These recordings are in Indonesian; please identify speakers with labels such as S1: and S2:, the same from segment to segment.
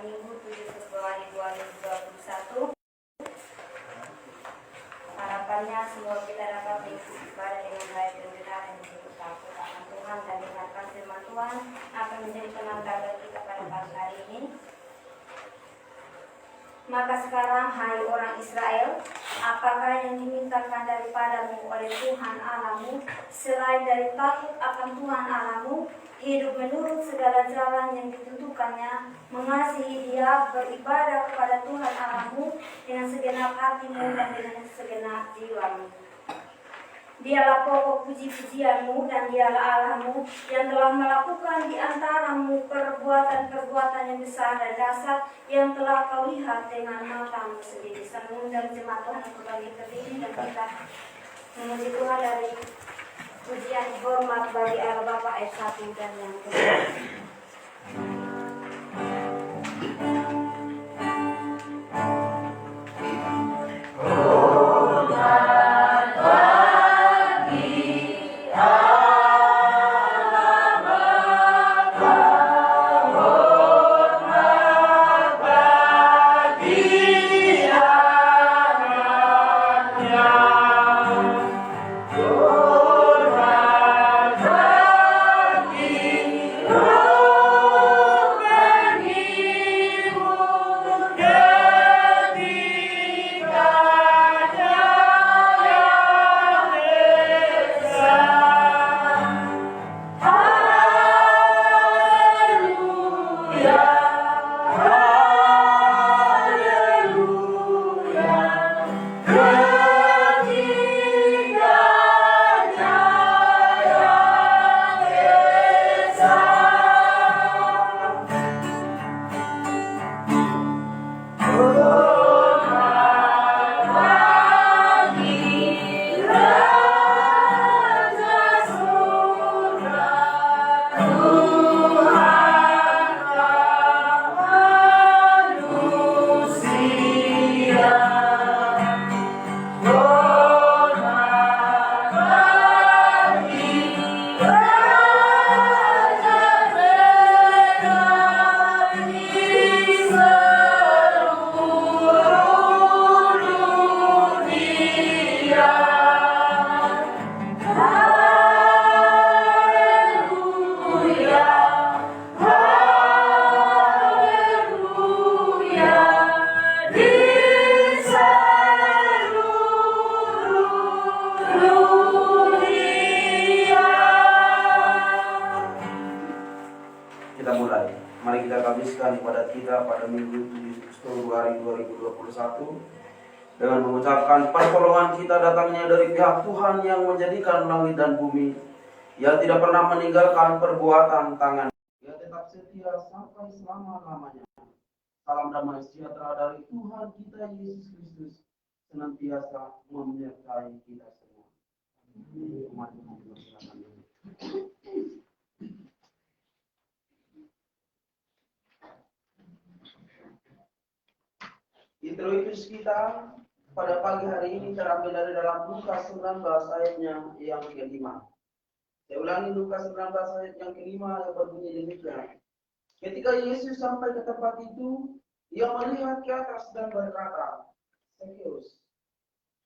S1: Minggu 7 Februari 2021. Harapannya semua kita dapat mengikuti ibadah dengan baik dan benar dan begitu takut akan Tuhan dan dengarkan firman Tuhan akan menjadi pengantar bagi kita pada pagi hari ini. Maka sekarang, hai orang Israel, apakah yang dimintakan daripadamu oleh Tuhan Allahmu selain dari takut akan Tuhan Allahmu, hidup menurut segala jalan yang ditentukannya, mengasihi Dia, beribadah kepada Tuhan Allahmu dengan segenap hatimu dan dengan segenap jiwamu. Dialah pokok puji-pujianmu dan dialah Allahmu yang telah melakukan di antaramu perbuatan-perbuatan yang besar dan dahsyat yang telah kau lihat dengan matamu sendiri. Saya mengundang jemaat Tuhan untuk bagi berdiri dan kita memuji Tuhan dari pujian hormat bagi Allah Bapa ayat 1 dan yang kedua.
S2: Pada Minggu 7 Februari 2021 dengan mengucapkan pertolongan kita datangnya dari pihak Tuhan yang menjadikan langit dan bumi, yang tidak pernah meninggalkan perbuatan tangan. Dia tetap setia sampai selama-lamanya. Salam damai sejahtera dari Tuhan kita Yesus Kristus senantiasa menyertai kita semua. Introitus kita pada pagi hari ini terambil dari dalam Lukas 19 ayatnya yang kelima. Saya ulangi Lukas 19 ayat yang kelima yang berbunyi demikian. Ketika Yesus sampai ke tempat itu, ia melihat ke atas dan berkata, Sakeus,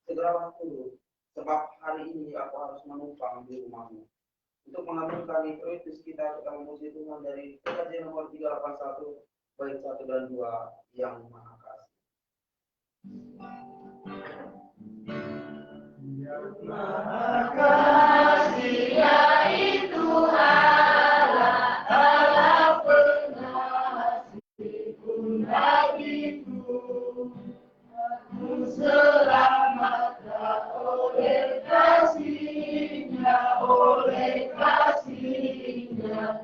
S2: segeralah turun, sebab hari ini aku harus menumpang di rumahmu. Untuk mengambilkan introitus kita memuji Tuhan dari kajian nomor 381, baik 1 dan 2 yang maha kasih.
S3: Maha kasih yaitu Allah, Allah pengasih pun bagiku. Aku selamatkan oleh kasih-Nya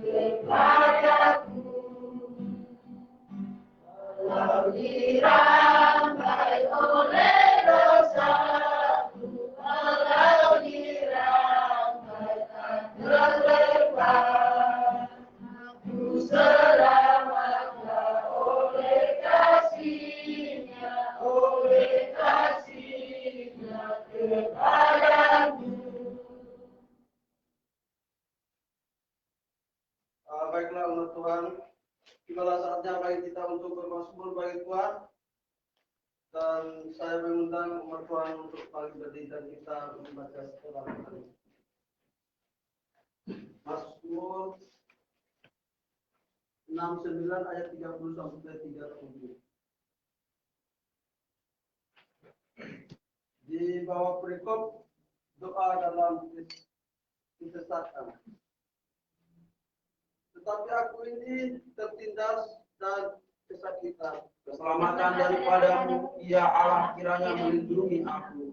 S3: kepadaku. Kalau dirampai oleh dosaku, kalau dirampai tak terlepas, aku selamatkan oleh kasih-Nya kepadaku.
S2: Baiklah umat Tuhan, inilah saatnya bagi kita untuk bermasmur bagi Tuhan. Dan saya mengundang umat Tuhan untuk paling berdiri dan kita membaca setelah kali. Mazmur 69 ayat 30 sampai 37. Di bawah perikop doa dalam kesesatan. Tetapi aku ini tertindas dan kesakitan. Keselamatan daripadamu, ya Allah, kiranya melindungi aku.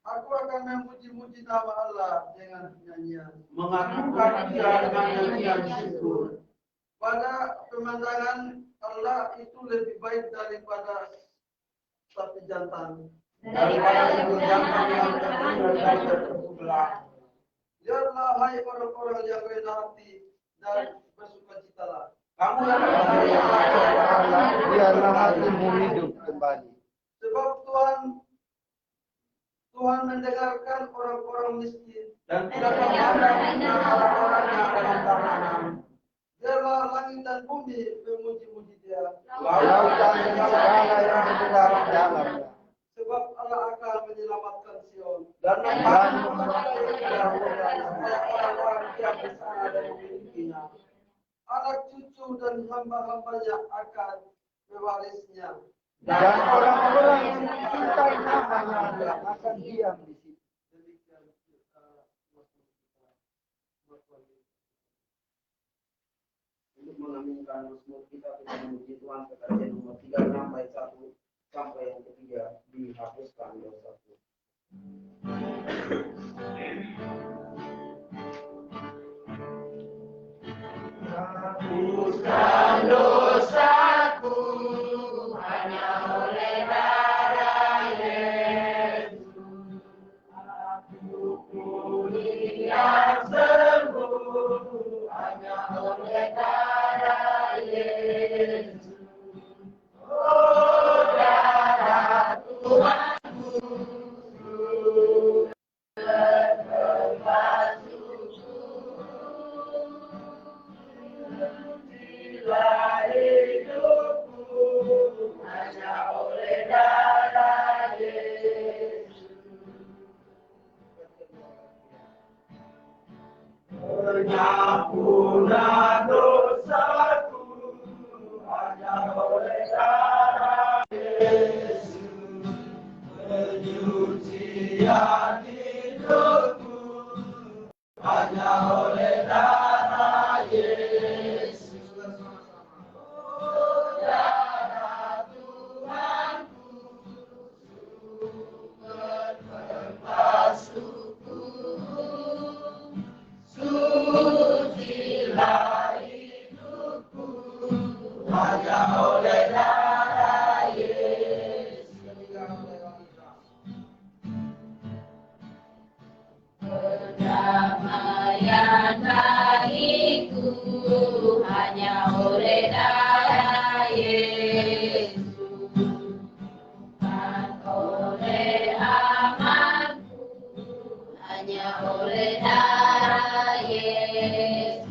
S2: Aku akan memuji-muji nama Allah dengan nyanyian, mengagungkan Dia dengan nyanyian syukur. Pada pemandangan Allah itu lebih baik daripada sapi jantan, daripada lembu jantan yang tertinggal dan terbelah. Biarlah hai orang-orang yang rendah hati dan bersukacitalah. Kamu yang
S4: biarlah hatimu hidup kembali.
S2: Sebab Tuhan mendengarkan orang-orang miskin dan tidak memandang orang-orang yang dalam tahanan. Biarlah langit dan bumi memuji-muji Dia.
S4: Lautan dan segala yang di dalamnya.
S2: Sebab Allah akan menyelamatkan Sion
S4: Dan
S2: orang-orang yang di sana dan memilikinya. Anak cucu dan hamba-hambanya akan mewarisnya.
S4: Dan orang-orang yang mencintai namanya akan diam di situ.
S2: Demikian untuk mengaminkan mazmur kita memuji Tuhan sekalian nomor 36 ayat 1 sampai yang ketiga dihapuskan dosaku.
S3: Hapuskan dosaku hanya oleh darah Yesus. Aku pulih yang sembuh hanya oleh darah Yesus. Oh, darah Tuhanku hidupku hanya oleh darah Yesus. Pengampunan dosaku hanya oleh darah Yesus. Penyucian hidupku hanya oleh darah Yesus. Darah Tuhanku sumber pembasuhku, sucilah hidupku hanya oleh darah Yesus. Perdamaian bagiku hanya oleh darah Yesus, bukan oleh amalku, hanya oleh darah Yesus.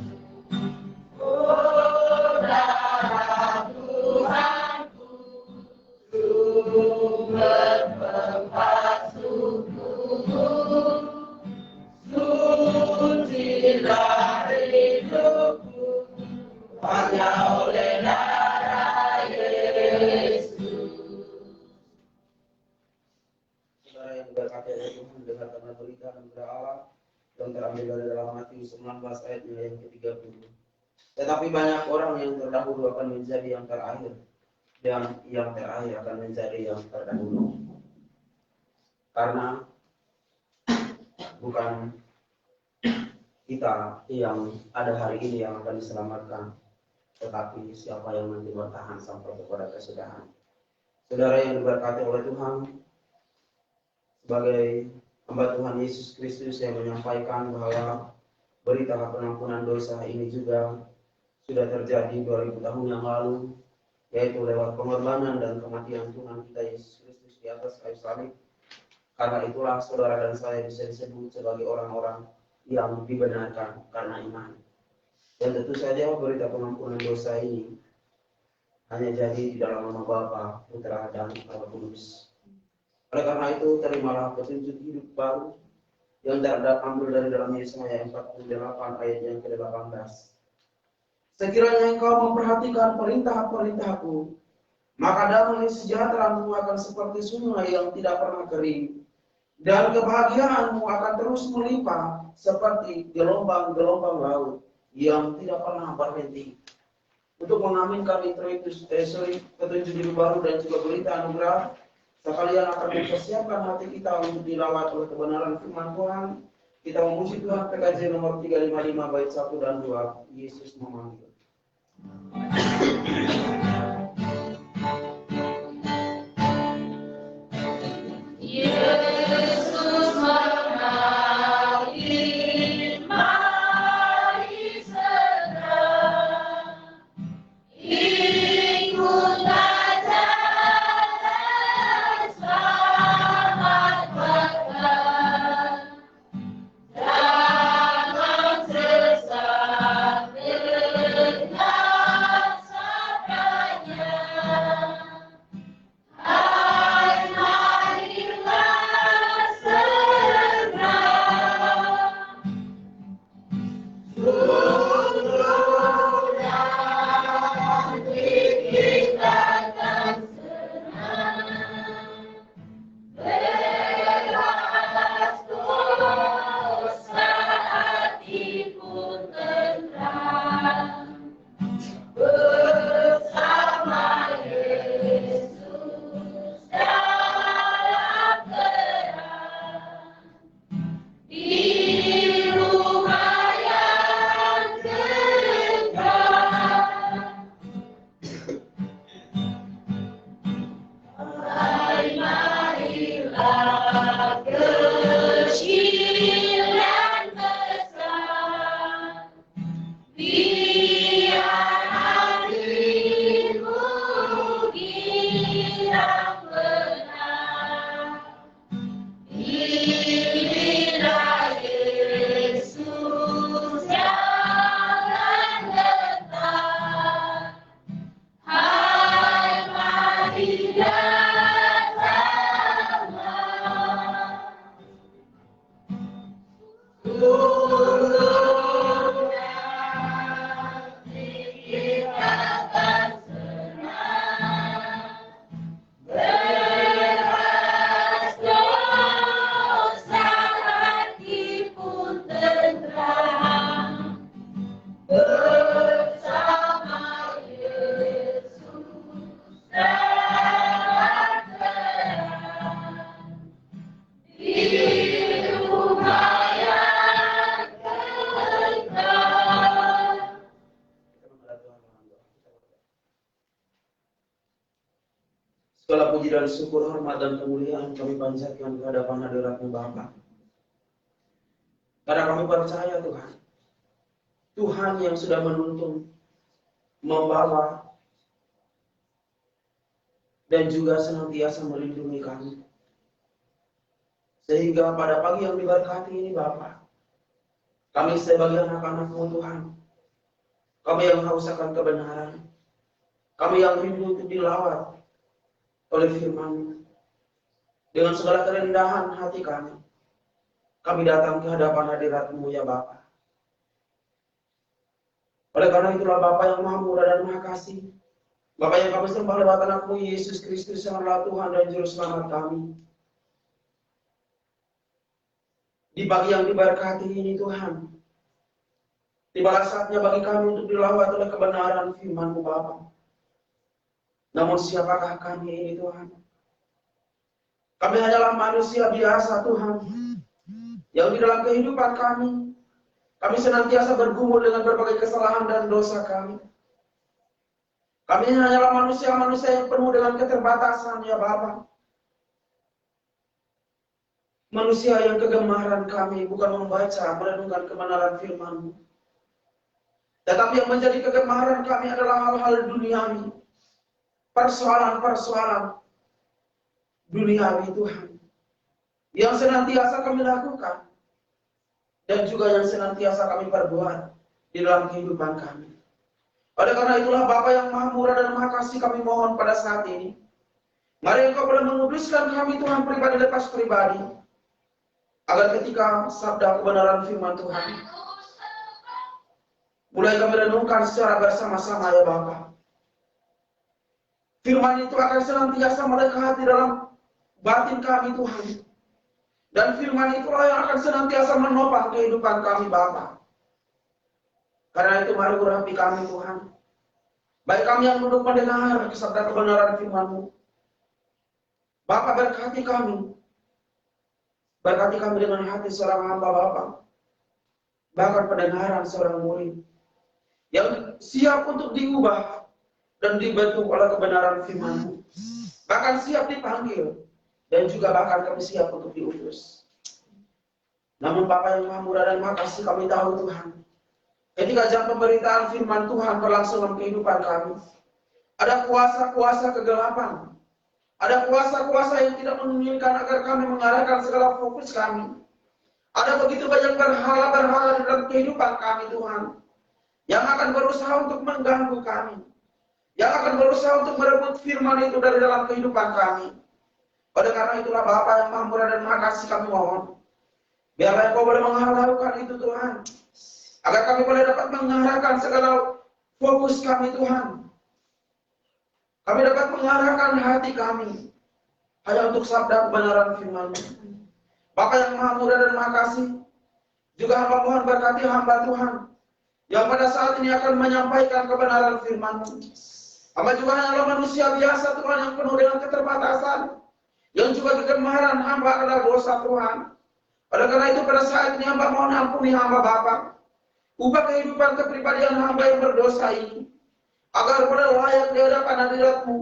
S3: Oh, darah Tuhanku, sumber pembasuhku, sucilah hidupku hanya oleh darah Yesus.
S2: Saudara yang diberkati oleh Tuhan, dengarkanlah berita anugerah Allah yang terambil dari dalam Matius 19 ayatnya yang ke-30. Tetapi banyak orang yang terdahulu akan menjadi yang terakhir, dan yang terakhir akan menjadi yang terdahulu. Karena bukan kita yang ada hari ini yang akan diselamatkan, tetapi siapa yang nanti bertahan sampai kepada kesudahan. Saudara yang diberkati oleh Tuhan, sebagai hamba Tuhan Yesus Kristus yang menyampaikan bahwa berita pengampunan dosa ini juga sudah terjadi 2000 tahun yang lalu, yaitu lewat pengorbanan dan kematian Tuhan kita Yesus Kristus di atas kayu salib. Karena itulah saudara dan saya bisa disebut sebagai orang-orang yang dibenarkan karena iman. Dan tentu saja berita pengampunan dosa ini hanya jadi di dalam nama Bapa, Putra, dan Roh Kudus. Oleh karena itu, terimalah petunjuk hidup baru yang terambil dari dalam Yesaya 48 ayat yang ke-18. Sekiranya engkau memperhatikan perintah-perintahku, maka damai sejahtera-Mu akan seperti sungai yang tidak pernah kering, dan kebahagiaan-Mu akan terus melimpah seperti gelombang-gelombang laut yang tidak pernah berhenti. Untuk mengaminkan petunjuk hidup baru dan juga berita anugerah, sekalian akan mempersiapkan hati kita untuk dilawat oleh kebenaran firman Tuhan. Kita memuji Tuhan. PKJ nomor 355 bait 1 dan 2. Yesus memanggil.
S3: Yesus memanggil, mari segera ikutlah jalan selamat berkah. Jangan sesat dengan sabdanya. Hai, marilah segera. Sungguh nanti kita akan senang. Bebas dosa, hati pun tenang. Bersama Yesus dalam terang. Di rumah yang tentram. Hai, marilah kecil dan besar. Biar hatimu girang benar. Inilah Yesus, jangan gentar. Hai, mari datanglah. Sungguh nanti kita akan senang. Bebas dosa, hati pun tenteram. Bersama Yesus dalam terang. Di rumah yang kekal.
S2: Segala puji dan syukur, hormat dan kemuliaan kami panjatkan ke hadapan hadirat-Mu Bapa. Karena kami percaya Tuhan, Tuhan yang sudah menuntun, membawa, dan juga senantiasa melindungi kami. Sehingga pada pagi yang diberkati ini Bapa, kami sebagai anak-anak-Mu Tuhan, kami yang haus akan kebenaran, kami yang rindu untuk dilawat oleh firman-Mu, dengan segala kerendahan hati kami datang ke hadapan hadirat-Mu ya Bapa. Oleh karena itulah Bapa yang Maha Murah dan Maha Kasih, Bapa yang kami sembah lewat anak-Mu Yesus Kristus yang adalah Tuhan dan Juru Selamat kami. Di pagi yang diberkati ini Tuhan, tibalah saatnya bagi kami untuk dilawat oleh kebenaran firman-Mu Bapa. Namun siapakah kami ini Tuhan? Kami hanyalah manusia biasa Tuhan, yang di dalam kehidupan kami senantiasa bergumul dengan berbagai kesalahan dan dosa kami. Kami hanyalah manusia-manusia yang penuh dengan keterbatasan ya Bapa. Manusia yang kegemaran kami bukan membaca, merenungkan kebenaran firman-Mu. Tetapi yang menjadi kegemaran kami adalah hal-hal duniawi. Persoalan-persoalan duniawi Tuhan yang senantiasa kami lakukan dan juga yang senantiasa kami perbuat di dalam kehidupan kami. Oleh karena itulah Bapa yang Maha Murah dan Maha Kasih, kami mohon pada saat ini, mari Engkau boleh menguduskan kami Tuhan pribadi lepas pribadi, agar ketika sabda kebenaran firman Tuhan, mulai kami renungkan secara bersama-sama ya Bapa. Firman itu akan senantiasa melekat di dalam batin kami Tuhan. Dan firman itulah yang akan senantiasa menopang kehidupan kami Bapa. Karena itu mari urapi kami Tuhan. Baik kami yang duduk mendengar sabda kebenaran firman-Mu. Bapa berkati kami. Berkati kami dengan hati seorang hamba Bapa. Bahkan pendengaran seorang murid. Yang siap untuk diubah dan dibentuk oleh kebenaran firman-Mu. Bahkan siap dipanggil. Dan juga bahkan kami siap untuk diutus. Namun Bapa yang Maha Murah dan Maha Kasih, kami tahu Tuhan, ketika jam pemberitaan firman Tuhan berlangsung dalam kehidupan kami, ada kuasa-kuasa kegelapan, ada kuasa-kuasa yang tidak menginginkan agar kami mengarahkan segala fokus kami. Ada begitu banyak berhala-berhala di dalam kehidupan kami Tuhan, yang akan berusaha untuk mengganggu kami, yang akan berusaha untuk merebut firman itu dari dalam kehidupan kami. Oleh karena itulah Bapa yang Maha Murah dan Maha Kasih, kami mohon, biarlah Engkau boleh menghalalkan itu Tuhan, agar kami boleh dapat mengarahkan segala fokus kami Tuhan. Kami dapat mengarahkan hati kami hanya untuk sabda kebenaran firman-Mu. Bapa yang Maha Murah dan Maha Kasih, juga hamba mohon berkati hamba Tuhan yang pada saat ini akan menyampaikan kebenaran firman-Mu. Hamba juga hanyalah manusia biasa Tuhan, yang penuh dengan keterbatasan, yang juga kegemaran hamba adalah dosa Tuhan. Oleh karena itu pada saat ini hamba mohon ampuni hamba Bapa. Ubah kehidupan kepribadian hamba yang berdosa ini, agar boleh layak di hadapan hadirat-Mu,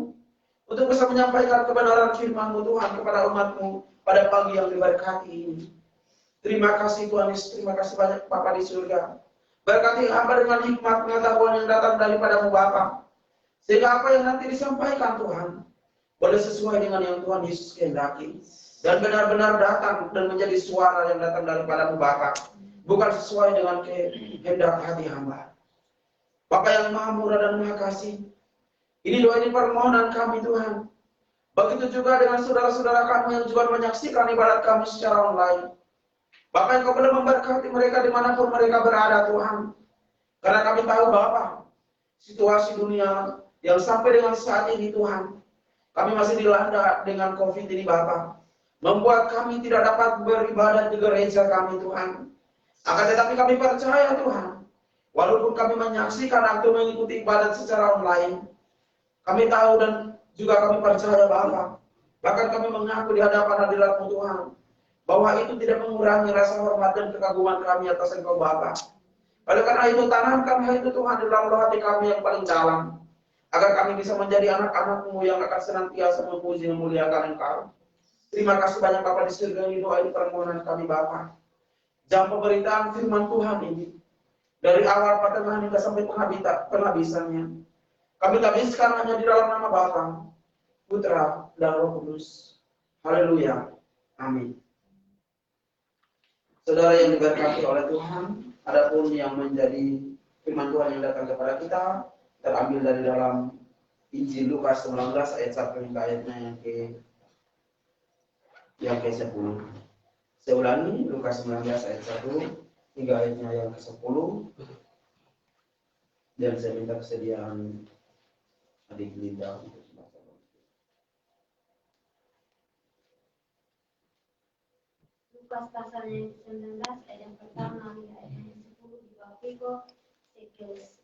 S2: untuk bisa menyampaikan kebenaran firman-Mu Tuhan kepada umat-Mu pada pagi yang diberkati ini. Terima kasih Tuhan Yesus, terima kasih banyak Bapa di surga. Berkati hamba dengan hikmat pengetahuan yang datang daripada-Mu Bapa, sehingga apa yang nanti disampaikan Tuhan boleh sesuai dengan yang Tuhan Yesus kehendaki, dan benar-benar datang dan menjadi suara yang datang daripada-Mu Bapa, bukan sesuai dengan kehendak hati hamba. Bapa yang Maha Murah dan Maha Kasih, ini doa, ini permohonan kami Tuhan. Begitu juga dengan saudara-saudara kami yang juga menyaksikan ibadat kami secara online. Bapa, Engkau boleh memberkati mereka dimanapun mereka berada Tuhan. Karena kami tahu Bapa, situasi dunia yang sampai dengan saat ini Tuhan, kami masih dilanda dengan COVID ini Bapa, membuat kami tidak dapat beribadat di gereja kami Tuhan. Akan tetapi kami percaya Tuhan, walaupun kami menyaksikan atau mengikuti ibadat secara online, kami tahu dan juga kami percaya Bapa, bahkan kami mengaku di hadapan hadirat-Mu Tuhan, bahwa itu tidak mengurangi rasa hormat dan kekaguman kami atas Engkau Bapa. Oleh karena itu tanamkan hal itu Tuhan di dalam hati kami yang paling dalam, agar kami bisa menjadi anak-anak-Mu yang akan senantiasa memuji dan memuliakan Engkau. Terima kasih banyak Bapa di surga, ini doa, ini permohonan kami Bapa. Jam pemberitaan firman Tuhan ini, dari awal pertengahan hingga sampai penghabisannya, kami habiskan hanya di dalam nama Bapa, Putra, dan Roh Kudus. Haleluya. Amin. Saudara yang diberkati oleh Tuhan, adapun yang menjadi firman Tuhan yang datang kepada kita, terambil dari dalam Injil Lukas 19 ayat 1 hingga ayatnya yang ke-10. Saya ulangi, Lukas 19 ayat 1 hingga ayatnya yang ke-10. Dan saya minta kesediaan adik Linda untuk membaca.
S1: Lukas pasal yang ke-19 ayat yang pertama hingga ayat yang 10 di bawah Viko Sekius.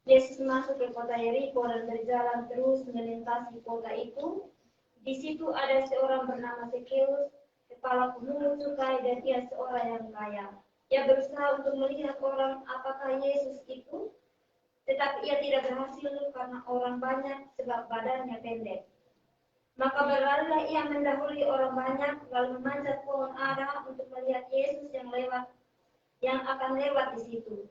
S1: Yesus masuk ke kota Yeriko dan berjalan terus melintasi kota itu. Di situ ada seorang bernama Sekeus, kepala pemungut cukai, dan ia seorang yang kaya. Ia berusaha untuk melihat orang apakah Yesus itu, tetapi ia tidak berhasil karena orang banyak sebab badannya pendek. Maka berlarilah ia mendahului orang banyak, lalu memanjat pohon ara untuk melihat Yesus yang akan lewat di situ.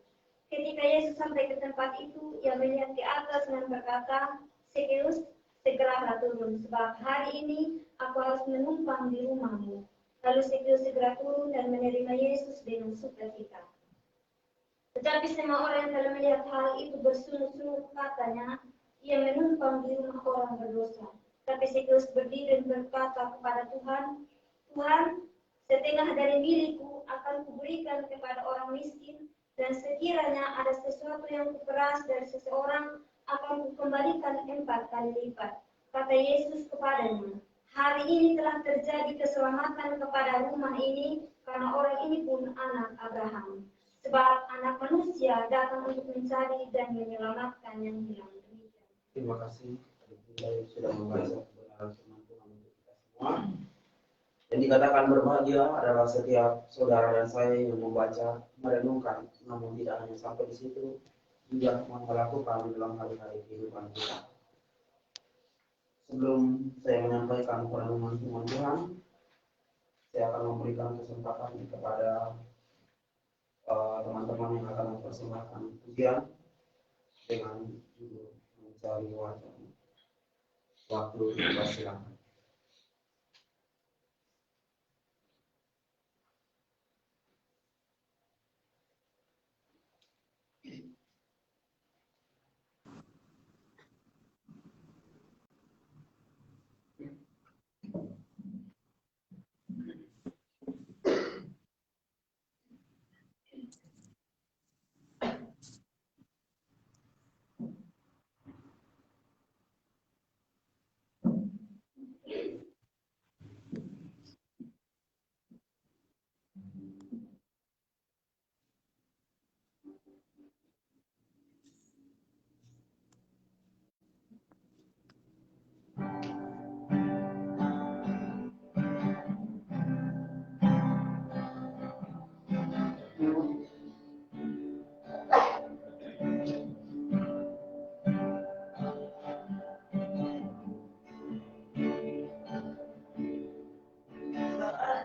S1: Ketika Yesus sampai ke tempat itu, ia melihat ke atas dan berkata, Sekeus, segeralah turun, sebab hari ini aku harus menumpang di rumahmu. Lalu Sekeus segera turun dan menerima Yesus dengan sukacita. Tetapi semua orang yang telah melihat hal itu bersungut-sungut katanya, ia menumpang di rumah orang berdosa. Tapi Zedekias berdiri dan berkata kepada Tuhan, Tuhan, setengah dari milikku akan kuberikan kepada orang miskin, dan sekiranya ada sesuatu yang kuperas dari seseorang, akan kukembalikan 4 kali lipat. Kata Yesus kepadanya, hari ini telah terjadi keselamatan kepada rumah ini, karena orang ini pun anak Abraham. Sebab anak manusia datang untuk mencari dan menyelamatkan yang hilang.
S2: Terima kasih yang sudah membaca kebenaran firman Tuhan untuk kita semua. Yang dikatakan berbahagia adalah setiap saudara dan saya yang membaca, merenungkan, namun tidak hanya sampai di situ, juga melakukan dalam hari-hari kehidupan kita. Sebelum saya menyampaikan perenungan firman Tuhan, saya akan memberikan kesempatan kepada teman-teman yang akan mempersembahkan pujian dengan judul Mencari Wajah. Waktu silakan.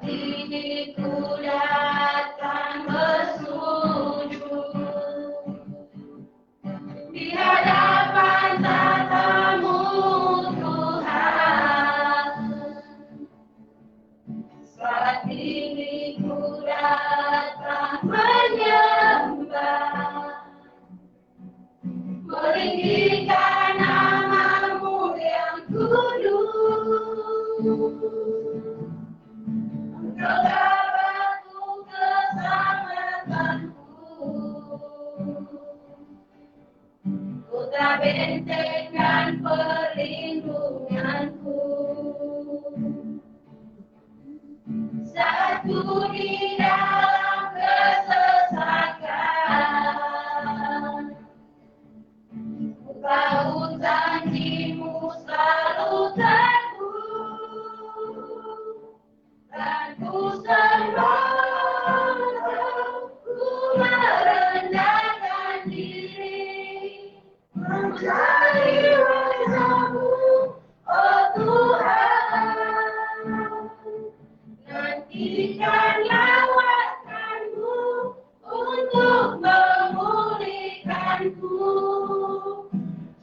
S3: Diriku datang bersujud di hadapan tatamu Tuhan. Saat ini ku datang menyembah, meninggikan namamu yang kudus. Engkaulah batu keselamatanku, kota benteng dan perlindunganku. Saat ku di dalam kesesakan, ku tahu janjimu selalu teguh, dan ku sembah, ku merendahkan diri, mencari wajah-Mu, oh Tuhan. Nantikanlah wajah-Mu untuk memulihkanku,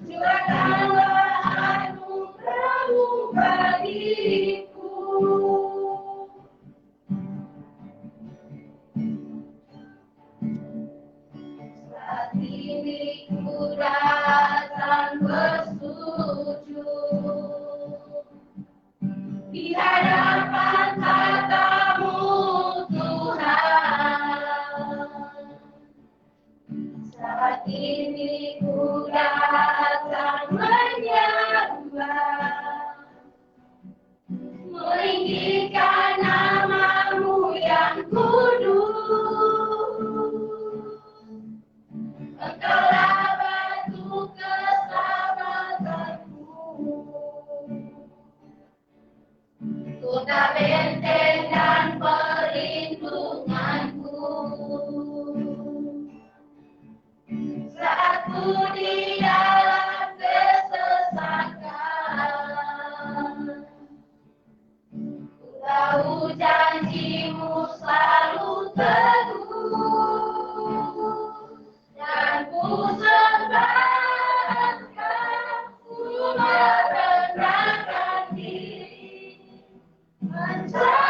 S3: curahkanlah anugerah-Mu bagiku. Saat ini ku datang bersujud di hadapan tatamu Tuhan. Saat ini ku datang menyembah, meninggikan namamu yang kudus. Engkaulah batu keselamatanku, kota benteng dan perlindunganku. Saat ku di dalam kesesakan, ku tahu janjimu selalu teguh, dan ku sembahkan, ku merendahkan diri, mencari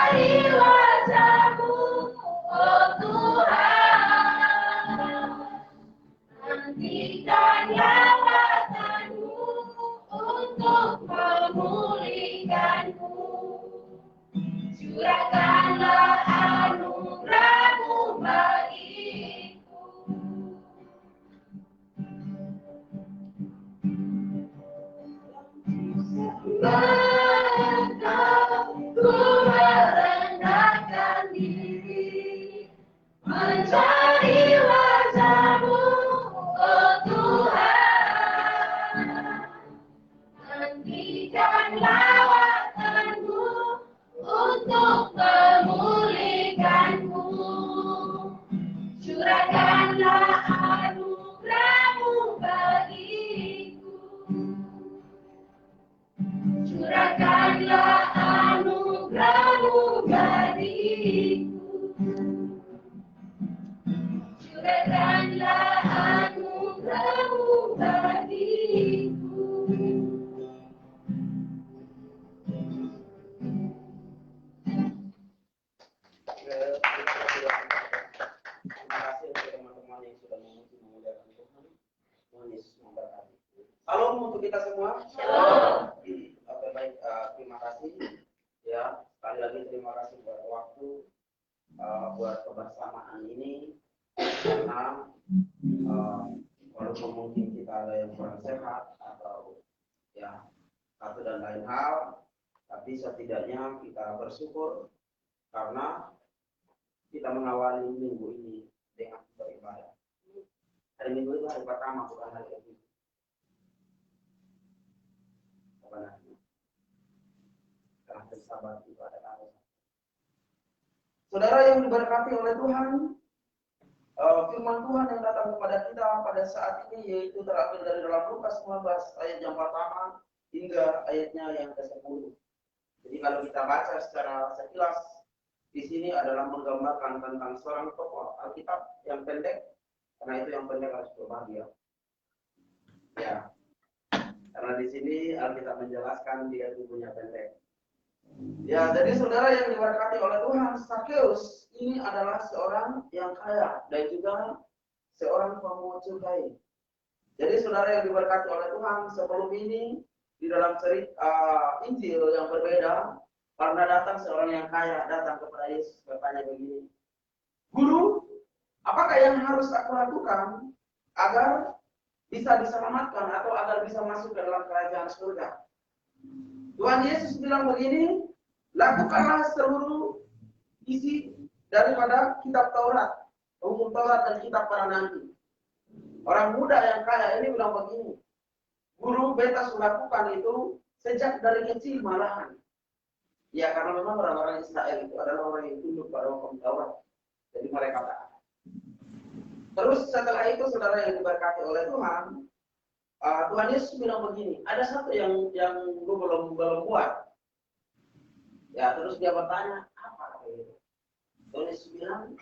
S3: lawatanmu untuk memulihkanku. Curahkanlah anugerahmu bagiku. Curahkanlah anugerahmu bagiku. Curahkanlah anugerahmu bagiku.
S2: Terima kasih untuk teman-teman yang sudah memuliakan Tuhan. Tuhan Yesus memberkati. Salam untuk kita semua.
S3: Shalom.
S2: Oke, baik. Terima kasih. Ya, sekali lagi terima kasih buat waktu, buat kebersamaan ini. Karena walaupun mungkin kita ada yang kurang sehat atau ya satu dan lain hal, tapi setidaknya kita bersyukur karena kita mengawali minggu ini dengan beribadah. Hari Minggu itu hari pertama, bukan hari kedua. Sebenarnya, karena bersabar itu adalah hari. Saudara yang diberkati oleh Tuhan, firman Tuhan yang datang kepada kita pada saat ini yaitu terambil dari dalam Lukas 19 ayat yang pertama hingga ayatnya yang ke-10. Jadi kalau kita baca secara sekilas, di sini adalah menggambarkan tentang seorang tokoh Alkitab yang pendek, karena itu yang pendek harus berbahagia. Ya, karena di sini Alkitab menjelaskan dia tubuhnya pendek. Ya, jadi saudara yang diberkati oleh Tuhan, Sakeus ini adalah seorang yang kaya dan juga seorang pemungut cukai. Jadi saudara yang diberkati oleh Tuhan, sebelum ini di dalam cerita Injil yang berbeda, karena datang seorang yang kaya datang kepada Yesus bertanya begini, Guru, apakah yang harus aku lakukan agar bisa diselamatkan atau agar bisa masuk ke dalam kerajaan surga? Tuhan Yesus bilang begini, lakukanlah seluruh isi daripada kitab Taurat, hukum Taurat dan kitab para nabi. Orang muda yang kaya ini bilang begini, Guru, beta sudah lakukan itu sejak dari kecil malahan. Ya, karena memang orang-orang Israel itu adalah orang yang tunduk pada hukum Taurat. Jadi mereka taat. Terus setelah itu saudara yang diberkati oleh Tuhan, Tuhan Yesus bilang begini, ada satu yang lu belum buat. Ya, terus dia bertanya, apa itu? Tuhan Yesus bilang,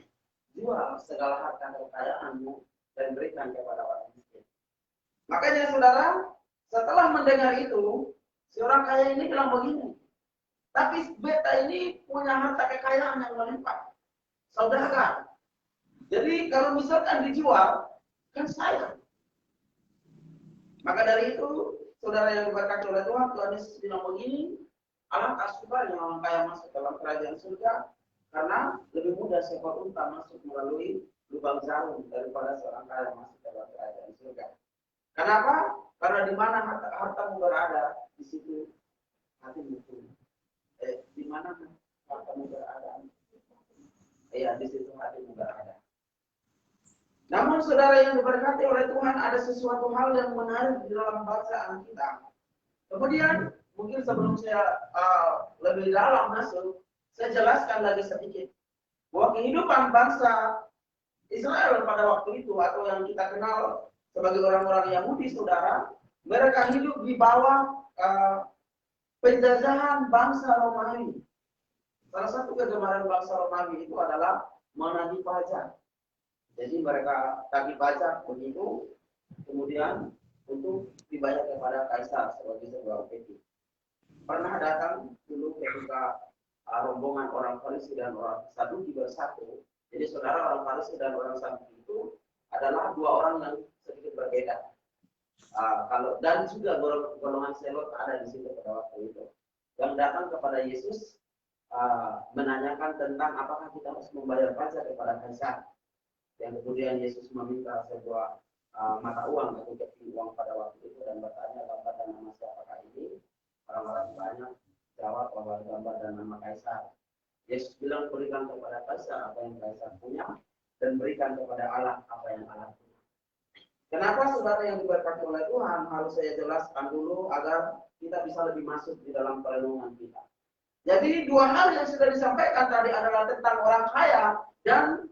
S2: jual segala harta kekayaanmu dan berikan kepada orang miskin. Makanya saudara, setelah mendengar itu, si orang kaya ini bilang begini, tapi beta ini punya harta kekayaan yang melimpah. Saudara, jadi kalau misalkan dijual, kan sayang. Maka dari itu, saudara yang diberkati oleh Tuhan, Tuhan Yesus bilang begini, alangkah sukanya orang kaya masuk dalam kerajaan surga, karena lebih mudah seekor unta masuk melalui lubang jarum daripada seorang kaya masuk dalam kerajaan surga. Kenapa? Karena di mana hartamu berada, di situ hatimu pun. Di mana hartamu berada? Iya, di situ hatimu berada. Namun saudara yang diberkati oleh Tuhan, ada sesuatu hal yang menarik di dalam bacaan kita. Kemudian mungkin sebelum saya lebih dalam masuk, saya jelaskan lagi sedikit bahwa kehidupan bangsa Israel pada waktu itu atau yang kita kenal sebagai orang-orang Yahudi, saudara, mereka hidup di bawah penjajahan bangsa Romawi. Salah satu kegemaran bangsa Romawi itu adalah menagih pajak. Jadi mereka tagih pajak begitu, kemudian untuk dibayar kepada kaisar sebagai sebuah upeti. Pernah datang dulu ketika rombongan orang Farisi dan orang Saduki bersatu. Jadi saudara, orang Farisi dan orang Saduki itu adalah dua orang yang sedikit berbeda. Dan juga golongan Selot ada di situ pada waktu itu. Yang datang kepada Yesus menanyakan tentang apakah kita harus membayar pajak kepada kaisar. Yang kemudian Yesus meminta sebuah mata uang atau keping uang pada waktu itu dan bertanya gambar dan nama siapakah ini. Orang-orang banyak jawab bahwa gambar dan nama kaisar. Yesus bilang, berikan kepada kaisar apa yang kaisar punya dan berikan kepada Allah apa yang Allah punya. Kenapa saudara yang diberkati oleh Tuhan harus saya jelaskan dulu agar kita bisa lebih masuk di dalam perenungan kita. Jadi dua hal yang sudah disampaikan tadi adalah tentang orang kaya dan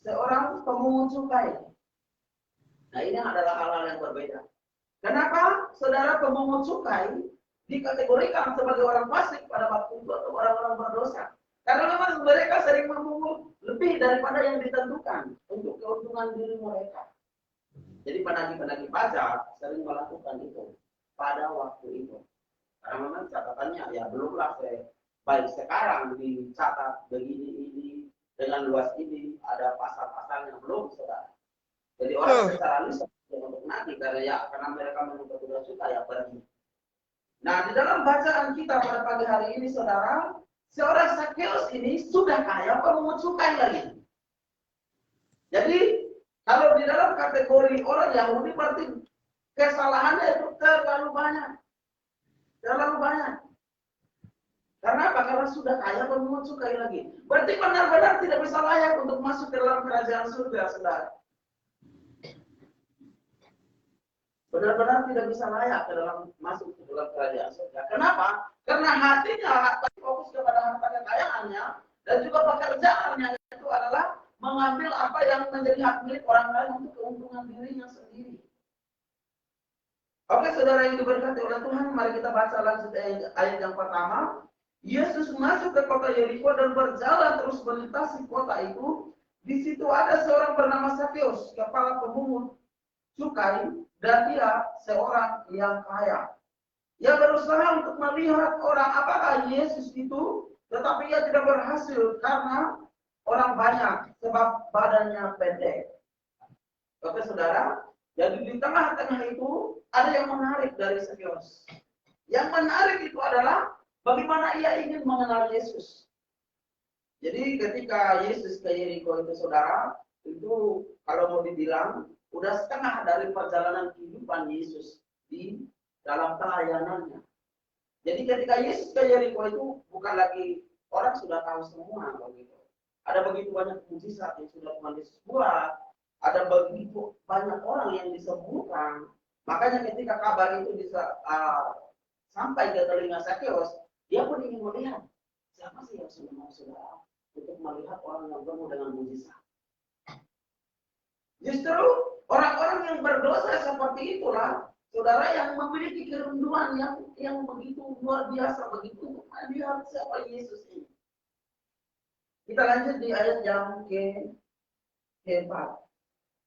S2: seorang pemungut cukai. Nah ini adalah hal-hal yang berbeda. Kenapa saudara pemungut cukai dikategorikan sebagai orang fasik pada waktu itu atau orang-orang berdosa? Karena memang mereka sering memungut lebih daripada yang ditentukan untuk keuntungan diri mereka. Jadi penagih-penagih pajak sering melakukan itu pada waktu itu. Karena memang catatannya ya belumlah baik sekarang dicatat begini ini dengan luas ini ada pasal-pasalnya belum saudara. Jadi orang secara lisan untuk nagih karena mereka menuntut sudah suka ya pergi. Nah di dalam bacaan kita pada pagi hari ini saudara, seorang Sakeus ini sudah kaya pemungut cukai lagi. Jadi kalau di dalam kategori orang Yahudi berarti kesalahannya itu terlalu banyak. Terlalu banyak. Karena apa? Karena sudah kaya pemungut cukai lagi. Berarti benar-benar tidak bisa layak untuk masuk ke dalam kerajaan surga, saudara. Benar-benar tidak bisa layak ke dalam masuk ke dalam kerajaan surga. Kenapa? Karena hatinya fokus kepada harta kekayaannya dan juga pekerjaannya itu adalah mengambil apa yang menjadi hak milik orang lain untuk keuntungan dirinya sendiri. Oke, saudara yang diberkati oleh Tuhan, mari kita baca lanjut ayat yang pertama. Yesus masuk ke kota Yeriko dan berjalan terus melintasi kota itu. Di situ ada seorang bernama Sakeus, kepala pemungut cukai, dan dia seorang yang kaya. Ia berusaha untuk melihat orang apakah Yesus itu, tetapi ia tidak berhasil karena orang banyak sebab badannya pendek. Oke saudara, jadi di tengah-tengah itu ada yang menarik dari Sakeus. Yang menarik itu adalah bagaimana ia ingin mengenal Yesus. Jadi ketika Yesus ke Yeriko itu saudara, itu kalau mau dibilang udah setengah dari perjalanan kehidupan Yesus di dalam pelayanannya. Jadi ketika Yesus ke Yeriko itu bukan lagi orang sudah tahu semua begitu. Ada begitu banyak mujizat yang sudah Tuhan Yesus buat, ada begitu banyak orang yang disembuhkan. Makanya ketika kabar itu bisa sampai ke telinga Sakeus, dia pun ingin melihat siapa sih yang sudah mau saudara untuk melihat orang yang penuh dengan mujizat. Justru orang-orang yang berdosa seperti itulah saudara yang memiliki kerinduan yang begitu luar biasa begitu untuk melihat siapa Yesus ini. Kita lanjut di ayat yang keempat.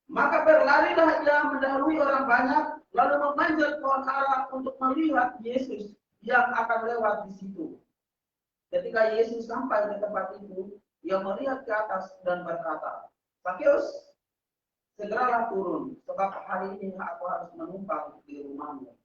S2: Maka berlarilah ia mendahului orang banyak, lalu memanjat pohon ara untuk melihat Yesus yang akan lewat di situ. Ketika Yesus sampai di tempat itu, ia melihat ke atas dan berkata, Sakeus, segeralah turun, sebab hari ini aku harus menumpang di rumahmu.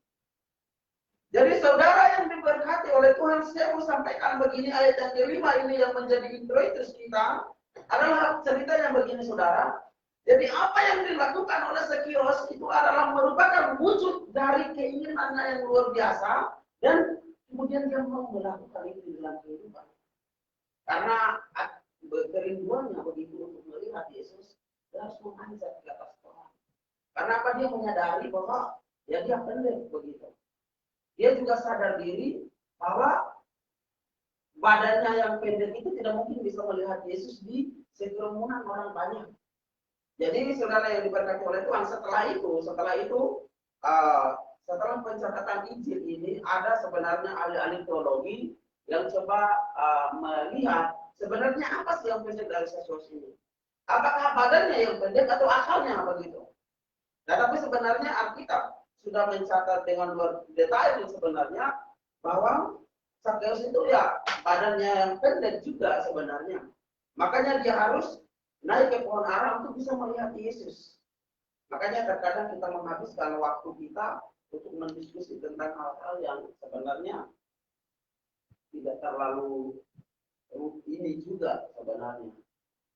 S2: Jadi saudara yang diberkati oleh Tuhan, saya mau sampaikan begini, ayat yang kelima ini yang menjadi introitus kita adalah cerita yang begini saudara. Jadi apa yang dilakukan oleh Sakeus itu adalah merupakan wujud dari keinginannya yang luar biasa dan kemudian dia mau melakukan itu dalam kehidupan. Karena kerinduannya begitu untuk melihat Yesus, dia harus memanjat ke atas pohon. Karena apa? Dia menyadari bahwa ya dia pendek begitu. Dia juga sadar diri bahwa badannya yang pendek itu tidak mungkin bisa melihat Yesus di sekerumunan orang banyak. Jadi saudara yang diberkati oleh Tuhan, setelah itu setelah pencatatan Injil ini ada sebenarnya ahli-ahli teologi yang coba melihat sebenarnya apa sih yang pendek dari Sakeus ini. Apakah badannya yang pendek atau akalnya begitu. Nah, tapi sebenarnya Alkitab sudah mencatat dengan luar detail sebenarnya bahwa Sakeus itu ya badannya yang pendek juga sebenarnya. Makanya dia harus naik ke pohon ara untuk bisa melihat Yesus. Makanya terkadang kita menghabiskan waktu kita untuk mendiskusi tentang hal-hal yang sebenarnya tidak terlalu ini juga sebenarnya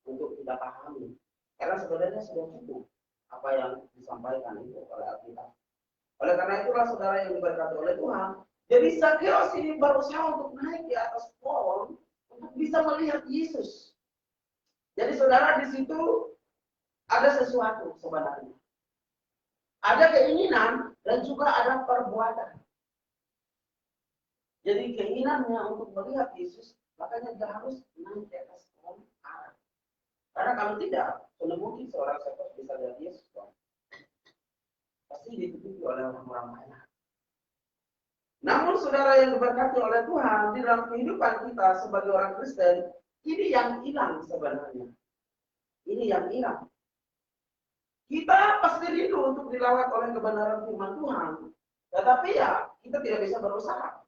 S2: untuk kita pahami. Karena sebenarnya sudah cukup apa yang disampaikan itu oleh Alkitab. Oleh karena itulah saudara yang diberkati oleh Tuhan, jadi Sakeus ini berusaha untuk naik di atas pohon untuk bisa melihat Yesus. Jadi saudara di situ ada sesuatu sebenarnya. ada keinginan dan juga ada perbuatan. Jadi keinginannya untuk melihat Yesus, makanya dia harus naik ke atas pohon ara. Karena kalau tidak, mana mungkin seorang sektor bisa lihat Yesus. Pasti ditutupi oleh orang-orang banyak. Namun saudara yang diberkati oleh Tuhan, di dalam kehidupan kita sebagai orang Kristen, ini yang hilang sebenarnya. Ini yang hilang. Kita pasti rindu untuk dilawat oleh kebenaran firman Tuhan. Tetapi ya, kita tidak bisa berusaha.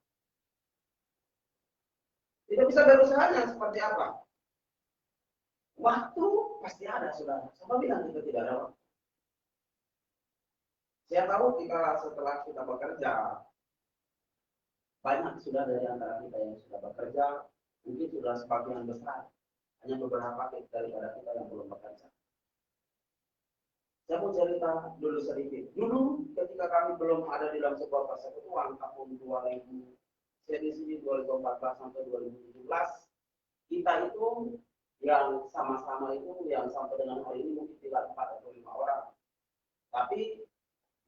S2: Tidak bisa berusahanya seperti apa? Waktu pasti ada, saudara. Siapa bilang kita tidak ada waktu? Saya tahu setelah kita bekerja, banyak sudah dari antara kita yang sudah bekerja, mungkin sudah sebagian besar. Hanya beberapa daripada kita yang belum bekerja. Saya mau cerita dulu sedikit. Dulu ketika kami belum ada di dalam sebuah persekutuan tahun 2000, saya di sini 2014 sampai 2017, kita itu yang sama-sama itu yang sampai dengan hari ini mungkin tidak 4 atau 5 orang. Tapi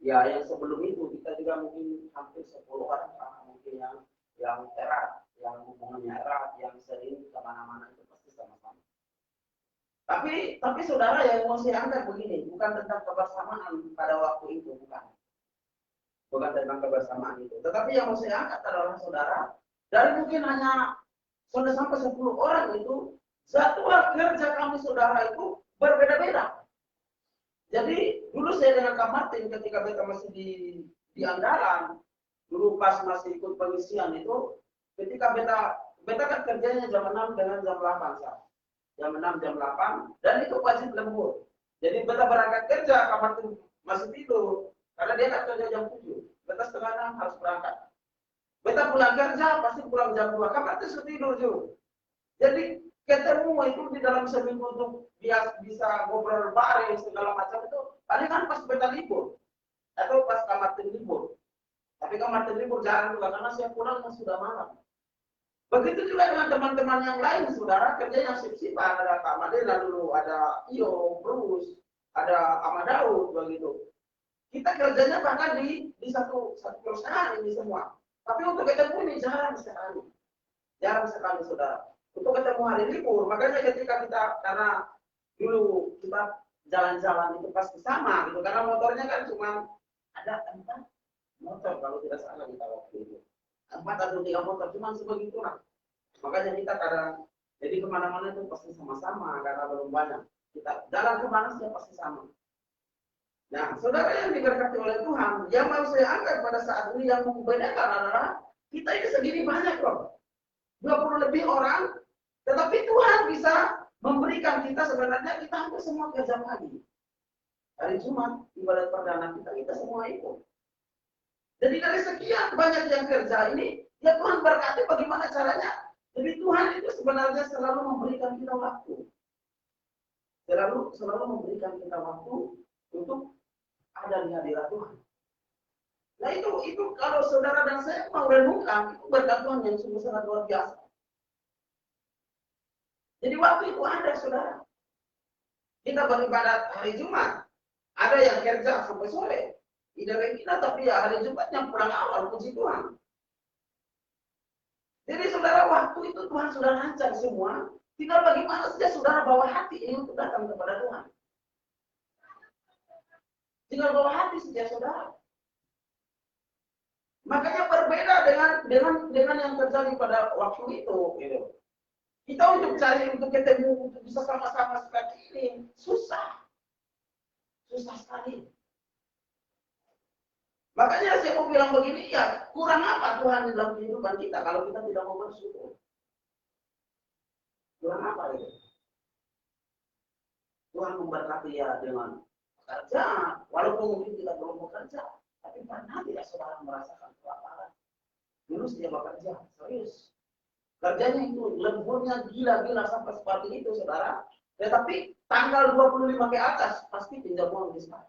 S2: ya yang sebelum itu kita juga mungkin hampir 10 orang, mungkin yang erat, yang hubungannya erat, yang sering kemana-mana itu pasti sama-sama. Tapi saudara yang mau saya angkat begini, bukan tentang kebersamaan pada waktu itu, bukan tentang kebersamaan itu. Tetapi yang mau saya angkat adalah saudara, dari mungkin hanya sudah sampai 10 orang itu, jadwal kerja kami saudara itu berbeda-beda. Jadi dulu saya dengan Kak Martin ketika beta masih di Andalan, dulu pas masih ikut pengisian itu, ketika beta kan kerjanya jam 6 dengan jam 8 saat. Jam 6, jam 8, dan itu wajib lembur. Jadi beta berangkat kerja, Kak Martin masih tidur, karena dia kan kerja jam 7. Beta setengah 6 harus berangkat. Beta pulang kerja, pasti pulang jam 2, Kak Martin sudah tidur juga. Jadi ketemu itu di dalam seminggu untuk bisa ngobrol bareng segala macam itu, palingan pas beta libur, atau pas Kak Martin libur. Tapi Kak Martin libur jarang juga, karena saya pulangnya sudah malam. Begitu juga dengan teman-teman yang lain, saudara, kerja yang sip-sipan, ada Kak Madela dulu, ada Iyo, Bruce, ada Ahmad Daud, begitu. Kita kerjanya bahkan di satu perusahaan ini semua. Tapi untuk ketemu ini jarang sekali, saudara. Untuk ketemu hari libur, makanya ketika kita, karena dulu kita jalan-jalan itu pasti sama, gitu. Karena motornya kan cuma ada 4 motor, kalau tidak salah kita waktu itu. 4 atau 3 motor, cuma sebegitulah. Makanya kita kadang, jadi kemana-mana itu pasti sama-sama, karena belum banyak. Kita jalan kemana sih pasti sama. Nah, saudara yang diberkati oleh Tuhan, yang mau saya angkat pada saat ini yang membedakan adalah, kita ini segini banyak loh. 20 lebih orang, tetapi Tuhan bisa memberikan kita sebenarnya, kita hampir semua kerja pagi. Hari Jumat, ibadat perdana kita semua ikut. Jadi dari sekian banyak yang kerja ini, ya Tuhan berkati bagaimana caranya. Jadi Tuhan itu sebenarnya selalu memberikan kita waktu. Selalu memberikan kita waktu untuk ada di hadirat Tuhan. Nah itu kalau saudara dan saya mau renungkan, itu berkat Tuhan yang sungguh sangat luar biasa. Jadi waktu itu ada, saudara. Kita beribadat hari Jumat. Ada yang kerja sampai sore. Tidak kita, tapi ya hari Jumatnya pulang awal, puji Tuhan. Jadi saudara, waktu itu Tuhan sudah rancang semua. Tinggal bagaimana saja saudara bawa hati ini untuk datang kepada Tuhan. Tinggal bawa hati saja saudara. Makanya berbeda dengan yang terjadi pada waktu itu. Gitu. Kita untuk cari, untuk ketemu, untuk bisa sama-sama seperti ini, susah sekali. Makanya saya mau bilang begini, ya kurang apa Tuhan dalam kehidupan kita kalau kita tidak mau bersyukur? Kurang apa itu? Tuhan memberkati ya dengan pekerjaan, walaupun mungkin kita belum bekerja, tapi pernah tidak saudara merasakan kelaparan? Dulu dia bekerja, serius. Kerjanya itu lemburnya gila-gila sampai seperti itu, saudara. Tetapi tanggal 25 ke atas pasti pinjam uang di sana.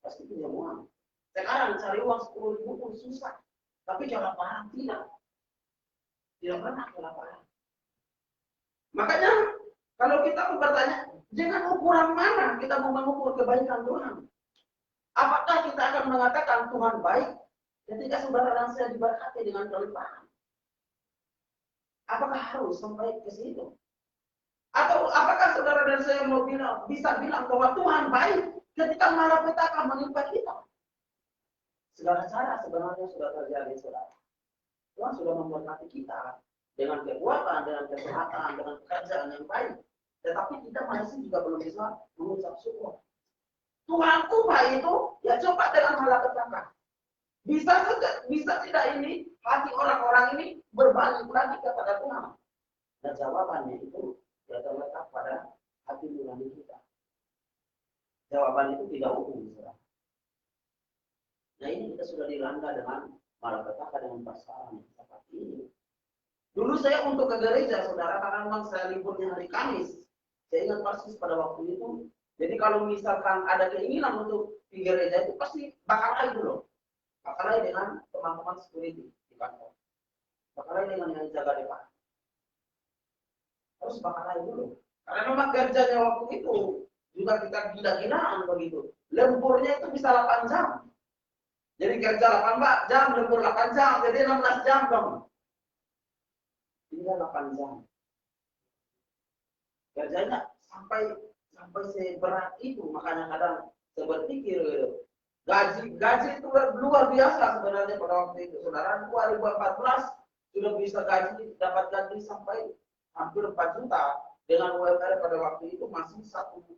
S2: Pasti pinjam uang. Sekarang cari uang 10.000 pun susah. Tapi kelaparan tidak. Tidak pernah kelaparan. Makanya kalau kita bertanya, Dengan ukuran mana kita mau mengukur kebaikan Tuhan? Apakah kita akan mengatakan Tuhan baik ketika saudara dan saya diberkati dengan kelimpahan? Apakah harus sampai ke situ? Atau apakah saudara dan saya mau bisa bilang bahwa Tuhan baik ketika malapetaka menimpa kita? Segala cara sebenarnya sudah terjadi, saudara. Tuhan sudah memberkati kita dengan kekuatan, dengan kesehatan, dengan pekerjaan yang baik. Tetapi kita masih juga belum bisa mengucap syukur. Tuhanku baik itu, ya coba dengan malapetaka. Bisa tidak ini hati orang-orang ini berbalik lagi kepada Tuhan? Dan jawabannya itu ya terletak pada hati nurani kita. Jawaban itu tidak umum, saudara. Nah ini kita sudah dilanda dengan malapetaka dengan persoalan seperti ini. Dulu saya untuk ke gereja, saudara, karena memang saya liburnya hari Kamis. Saya ingat persis pada waktu itu. Jadi kalau misalkan ada keinginan untuk di gereja itu pasti bakalai dulu. Bakalai dengan teman-teman security di kantor. Bakalai dengan yang jaga depan. Harus bakalai dulu. Karena memang kerjanya waktu itu juga kita gila-gilaan begitu. Lemburnya itu bisa 8 jam. Jadi kerja 8 jam, lembur 8 jam, jadi 16 jam dong. Tinggal 8 jam. Kerjanya sampai seberat itu, makanya kadang saya berpikir gaji itu luar biasa sebenarnya pada waktu itu. Saudara, 2014 sudah bisa dapat gaji sampai hampir 4 juta dengan UMR pada waktu itu masih 18.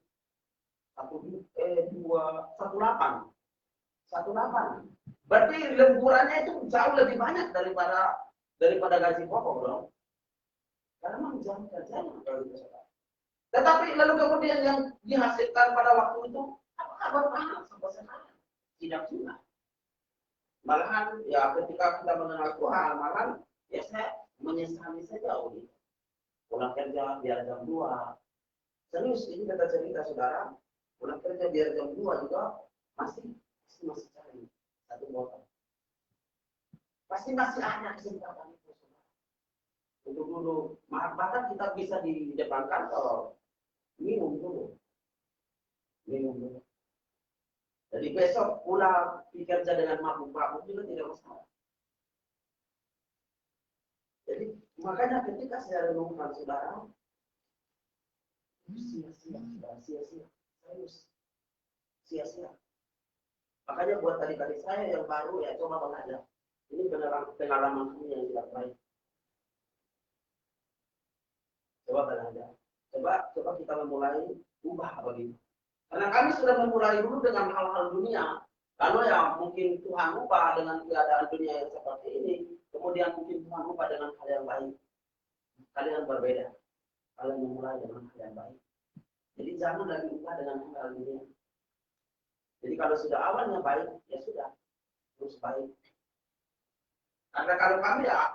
S2: Berarti lemburannya itu jauh lebih banyak daripada gaji pokok, dong. Karena memang jam kerjanya kalau itu, saudara. Tetapi lalu kemudian yang dihasilkan pada waktu itu apakah bertahan sampai sekarang? Tidak juga. Malahan ya ketika kita mengenal Tuhan, malahan ya saya menyesali saja gitu. Pulang kerja biar jam 2. Serius ini kita cerita, saudara. Pulang kerja biar jam 2 juga masih cari satu botol. Pasti masih ada kesempatan itu, saudara. Untuk dulu, bahkan kita bisa di depan kantor minum dulu. Jadi besok pulang bekerja dengan mabuk-mabuk juga tidak masalah. Jadi makanya ketika saya renungkan, saudara, sia-sia. Makanya buat adik-adik saya yang baru ya coba belajar. Ini beneran pengalaman kami yang tidak baik. Coba belajar. Coba kita memulai ubah begitu. Karena kami sudah memulai dulu dengan hal-hal dunia. Lalu ya mungkin Tuhan ubah dengan keadaan dunia yang seperti ini. Kemudian mungkin Tuhan ubah dengan hal yang baik. Kalian berbeda. Kalian memulai dengan hal yang baik. Jadi jangan lagi ubah dengan hal dunia. Jadi kalau sudah awalnya baik, ya sudah. Terus baik. Karena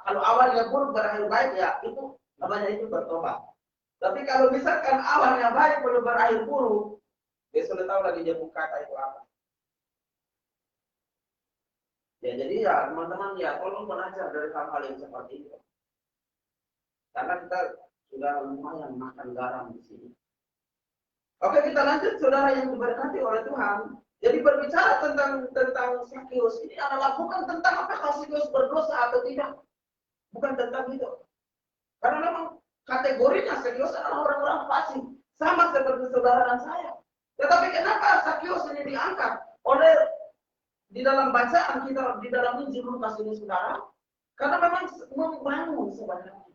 S2: kalau awalnya buruk berakhir baik, ya itu namanya itu bertobat. Tapi kalau misalkan awalnya baik belum berakhir buruk, dia sudah tahu lagi dia kata itu apa. Ya jadi ya teman-teman ya tolong belajar dari hal-hal yang seperti itu. Karena kita sudah lumayan makan garam di sini. Oke, kita lanjut, saudara yang diberkati oleh Tuhan. Jadi berbicara tentang Sakeus ini adalah bukan tentang apakah Sakeus berdosa atau tidak. Bukan tentang itu. Karena memang kategorinya Sakeus adalah orang-orang fasik, sama seperti saudara dan saya. Tetapi kenapa Sakeus ini diangkat oleh di dalam bacaan kita di dalam Injil Lukas ini, saudara? Karena memang membangun sebenarnya.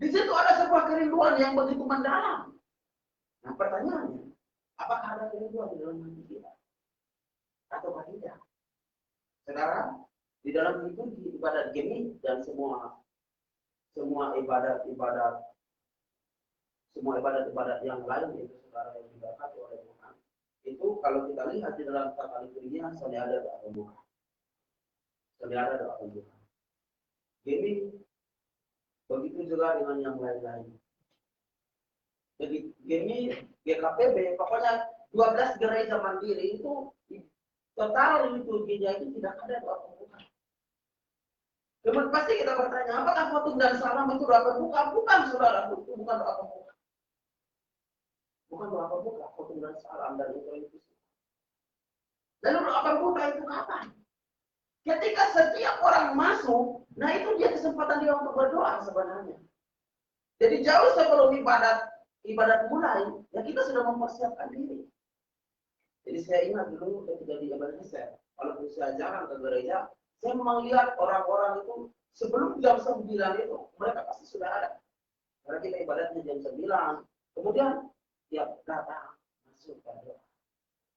S2: Di situ ada sebuah kerinduan yang begitu mendalam. Nah pertanyaannya, apakah ada kerinduan di dalam hati kita? Atau tidak? Saudara, di dalam itu di ibadat geni dan semua ibadat yang lain itu saudara yang diberkati oleh Tuhan. Itu kalau kita lihat di dalam tata liturginya selalu ada doa pembuka. Geni begitu juga dengan yang lain-lain. Jadi gini GKPB, pokoknya 12 gereja mandiri itu total liturginya itu tidak ada doa pembuka. Kemudian pasti kita bertanya, apakah khotbah dan salam itu doa pembuka? Bukan, saudara, itu bukan doa pembuka. Bukan doa pembuka, khotbah dan salam dan itu. Lalu doa pembuka itu kapan? Ketika setiap orang masuk, nah itu dia kesempatan dia untuk berdoa sebenarnya. Jadi jauh sebelum ibadat mulai, ya kita sudah mempersiapkan diri. Jadi saya ingat dulu ketika di Indonesia, walaupun saya jarang ke gereja, saya memang lihat orang-orang itu sebelum jam 9 itu, mereka pasti sudah ada. Karena kita ibadatnya jam 9, kemudian dia datang,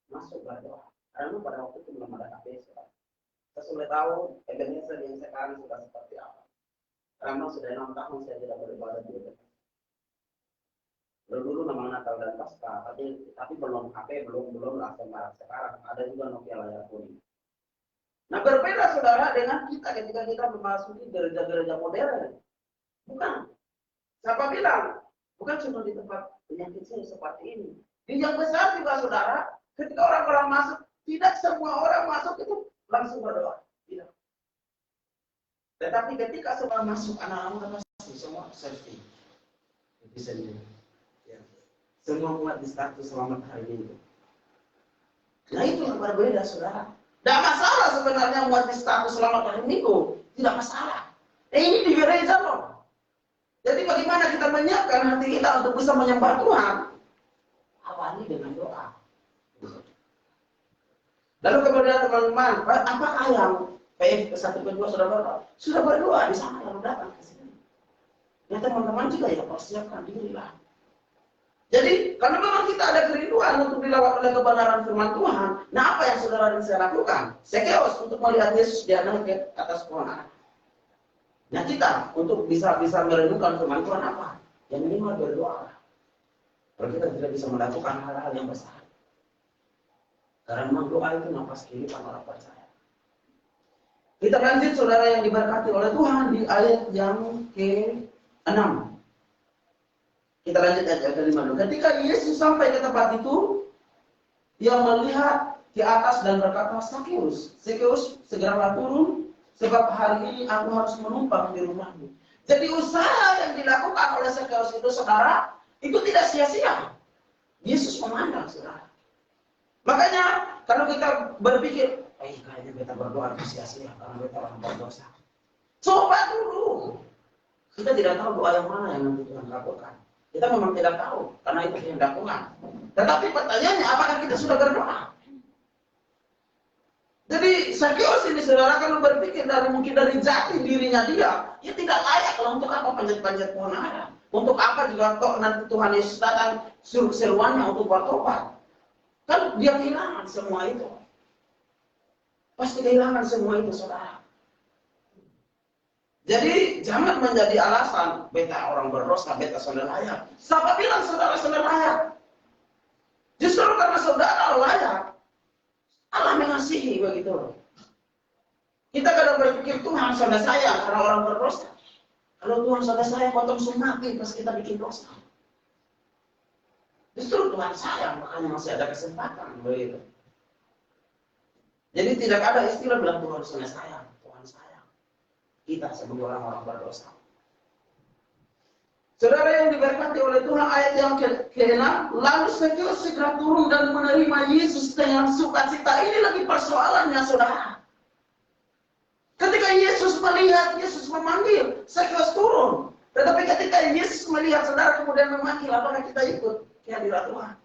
S2: masuk berdoa. Karena pada waktu itu belum ada HP. Saya sudah tahu Ebenezer yang sekarang sudah seperti apa. Karena sudah 6 tahun saya tidak beribadah di Ebenezer. Dulu memang Natal dan Paskah, tapi belum HP, belum lah sekarang. Ada juga Nokia layar kuning. Nah berbeda saudara dengan kita ketika kita memasuki gereja-gereja modern. Bukan. Siapa bilang? Bukan cuma di tempat yang kecil seperti ini. Di yang besar juga saudara, ketika orang-orang masuk, tidak semua orang masuk itu langsung berdoa. Tidak. Tetapi ketika semua masuk, anak-anak pasti semua selfie. Itu sendiri. Ya. Semua buat di status selamat hari Minggu. Nah itu yang berbeda saudara. Tidak masalah sebenarnya buat di status selamat hari Minggu. Tidak masalah. Ini di gereja loh. Jadi bagaimana kita menyiapkan hati kita untuk bisa menyembah Tuhan? Awali dengan doa. Lalu kemudian teman-teman, apakah yang PF ke-1 ke-2 sudah berdoa? Sudah berdoa di sana lalu datang ke sini. Ya teman-teman juga ya persiapkan diri lah. Jadi kalau memang kita ada kerinduan untuk dilawat oleh kebenaran firman Tuhan, nah apa yang saudara dan saya lakukan? Sekeos untuk melihat Yesus dia naik ke atas pohon ara. Nah kita untuk bisa merenungkan firman Tuhan apa? Yang minimal berdoa. Kalau kita tidak bisa melakukan hal-hal yang besar. Karena memang doa itu nafas kehidupan orang percaya. Kita lanjut saudara yang diberkati oleh Tuhan di ayat yang ke-6. Kita lanjut ayat ke-5 dulu. Ketika Yesus sampai ke tempat itu, dia melihat di atas dan berkata, Sakeus, segeralah turun, sebab hari ini aku harus menumpang di rumahmu. Jadi usaha yang dilakukan oleh Sakeus itu saudara, itu tidak sia-sia. Yesus memandang saudara. Makanya kalau kita berpikir, kayaknya kita berdoa itu sia-sia karena kita orang berdosa. Coba dulu. Kita tidak tahu doa yang mana yang nanti Tuhan lakukan. Kita memang tidak tahu karena itu kehendak Tuhan. Tetapi pertanyaannya, apakah kita sudah berdoa? Jadi Sakeus ini saudara kalau berpikir mungkin dari jati dirinya dia tidak layak kalau untuk apa panjat-panjat pohon ara. Untuk apa juga kok nanti Tuhan Yesus datang suruh seruannya untuk bertobat. Kan dia kehilangan semua itu. Pasti kehilangan semua itu saudara. Jadi jangan menjadi alasan beta orang berdosa, beta saudara layak. Siapa bilang saudara layak? Justru karena saudara layak, Allah mengasihi begitu loh. Kita kadang berpikir Tuhan saudara saya karena orang berdosa. Kalau Tuhan saudara saya potong sumati pas kita bikin dosa. Justru Tuhan sayang, makanya masih ada kesempatan begitu. Jadi tidak ada istilah bilang Tuhan sayang, Tuhan sayang. Kita sebagai orang-orang berdosa. Saudara yang diberkati oleh Tuhan, ayat yang ke-6, lalu Sakeus segera turun dan menerima Yesus dengan sukacita. Ini lagi persoalannya saudara. Ketika Yesus melihat, Yesus memanggil, Sakeus turun. Tetapi ketika Yesus melihat saudara kemudian memanggil, apakah kita ikut? Kehadiran Tuhan.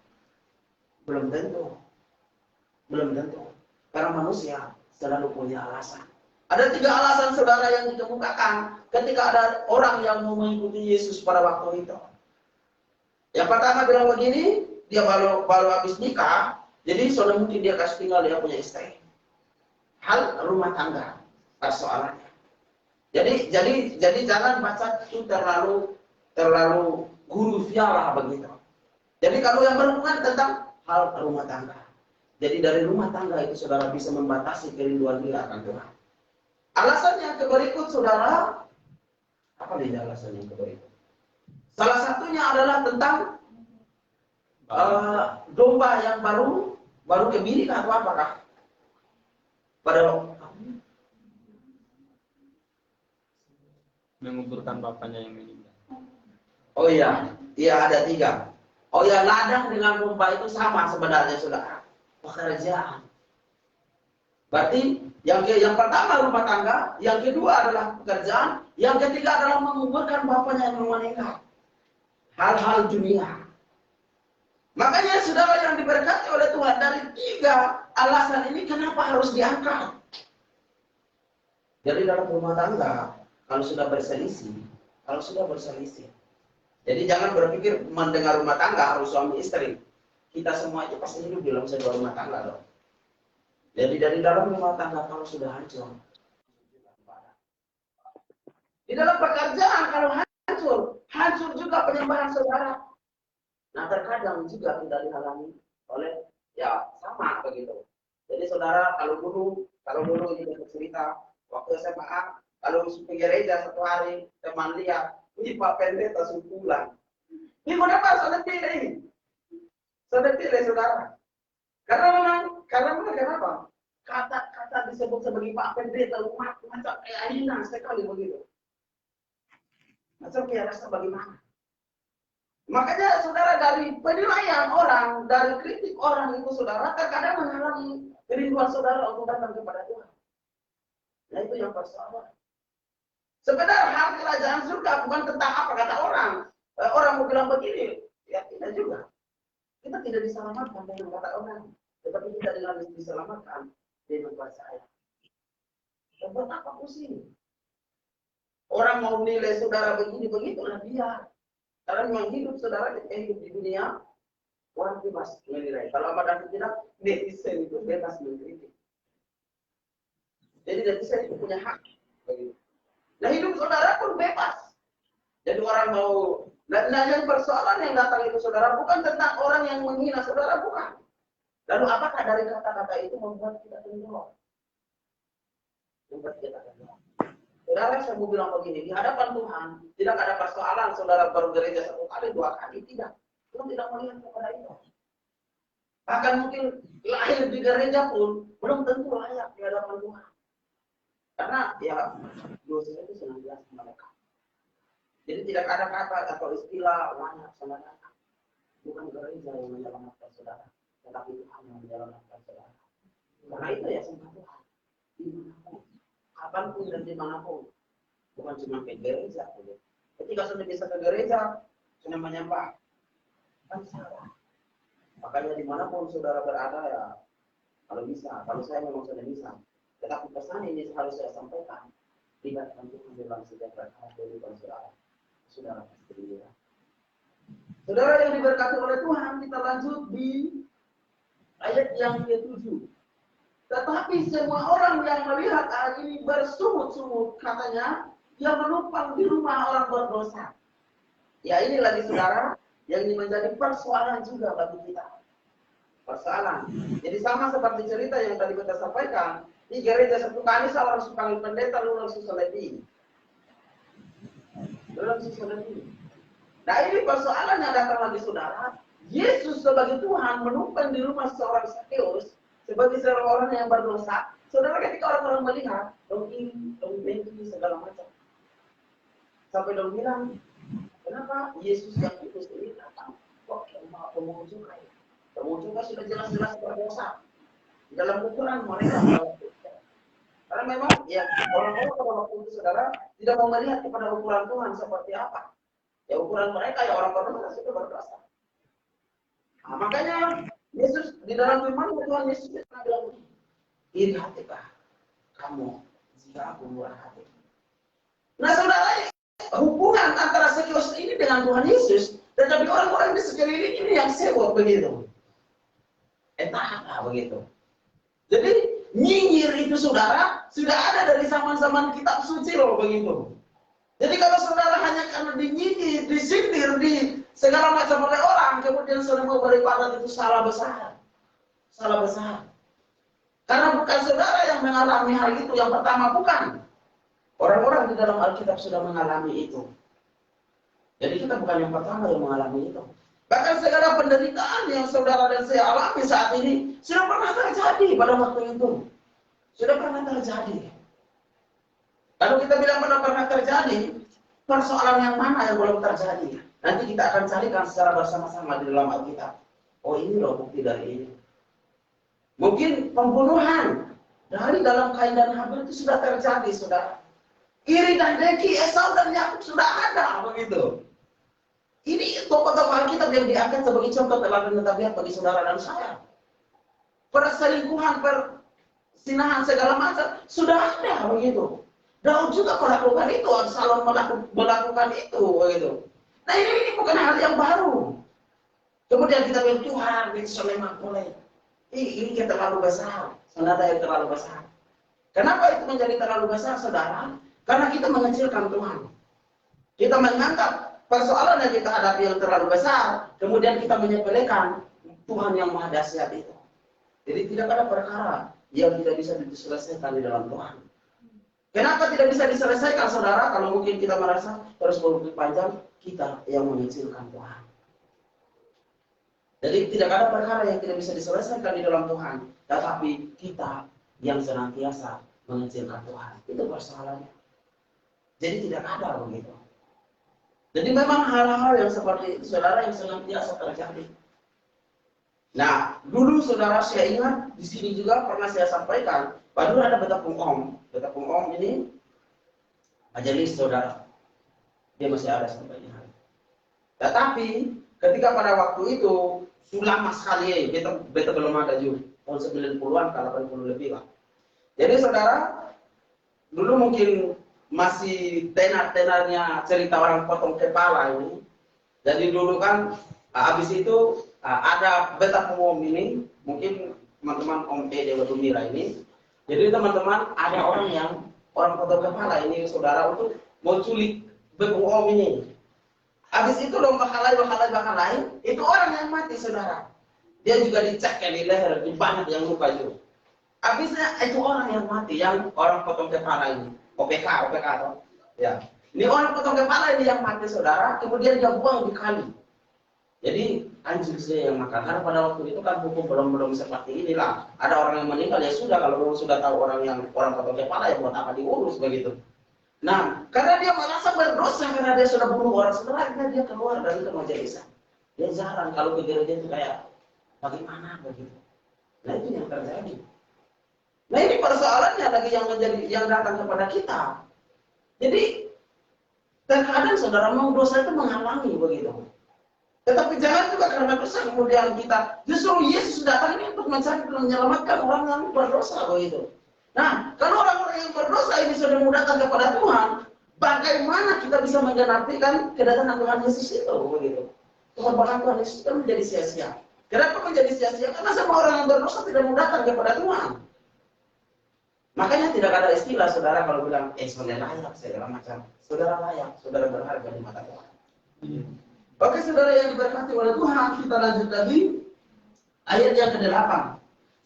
S2: Belum tentu. Karena manusia selalu punya alasan. Ada 3 alasan saudara yang dikemukakan ketika ada orang yang mau mengikuti Yesus pada waktu itu. Yang pertama bilang begini, dia baru habis nikah, jadi sudah mungkin dia kasih tinggal dia punya istri. Hal rumah tangga persoalannya. Jadi jangan baca itu terlalu guru fialah begitu. Jadi kalau yang berhubungan tentang hal rumah tangga. Jadi dari rumah tangga itu saudara bisa membatasi kerinduan dia akan Tuhan. Alasan yang berikut saudara, apa nih alasan yang berikut? Salah satunya adalah tentang domba yang baru kebiri atau apakah? Pada
S5: menguburkan bapaknya yang meninggal.
S2: Oh iya ada 3. Oh ya, ladang dengan rumah itu sama sebenarnya, saudara. Pekerjaan. Berarti yang pertama rumah tangga, yang kedua adalah pekerjaan, yang ketiga adalah menguburkan bapaknya yang meninggal. Hal-hal dunia. Makanya saudara yang diberkati oleh Tuhan, dari 3 alasan ini kenapa harus diangkat. Jadi dalam rumah tangga, kalau sudah berselisih, jadi jangan berpikir mendengar rumah tangga harus suami istri. Kita semua itu pasti hidup dalam sebuah rumah tangga loh. Jadi dari dalam rumah tangga kalau sudah hancur, di dalam pekerjaan kalau hancur juga penyembahan saudara. Nah terkadang juga tidak dihalangi oleh ya sama begitu. Jadi saudara kalau dulu ini cerita waktu SMA, kalau pergi gereja 1 hari teman lihat, ini Pak Pendeta sudah pulang. Ini kenapa sudah pilih? Sudah pilih saudara. Karena kenapa? Kata disebut sebagai Pak Pendeta umat macam kayak hina sekali begitu. Macam kayak rasa bagaimana? Makanya saudara dari penilaian orang, dari kritik orang itu saudara terkadang menghalangi kerinduan saudara untuk datang kepada Tuhan. Nah itu yang persoalan. Sebenarnya hal kerajaan surga bukan tentang apa kata orang. Orang mau bilang begini, ya tidak juga. Kita tidak diselamatkan dengan kata orang, tetapi kita diselamatkan dengan percaya. Dan buat apa pusing? Orang mau nilai saudara begini begitulah dia. Karena memang hidup saudara hidup di dunia, orang bebas menilai. Kalau apa tidak, netizen itu bebas mengkritik. Jadi netizen itu punya hak. Begitu. Nah hidup saudara pun bebas. Jadi orang mau, nah yang persoalan yang datang itu saudara bukan tentang orang yang menghina saudara, bukan. Lalu apakah dari kata-kata itu membuat kita tenggelam? Membuat kita tenggelam. Saudara saya mau bilang begini, di hadapan Tuhan tidak ada persoalan saudara baru gereja 1 kali, 2 kali, tidak. Tuhan tidak melihat kepada itu. Bahkan mungkin lahir di gereja pun belum tentu layak di hadapan Tuhan. Karena ya dosa itu senantiasa melekat. Jadi tidak ada kata atau istilah layak saudara. Bukan gereja yang menyelamatkan saudara, tetapi Tuhan yang menyelamatkan saudara. Karena itu ya sumpah Tuhan. Dimanapun, kapanpun dan dimanapun, bukan cuma ke gereja. Ketika sudah bisa ke gereja, sudah menyembah, kan salah. Makanya dimanapun saudara berada ya, kalau bisa, kalau saya memang sudah bisa. Tetapi pesan ini harus saya sampaikan, libatkan Tuhan dalam setiap kehidupan saudara. Saudara pasti ya. Saudara yang diberkati oleh Tuhan, kita lanjut di ayat yang ke-7. Tetapi semua orang yang melihat hal ini bersungut-sungut, katanya, yang menumpang di rumah orang berdosa. Ya ini lagi saudara, yang ini menjadi persoalan juga bagi kita. Persoalan. Jadi sama seperti cerita yang tadi kita sampaikan, di gereja 1 kali saya harus panggil pendeta, lalu langsung selesai. Nah ini persoalan yang datang lagi saudara. Yesus sebagai Tuhan menumpang di rumah seorang Sakeus sebagai seorang yang berdosa. Saudara ketika orang-orang melihat, dong ini segala macam. Sampai dong bilang, kenapa Yesus yang itu ini datang? Kok malah pemungut cukai? Pemungut cukai sudah jelas-jelas berdosa. Di dalam ukuran mereka. Karena memang ya orang-orang pada waktu itu saudara tidak mau melihat kepada ukuran Tuhan seperti apa. Ya ukuran mereka ya orang berdosa sudah berdosa. Nah, makanya Yesus di dalam firman Tuhan Yesus bilang, iri hatikah kamu jika aku murah hati. Nah saudara, hubungan antara Sakeus ini dengan Tuhan Yesus, tetapi orang-orang di sekeliling ini yang sewot begitu. Entah apa begitu. Jadi nyinyir itu saudara sudah ada dari zaman-zaman kitab suci loh begitu. Jadi kalau saudara hanya karena dinyinyir, disindir, di segala macam oleh orang, kemudian saudara mau beribadah itu salah besar. Salah besar. Karena bukan saudara yang mengalami hal itu, yang pertama bukan. Orang-orang di dalam Alkitab sudah mengalami itu. Jadi kita bukan yang pertama yang mengalami itu. Bahkan segala penderitaan yang saudara dan saya alami saat ini sudah pernah terjadi pada waktu itu. Sudah pernah terjadi. Lalu kita bilang pernah terjadi, persoalan yang mana yang belum terjadi. Nanti kita akan carikan secara bersama-sama di dalam Alkitab. Oh ini loh bukti dari ini. Mungkin pembunuhan dari dalam Kain dan Habil itu sudah terjadi, saudara. Iri dan dengki Esau dan Yakub sudah ada, begitu. Ini tokoh-tokoh Alkitab yang diangkat sebagai contoh teladan tabiat bagi saudara dan saya. Perselingkuhan, persinahan segala macam sudah ada, begitu. Daud juga melakukan itu, Absalom melakukan itu, begitu. Nah ini bukan hal yang baru. Kemudian kita bilang Tuhan, itu memang boleh. Ini terlalu besar, senada yang terlalu besar. Kenapa itu menjadi terlalu besar, saudara? Karena kita mengecilkan Tuhan. Kita menganggap persoalan yang kita hadapi yang terlalu besar, kemudian kita menyepelekan Tuhan yang Maha Dahsyat itu. Jadi tidak ada perkara yang tidak bisa diselesaikan di dalam Tuhan. Kenapa tidak bisa diselesaikan, saudara? Kalau mungkin kita merasa terus berpikir panjang, kita yang mengecilkan Tuhan. Jadi tidak ada perkara yang tidak bisa diselesaikan di dalam Tuhan, tetapi kita yang senantiasa mengecilkan Tuhan. Itu persoalannya. Jadi tidak ada begitu. Jadi memang hal-hal yang seperti itu, saudara, yang senantiasa terjadi. Nah, dulu saudara saya ingat di sini juga pernah saya sampaikan, baru ada Betapung Om. Betapung Om ini majelis saudara. Dia masih ada sampai ini hari. Tetapi ketika pada waktu itu sudah lama sekali, beta belum ada juga tahun 90-an ke 80 lebih lah. Jadi saudara, dulu mungkin masih tenar-tenarnya cerita orang potong kepala ini. Jadi dulu kan habis itu ada Betapung Om ini, mungkin teman-teman Om Dewa Dumira ini. Jadi teman-teman ada orang potong kepala ini saudara untuk mau culik Betapung Om ini. Habis itu lomba bakal itu orang yang mati, saudara. Dia juga dicekek di leher, di banyak yang luka juga. Habisnya itu orang yang mati, yang orang potong kepala ini. OPK atau ya. Ini orang potong kepala ini yang mati, saudara. Kemudian dia buang di kali. Jadi anjing saya yang makan. Karena pada waktu itu kan hukum belum seperti inilah. Ada orang yang meninggal ya sudah, kalau sudah tahu orang potong kepala ya buat apa diurus begitu. Nah, karena dia merasa berdosa karena dia sudah bunuh orang, setelah dia keluar dari remaja desa. Dia jarang kalau ke gereja itu kayak bagaimana begitu. Nah itu yang terjadi. Nah ini persoalannya lagi yang datang kepada kita. Jadi terkadang saudara mau dosa itu menghalangi begitu. Tetapi jangan juga karena dosa kemudian kita justru Yesus datang ini untuk mencari dan menyelamatkan orang yang berdosa begitu. Nah, kalau orang-orang yang berdosa ini sudah datang kepada Tuhan, bagaimana kita bisa menggenapikan kedatangan Tuhan Yesus itu begitu? Pengorbanan Tuhan Yesus itu menjadi sia-sia. Kenapa menjadi sia-sia? Karena semua orang yang berdosa tidak mau datang kepada Tuhan. Makanya tidak ada istilah saudara kalau bilang, saudara layak, segala macam. Saudara layak, saudara berharga di mata Tuhan. Oke, saudara yang diberkati oleh Tuhan, kita lanjut lagi ayat yang ke-8.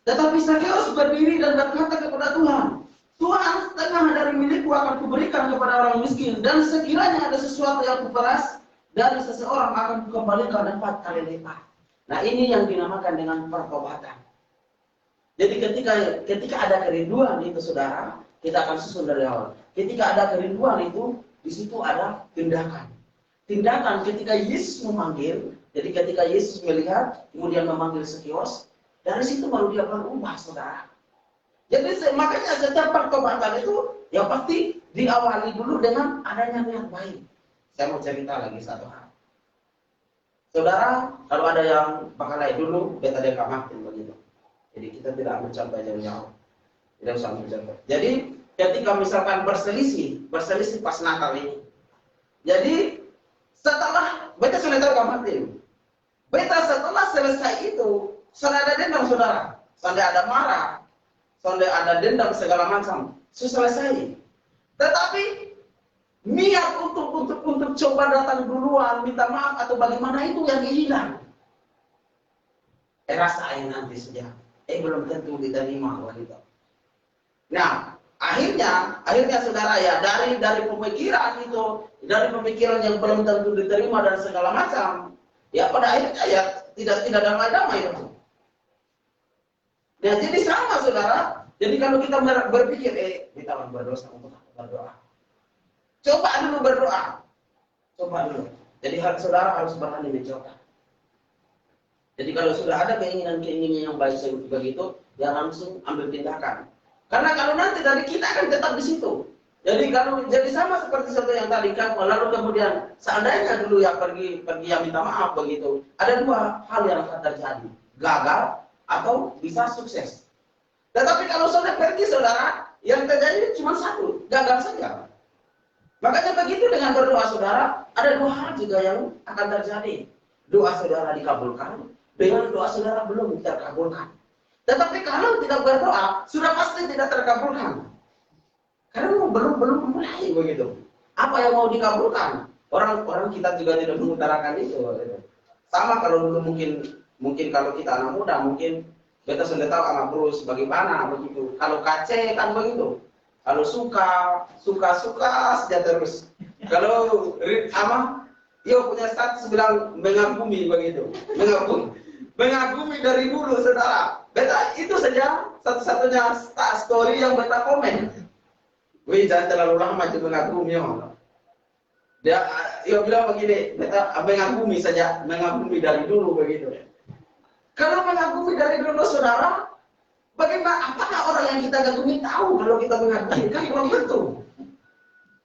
S2: Tetapi Sakeus berdiri dan berkata kepada Tuhan, Tuhan, setengah dari milikku akan kuberikan kepada orang miskin, dan sekiranya ada sesuatu yang kuperas dari seseorang akan kukembalikan 4 kali lipat. Nah ini yang dinamakan dengan pertobatan. Jadi ketika ada kerinduan itu saudara, kita akan susun dari awal. Ketika ada kerinduan itu, di situ ada tindakan. Tindakan ketika Yesus memanggil, jadi ketika Yesus melihat, kemudian memanggil Sakeus, dari situ baru dia berubah, saudara. Jadi makanya setiap pertobatan itu ya pasti diawali dulu dengan adanya niat baik. Saya mau cerita lagi satu hal. Saudara, kalau ada yang pakai dulu, beta dia makin begitu. Jadi kita tidak ambil contoh jauh-jauh. Tidak usah ambil contoh. Jadi ketika misalkan berselisih pas Natal ini. Jadi setelah beta sudah tahu makin. Beta setelah selesai itu, sudah ada dendam saudara, sudah ada marah, sudah ada dendam segala macam, sudah selesai. Tetapi niat untuk coba datang duluan, minta maaf atau bagaimana itu yang hilang. Rasain nanti saja. Belum tentu diterima begitu. Nah, akhirnya saudara ya dari pemikiran itu, dari pemikiran yang belum tentu diterima dan segala macam, ya pada akhirnya ya tidak damai-damai itu. Nah, jadi sama saudara. Jadi kalau kita berpikir, kita berdosa untuk berdoa. Coba dulu berdoa. Coba dulu. Jadi saudara harus berani mencoba. Jadi kalau sudah ada keinginan-keinginan yang baik begitu, ya langsung ambil tindakan. Karena kalau nanti dari kita akan tetap di situ. Jadi kalau jadi sama seperti satu yang tadi kan, lalu kemudian seandainya dulu ya pergi yang minta maaf begitu, ada dua hal yang akan terjadi, gagal atau bisa sukses. Tetapi kalau sudah pergi saudara, yang terjadi cuma satu, gagal saja. Makanya begitu dengan berdoa saudara, ada dua hal juga yang akan terjadi. Doa saudara dikabulkan, dengan doa saudara belum terkabulkan. Tetapi kalau tidak berdoa, sudah pasti tidak terkabulkan. Karena belum mulai begitu. Apa yang mau dikabulkan? Orang kita juga tidak mengutarakan itu. Sama kalau dulu mungkin kalau kita anak muda mungkin kita sudah tahu anak terus bagaimana begitu. Kalau kace kan begitu. Kalau suka saja terus. Kalau punya status bilang mengagumi begitu. Mengagumi dari dulu saudara. Beta itu saja satu-satunya story yang beta komen. Wih, jangan terlalu lama juga mengagumi Dia bilang begini, beta mengagumi saja, mengagumi dari dulu begitu. Kalau mengagumi dari dulu saudara, bagaimana? Apakah orang yang kita kagumi tahu kalau kita mengagumi? Kan belum tentu.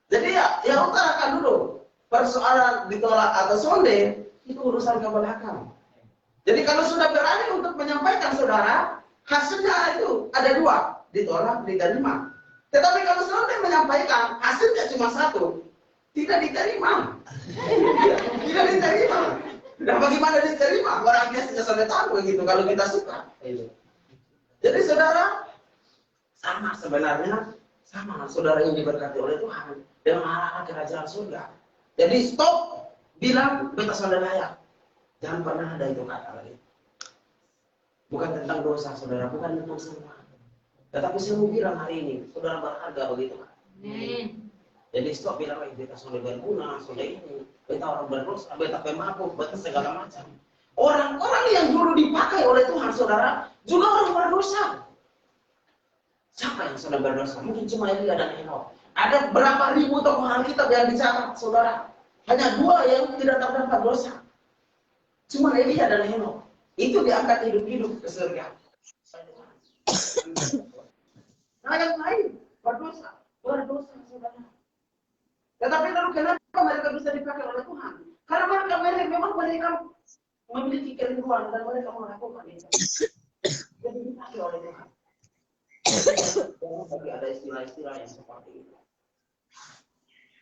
S2: Jadi ya utarakan dulu. Persoalan ditolak atau sonde itu urusan ke belakang. Jadi kalau sudah berani untuk menyampaikan saudara, hasilnya itu ada dua, ditolak, diterima. Tetapi kalau sonde menyampaikan, hasilnya cuma satu, tidak diterima. Tidak diterima. Nah bagaimana diterima? Orang biasa sudah tahu begitu kalau kita suka. Jadi saudara, sama sebenarnya, sama saudara yang diberkati oleh Tuhan dengan arah kerajaan surga. Jadi stop bilang beta sudah layak. Jangan pernah ada itu kata lagi. Bukan tentang dosa saudara, bukan tentang semua. Tetapi saya mau bilang hari ini, saudara berharga begitu kan? Jadi stop bilang lagi beta sudah berguna, sudah ini, beta orang berdosa, beta pemabuk, beta segala macam. Orang-orang yang dulu dipakai oleh Tuhan saudara juga orang berdosa. Siapa yang sudah berdosa? Mungkin cuma Elia dan Henok. Ada berapa ribu tokoh Alkitab yang dicatat saudara? Hanya dua yang tidak terdapat dosa. Cuma Elia dan Henok. Itu diangkat hidup-hidup ke surga. Nah yang lain berdosa saudara. Tetapi lalu kenapa mereka bisa dipakai oleh Tuhan? Karena memang mereka memiliki kerinduan dan mereka melakukan itu. Jadi dipakai oleh Tuhan. Jangan bagi ada istilah-istilah yang seperti itu.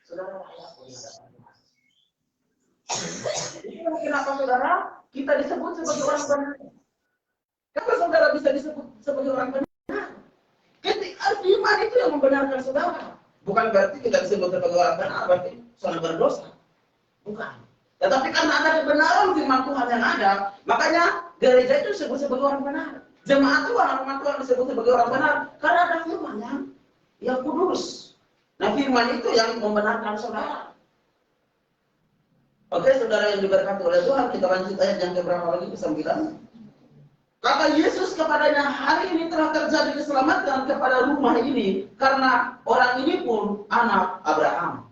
S2: Saudara layak punya Tuhan. Kenapa saudara kita disebut sebagai orang benar? Kenapa saudara bisa disebut sebagai orang benar? Ketika iman itu yang membenarkan saudara. Bukan berarti kita disebut sebagai orang benar, berarti saudara berdosa. Bukan. Tetapi karena ada kebenaran firman Tuhan yang ada, makanya gereja itu disebut sebagai orang benar. Jemaat Tuhan disebut sebagai orang benar karena ada firman yang kudus. Nah firman itu yang membenarkan saudara. Oke, saudara yang diberkati oleh Tuhan, kita lanjut ayat yang keberapa lagi, ke-9. Kata Yesus kepadanya, hari ini telah terjadi keselamatan kepada rumah ini, karena orang ini pun anak Abraham.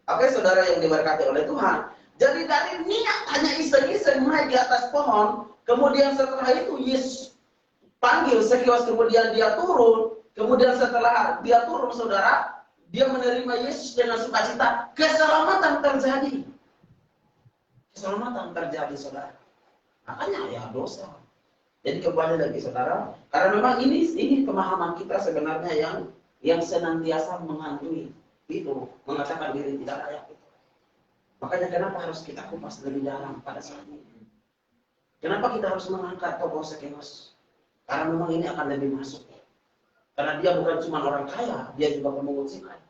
S2: Oke, saudara yang diberkati oleh Tuhan. Jadi dari niat hanya iseng-iseng naik di atas pohon, kemudian setelah itu Yesus panggil sekilas, kemudian dia turun, kemudian setelah dia turun, saudara, dia menerima Yesus dengan sukacita, keselamatan terjadi. Keselamatan terjadi, saudara. Makanya ya dosa. Jadi kembali lagi saudara, karena memang ini pemahaman kita sebenarnya yang senantiasa menghantui itu, mengatakan diri tidak layak itu. Makanya kenapa harus kita kupas lebih dalam pada saat ini? Kenapa kita harus mengangkat tokoh Sakeus? Karena memang ini akan lebih masuk. Karena dia bukan cuma orang kaya, dia juga pemungut cukai.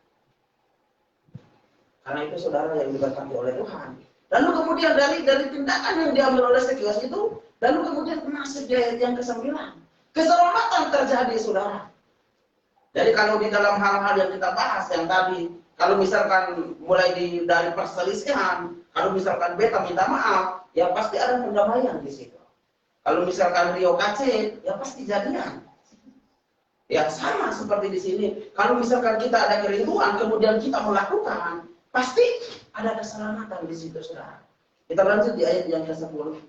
S2: Karena itu saudara yang diberkati oleh Tuhan. Lalu kemudian dari tindakan yang diambil oleh Sakeus itu, lalu kemudian masuk di ayat yang ke-9. Keselamatan terjadi, saudara. Jadi kalau di dalam hal-hal yang kita bahas yang tadi, kalau misalkan mulai dari perselisihan, kalau misalkan beta minta maaf, ya pasti ada pendamaian di situ. Kalau misalkan Rio kace, ya pasti jadian. Ya sama seperti di sini. Kalau misalkan kita ada kerinduan, kemudian kita melakukan, pasti ada keselamatan di situ, saudara. Kita lanjut di ayat yang ke-10.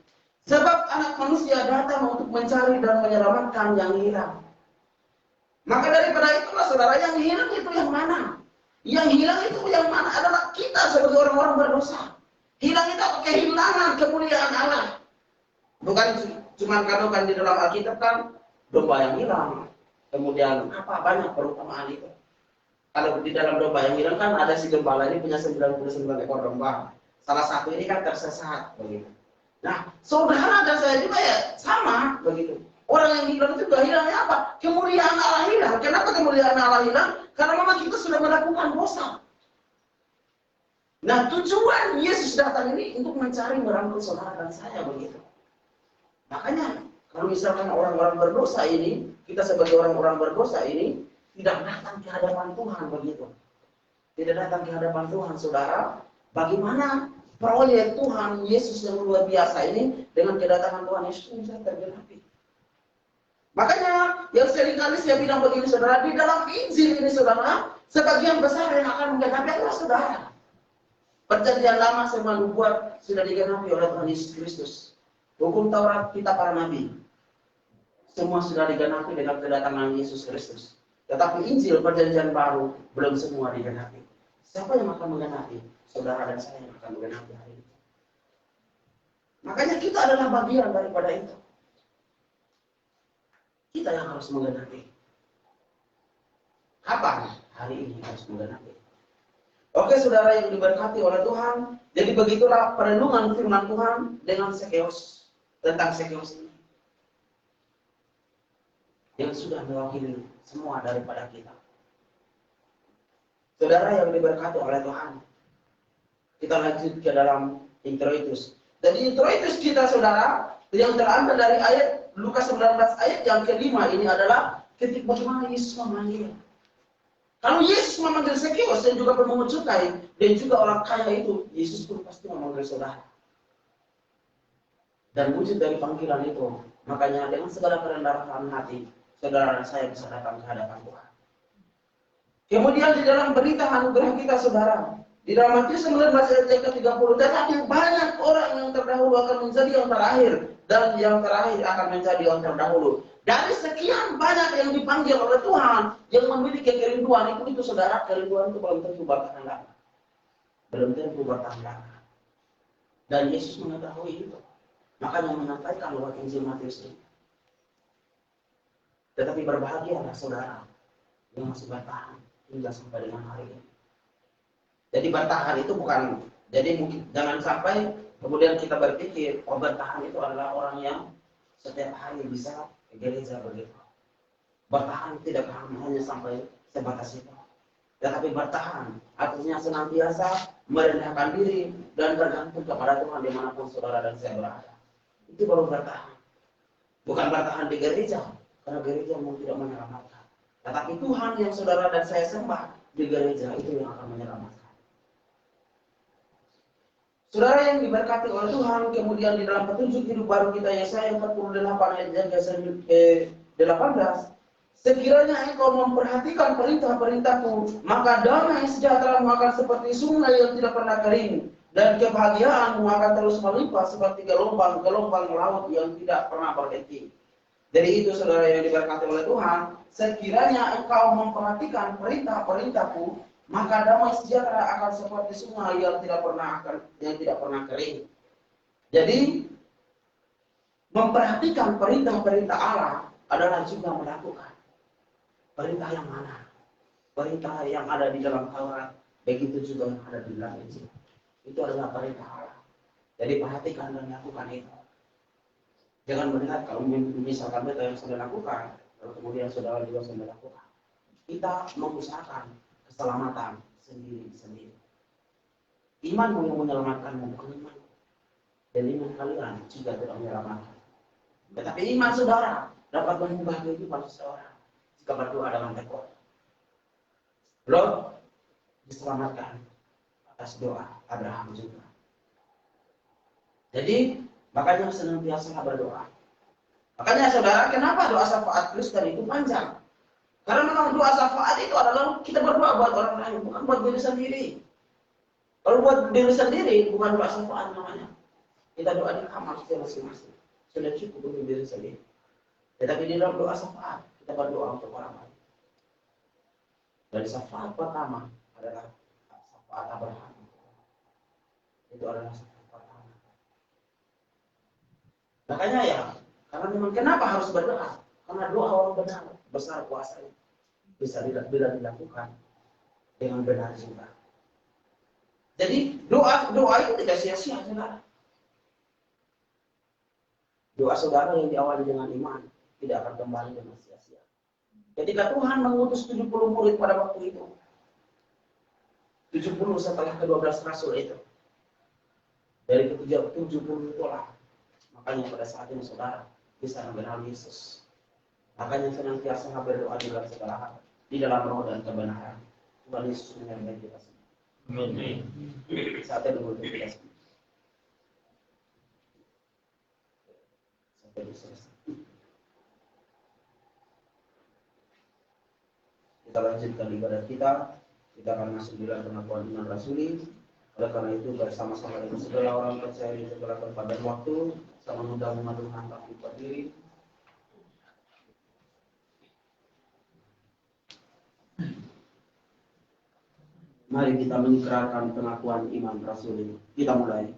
S2: Sebab anak manusia datang untuk mencari dan menyelamatkan yang hilang. Maka daripada itulah, saudara, yang hilang itu yang mana? Yang hilang itu yang mana? Adalah kita sebagai orang-orang berdosa. Hilang itu kehilangan kemuliaan Allah. Bukan cuma katakan di dalam Alkitab kan domba yang hilang. Kemudian apa banyak perumpamaan itu. Kalau di dalam domba yang hilang kan ada si gembala ini punya 99 ekor domba. Salah satu ini kan tersesat begitu. Nah, saudara dan saya juga ya sama begitu. Orang yang hilang itu hilangnya apa? Kemuliaan Allah hilang. Kenapa kemuliaan Allah hilang? Karena memang kita sudah melakukan dosa. Nah, tujuan Yesus datang ini untuk mencari merangkul saudara dan saya begitu. Makanya kalau misalkan orang-orang berdosa ini, kita sebagai orang-orang berdosa ini tidak datang ke hadapan Tuhan begitu. Tidak datang ke hadapan Tuhan, saudara. Bagaimana proyek Tuhan Yesus yang luar biasa ini dengan kedatangan Tuhan Yesus ini bisa tergenapi. Makanya yang seringkali saya bilang begini, saudara, di dalam Injil ini, saudara, sebagian besar yang akan menggenapi adalah saudara. Perjanjian lama semua nubuat sudah digenapi oleh Tuhan Yesus Kristus. Hukum Taurat kita para nabi semua sudah digenapi dengan kedatangan Yesus Kristus. Tetapi Injil perjanjian baru belum semua digenapi. Siapa yang akan menggenapi? Saudara dan saya yang akan menggenapi hari ini. Makanya kita adalah bagian daripada itu. Kita yang harus menggenapi. Kapan? Hari ini harus menggenapi. Oke, saudara yang diberkati oleh Tuhan. Jadi begitulah perenungan firman Tuhan dengan sekeos. Tentang sekeos ini. Yang sudah mewakili semua daripada kita. Saudara yang diberkati oleh Tuhan. Kita lanjut ke dalam introitus. Dan introitus kita, saudara, yang terambil dari ayat Lukas 19 ayat yang kelima ini adalah ketika bagaimana Yesus memanggil. Kalau Yesus memanggil Sekeos dan juga pemungut cukai dan juga orang kaya itu, Yesus pun pasti memanggil saudara. Dan wujud dari panggilan itu, makanya dengan segala kerendahan hati, saudara dan saya bisa datang ke hadapan Tuhan. Kemudian di dalam berita anugerah kita, saudara, di dalam Matius 19 ayat yang ke-30, tetapi banyak orang yang terdahulu akan menjadi yang terakhir, dan yang terakhir akan menjadi yang terdahulu. Dari sekian banyak yang dipanggil oleh Tuhan, yang memiliki kerinduan itu saudara, kerinduan itu belum tentu bertahan lama. Belum tentu bertahan lama. Dan Yesus mengetahui itu. Makanya menyampaikan lewat Injil Matius ini. Tetapi berbahagialah saudara yang masih bertahan hingga sampai dengan hari ini. Jadi bertahan itu bukan, jadi mungkin jangan sampai kemudian kita berpikir, oh bertahan itu adalah orang yang setiap hari bisa ke gereja begitu. Bertahan tidak hanya sampai sebatas itu. Tetapi bertahan artinya senantiasa merendahkan diri dan bergantung kepada Tuhan dimanapun saudara dan saya berada. Itu baru bertahan. Bukan bertahan di gereja, karena gereja memang tidak menyelamatkan. Tetapi Tuhan yang saudara dan saya sembah di gereja itu yang akan menyelamatkan. Saudara yang diberkati oleh Tuhan, kemudian di dalam petunjuk hidup baru kita Yesaya 48 ayat yang ke-18, sekiranya engkau memperhatikan perintah-perintahku, maka damai sejahteramu akan seperti sungai yang tidak pernah kering, dan kebahagiaanmu akan terus melimpah seperti gelombang-gelombang laut yang tidak pernah berhenti. Jadi itu saudara yang diberkati oleh Tuhan, sekiranya engkau memperhatikan perintah-perintahku, maka damai sejahtera akan seperti sungai yang tidak pernah kering. Jadi memperhatikan perintah-perintah Allah adalah juga melakukan perintah yang mana? Perintah yang ada di dalam Taurat, begitu juga yang ada di dalam Injil. Itu adalah perintah Allah. Jadi perhatikan dan lakukan itu. Jangan melihat kalau misalkan mereka yang sudah lakukan, lalu kemudian saudara juga sudah lakukan. Kita mengusahakan keselamatan sendiri-sendiri. Iman yang menyelamatkanmu bukan iman. Dan iman kalian juga tidak menyelamatkan. Tetapi iman saudara dapat mengubah kehidupan seseorang jika berdoa dengan tekun. Lot diselamatkan atas doa Abraham juga. Jadi makanya senantiasa berdoa. Makanya saudara, kenapa doa syafaat Kristen itu panjang? Karena memang doa syafaat itu adalah kita berdoa buat orang lain, bukan buat diri sendiri. Kalau buat diri sendiri, bukan doa syafaat namanya. Kita doa di kamar kita masing-masing. Sudah cukup untuk diri sendiri. Tetapi di dalam doa syafaat, kita berdoa untuk orang lain. Dan syafaat pertama adalah syafaat Abraham. Itu adalah syafaat pertama. Makanya ya, karena memang kenapa harus berdoa? Karena doa orang benar, besar kuasanya. Bisa bila dilakukan dengan benar juga. Jadi doa itu tidak sia-sia, saudara. Doa saudara yang diawali dengan iman tidak akan kembali dengan sia-sia. Ketika Tuhan mengutus 70 murid pada waktu itu, 70 setelah ke-12 rasul itu, dari ke-70 itulah, makanya pada saat ini saudara bisa mengenal Yesus. Makanya senantiasa berdoa di dalam segala hal, di dalam roh dan kebenaran. Tuhan Yesus menyertai kita semua. Amin. Saatnya dulu kita semua. Sampai selesai. Kita lanjutkan ibadah kita. Kita akan masuk di dalam pengakuan iman rasuli. Oleh karena itu bersama-sama dengan segala orang percaya di segala tempat dan waktu, sama mudah mengadu hantar berdiri. Mari kita mengikrarkan pengakuan iman rasuli. Kita mulai.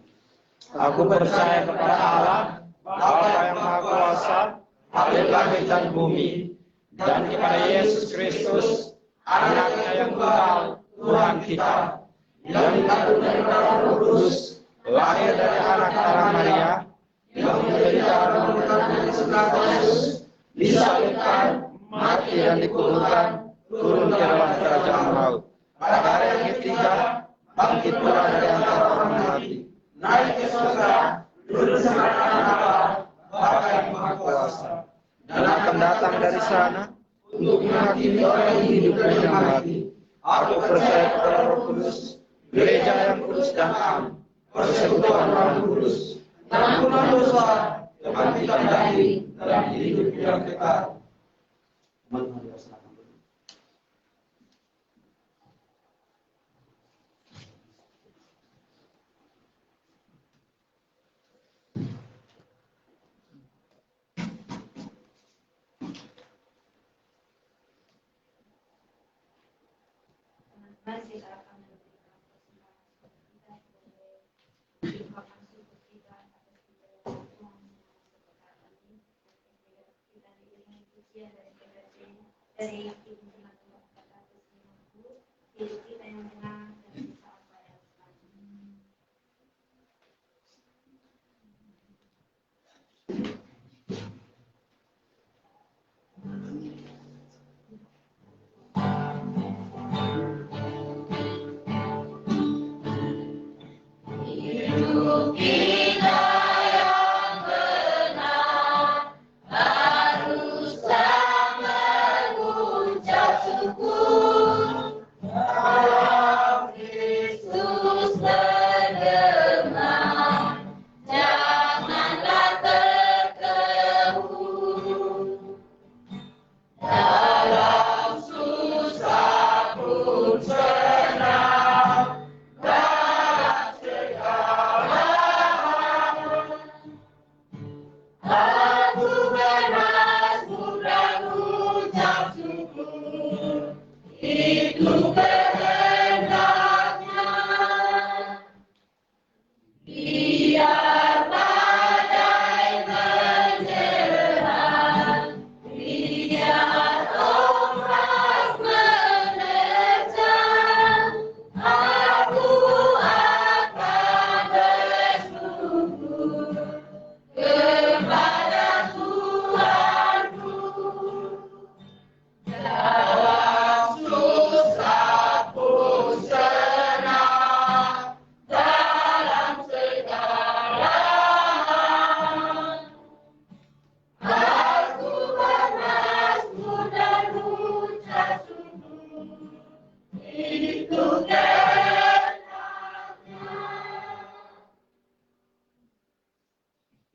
S4: Aku percaya kepada Allah, Bapa yang Maha Kuasa, Halik langit dan bumi, dan kepada Yesus Kristus, Anaknya yang tunggal, Tuhan kita, yang dikandung dari Roh Kudus, lahir dari anak Darah Maria, yang menderita dan menanggung segala Yesus, disalibkan, mati dan dikuburkan, turun ke dalam kerajaan maut. Pada hari yang ketiga, bangkit pula dari antara orang mati, naik ke surga, duduk bersama Allah, Bapa yang Maha Kuasa, dan akan datang dari sana untuk menghakimi orang yang hidup dan yang mati. Aku percaya kepada Roh Kudus, gereja yang kudus dan am, persekutuan Roh Kudus, pengampunan dosa, kebangkitan daging, dan hidup yang kekal.
S1: Teman-teman, kita akan memberikan persembahan kita sebagai ungkapan syukur kita atas kebaikan Tuhan yang seperti ini. Dan kita diberikan pujian dari Ibu Tuhan Tuhan pada hidup kita yang benar dan bisa apa yang selanjutnya.
S3: Hidup kita yang benar haruslah mengucap syukur. Kalau Kristus bergema, janganlah terkehut. Dalam susah pun senang, dalam segala hal aku bermazmur dan ucap syukur. Itu kehendaknya. Biar badai menjerat, biar ombak menerjang, aku akan bersyukur kepada Tuhanku. Dalam susah pun senang, dalam segala hal aku bermazmur dan ucap syukur. Itu kehendaknya.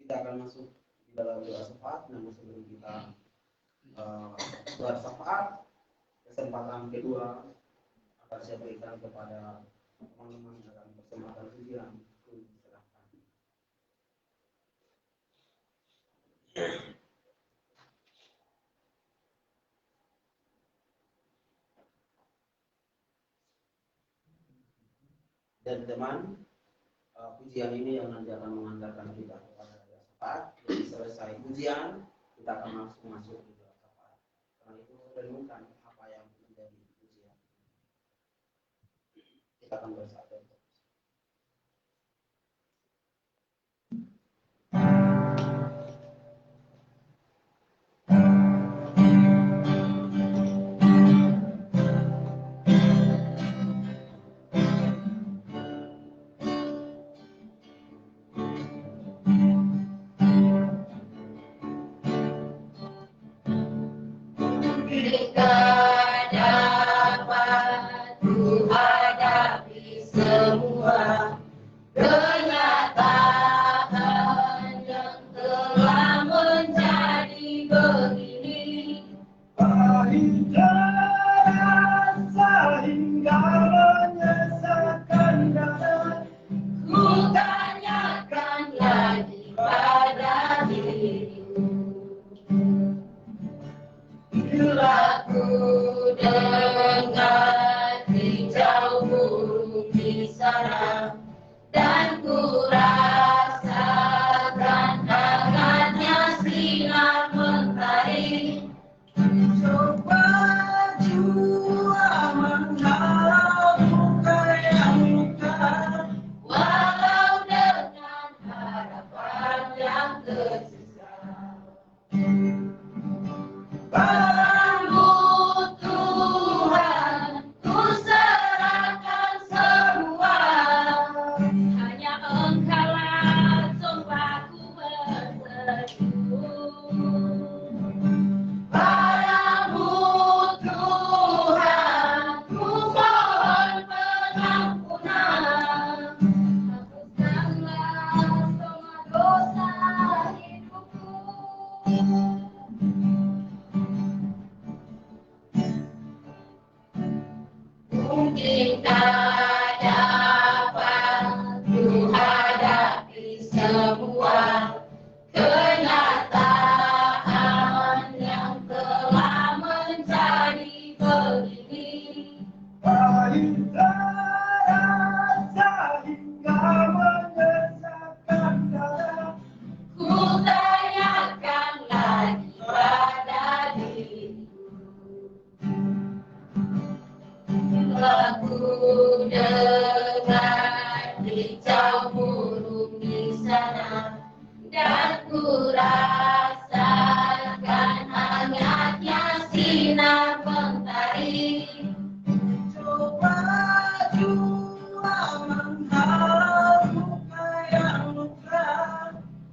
S2: Kita akan masuk di dalam doa syafaat. Namun sebelum kita doa syafaat, kesempatan kedua akan saya berikan kepada teman-teman dalam persembahkan pujian silakan. Dan teman, pujian ini yang nanti akan mengantarkan kita kepada doa syafaat. Jadi selesai pujian, kita akan langsung masuk ke doa syafaat. Karena itu renungkan apa yang menjadi pujian. Kita akan bersatu.
S3: Kita dapat menghadapi semua kenyataan yang telah menjadi begini.
S4: Pahit rasa hingga menyesakkan dada.
S3: Ku tanyakan lagi pada diriku, bila ku dengar kicau burung di sana dan ku rasakan hangatnya sinar mentari.
S4: Coba jua menghalau luka yang luka.
S3: Walau dengan harapan yang tersisa, padamu Tuhan ku serahkan semua. Hanya Engkaulah tempatku berteduh. Padamu Tuhan ku mohon pengampunan. Hapuskanlah semua dosa hidupku. Mungkin tak dapat ku hadapi semua kenyataan yang telah menjadi begini.
S4: Pahit rasa hingga menyesakkan dada.
S3: Ku tanyakan lagi pada diriku, bila ku dengar kicau burung di sana dan ku rasakan hangatnya sinar mentari.
S4: Coba jua menghalau luka yang luka.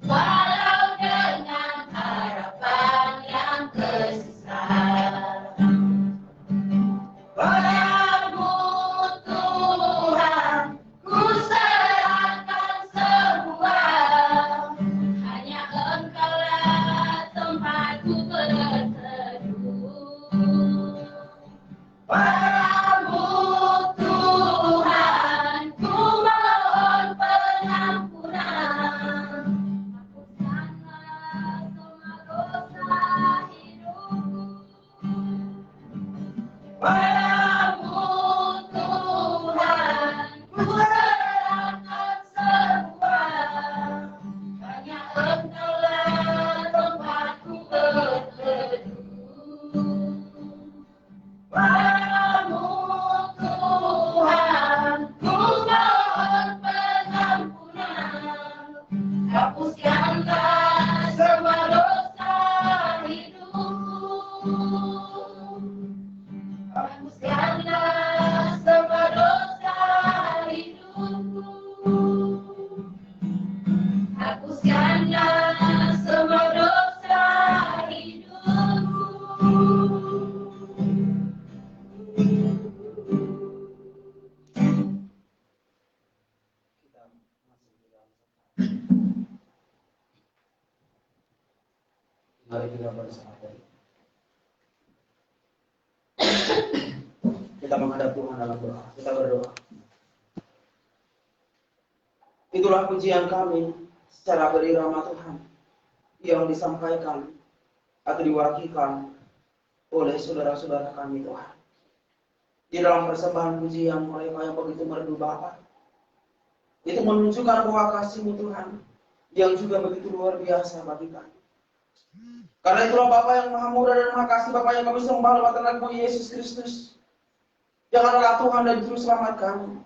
S3: Walau dengan harapan yang tersisa, padamu Tuhan ku serahkan semua. Hanya Engkaulah tempatku berteduh. Padamu Tuhan ku mohon pengampunan. Hapuskanlah semua dosa hidupku. Padamu Tuhan ku serahkan semua. Hanya Engkaulah tempatku berteduh. Padamu Tuhan ku mohon pengampunan. Hapuskanlah semua dosa hidupku. Hapuskanlah semua dosa hidupku. Hapuskanlah semua dosa hidupku.
S2: Kita masuk di dalam syafaat. Mari kita bersatu. Kita menghadap Tuhan dalam doa. Kita berdoa. Itulah pujian kami secara berirama Tuhan yang disampaikan atau diwakilkan oleh saudara-saudara kami Tuhan. Di dalam persembahan pujian mereka yang begitu merdu Bapa, itu menunjukkan bahwa kasih-Mu Tuhan yang juga begitu luar biasa bagi kami. Karena itulah Bapa yang Maha Murah dan Maha Kasih, Bapa yang kami sembah lewat anakmu Yesus Kristus, yang adalah Tuhan dan Juru Selamat kami.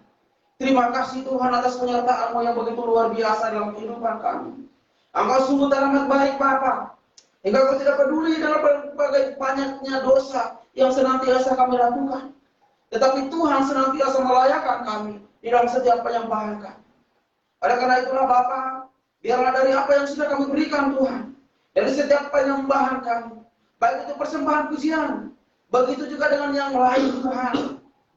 S2: Terima kasih Tuhan atas penyertaan-Mu yang begitu luar biasa dalam kehidupan kami. Engkau sungguh teramat baik Bapa, hingga Engkau tidak peduli dalam berbagai banyaknya dosa yang senantiasa kami lakukan. Tetapi Tuhan senantiasa melayakkan kami di dalam setiap penyembahan kami. Oleh karena itulah Bapa, biarlah dari apa yang sudah kami berikan Tuhan, dari setiap penyembahan kami, baik itu persembahan pujian, begitu juga dengan yang lain Tuhan.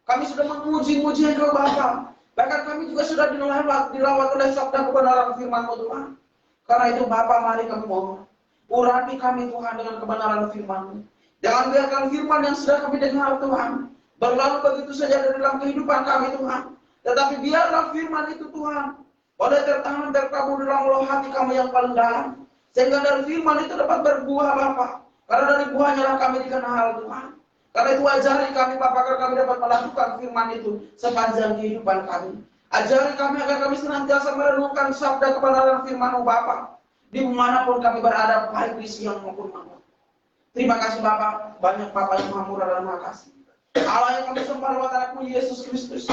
S2: Kami sudah memuji-muji Engkau Bapa, bahkan kami juga sudah dilawat oleh sabda kebenaran firman-Mu Tuhan. Karena itu Bapa, mari kami mohon, urapi kami Tuhan dengan kebenaran firman-Mu. Jangan biarkan firman yang sudah kami dengar Tuhan berlalu begitu saja dalam kehidupan kami Tuhan. Tetapi biarlah firman itu Tuhan boleh tertanam terkabur dalam loh hati kami yang paling dalam. Sehingga dari firman itu dapat berbuah Bapa. Karena dari buahnya lah kami dikenal Tuhan. Karena itu ajari kami Bapa agar kami dapat melakukan firman itu sepanjang kehidupan kami. Ajari kami agar kami senantiasa merenungkan sabda kebenaran firman-Mu Bapa. Dimanapun kami berada, baik di siang maupun malam. Terima kasih Bapa, banyak Bapa yang Maha Murah dan Maha Kasih. Allah yang kami sembah lewat anakmu Yesus Kristus.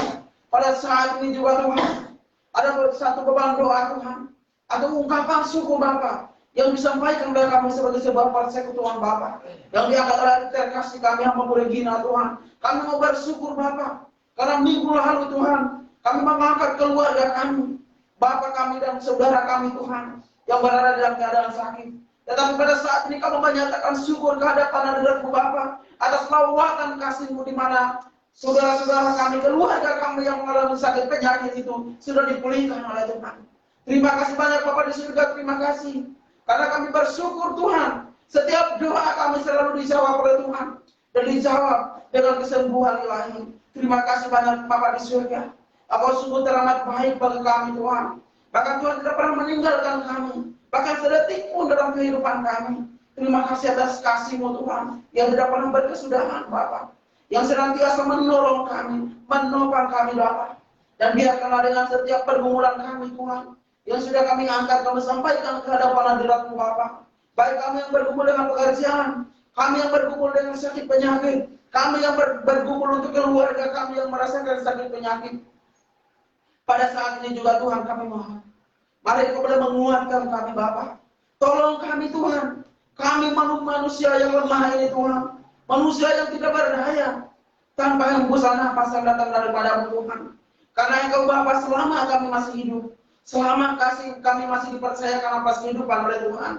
S2: Pada saat ini juga Tuhan, ada satu beban doa Tuhan, atau ungkapan syukur Bapa yang disampaikan oleh kami sebagai sebuah persekutuan Bapa, yang diangkat oleh terkasih kami hamba Regina Tuhan. Kami mau bersyukur Bapa, karena minggu lalu Tuhan, kami mengangkat keluarga kami, Bapa kami dan saudara kami Tuhan, yang berada dalam keadaan sakit. Tetapi pada saat ini kami menyatakan syukur kehadapan hadirat-Mu Bapa atas lawatan kasih-Mu di mana saudara-saudara kami, keluarga kami yang mengalami sakit penyakit itu sudah dipulihkan oleh Tuhan. Terima kasih banyak Bapa di surga, terima kasih. Karena kami bersyukur Tuhan, setiap doa kami selalu dijawab oleh Tuhan dan dijawab dengan kesembuhan ilahi. Terima kasih banyak Bapa di surga. Engkau sungguh teramat baik bagi kami Tuhan. Bahkan Tuhan tidak pernah meninggalkan kami, bahkan sedetik pun dalam kehidupan kami. Terima kasih atas kasih-Mu Tuhan yang tidak pernah berkesudahan Bapa, yang senantiasa menolong kami, menopang kami Bapa. Dan biarkanlah dengan setiap pergumulan kami Tuhan, yang sudah kami angkat, kami sampaikan ke hadapan hadirat-Mu Bapa. Baik kami yang bergumul dengan pekerjaan, kami yang bergumul dengan sakit penyakit, kami yang bergumul untuk keluarga kami yang merasakan sakit penyakit. Pada saat ini juga Tuhan kami mohon, mari Kau boleh menguatkan kami Bapa. Tolong kami Tuhan, kami manusia yang lemah ini Tuhan, manusia yang tidak berdaya, tanpa hembusan nafas yang datang daripada-Mu Tuhan. Karena Engkau Bapa, selama kami masih hidup, selama kasih kami masih dipercayakan atas kehidupan oleh Tuhan,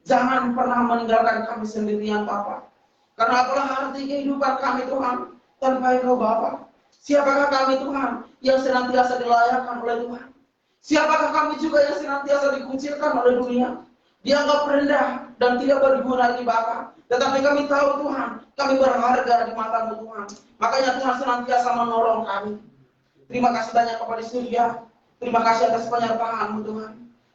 S2: jangan pernah meninggalkan kami sendirian Bapa. Karena apalah arti kehidupan kami Tuhan tanpa Engkau Bapa. Siapakah kami Tuhan yang senantiasa dilayakkan oleh Tuhan? Siapakah kami juga yang senantiasa dikucilkan oleh dunia, dianggap rendah dan tidak berguna lagi Bapa? Tetapi kami tahu Tuhan, kami berharga di mata-Mu Tuhan. Makanya Tuhan senantiasa menolong kami. Terima kasih banyak kepada surga. Terima kasih atas penyertaan-Mu Tuhan.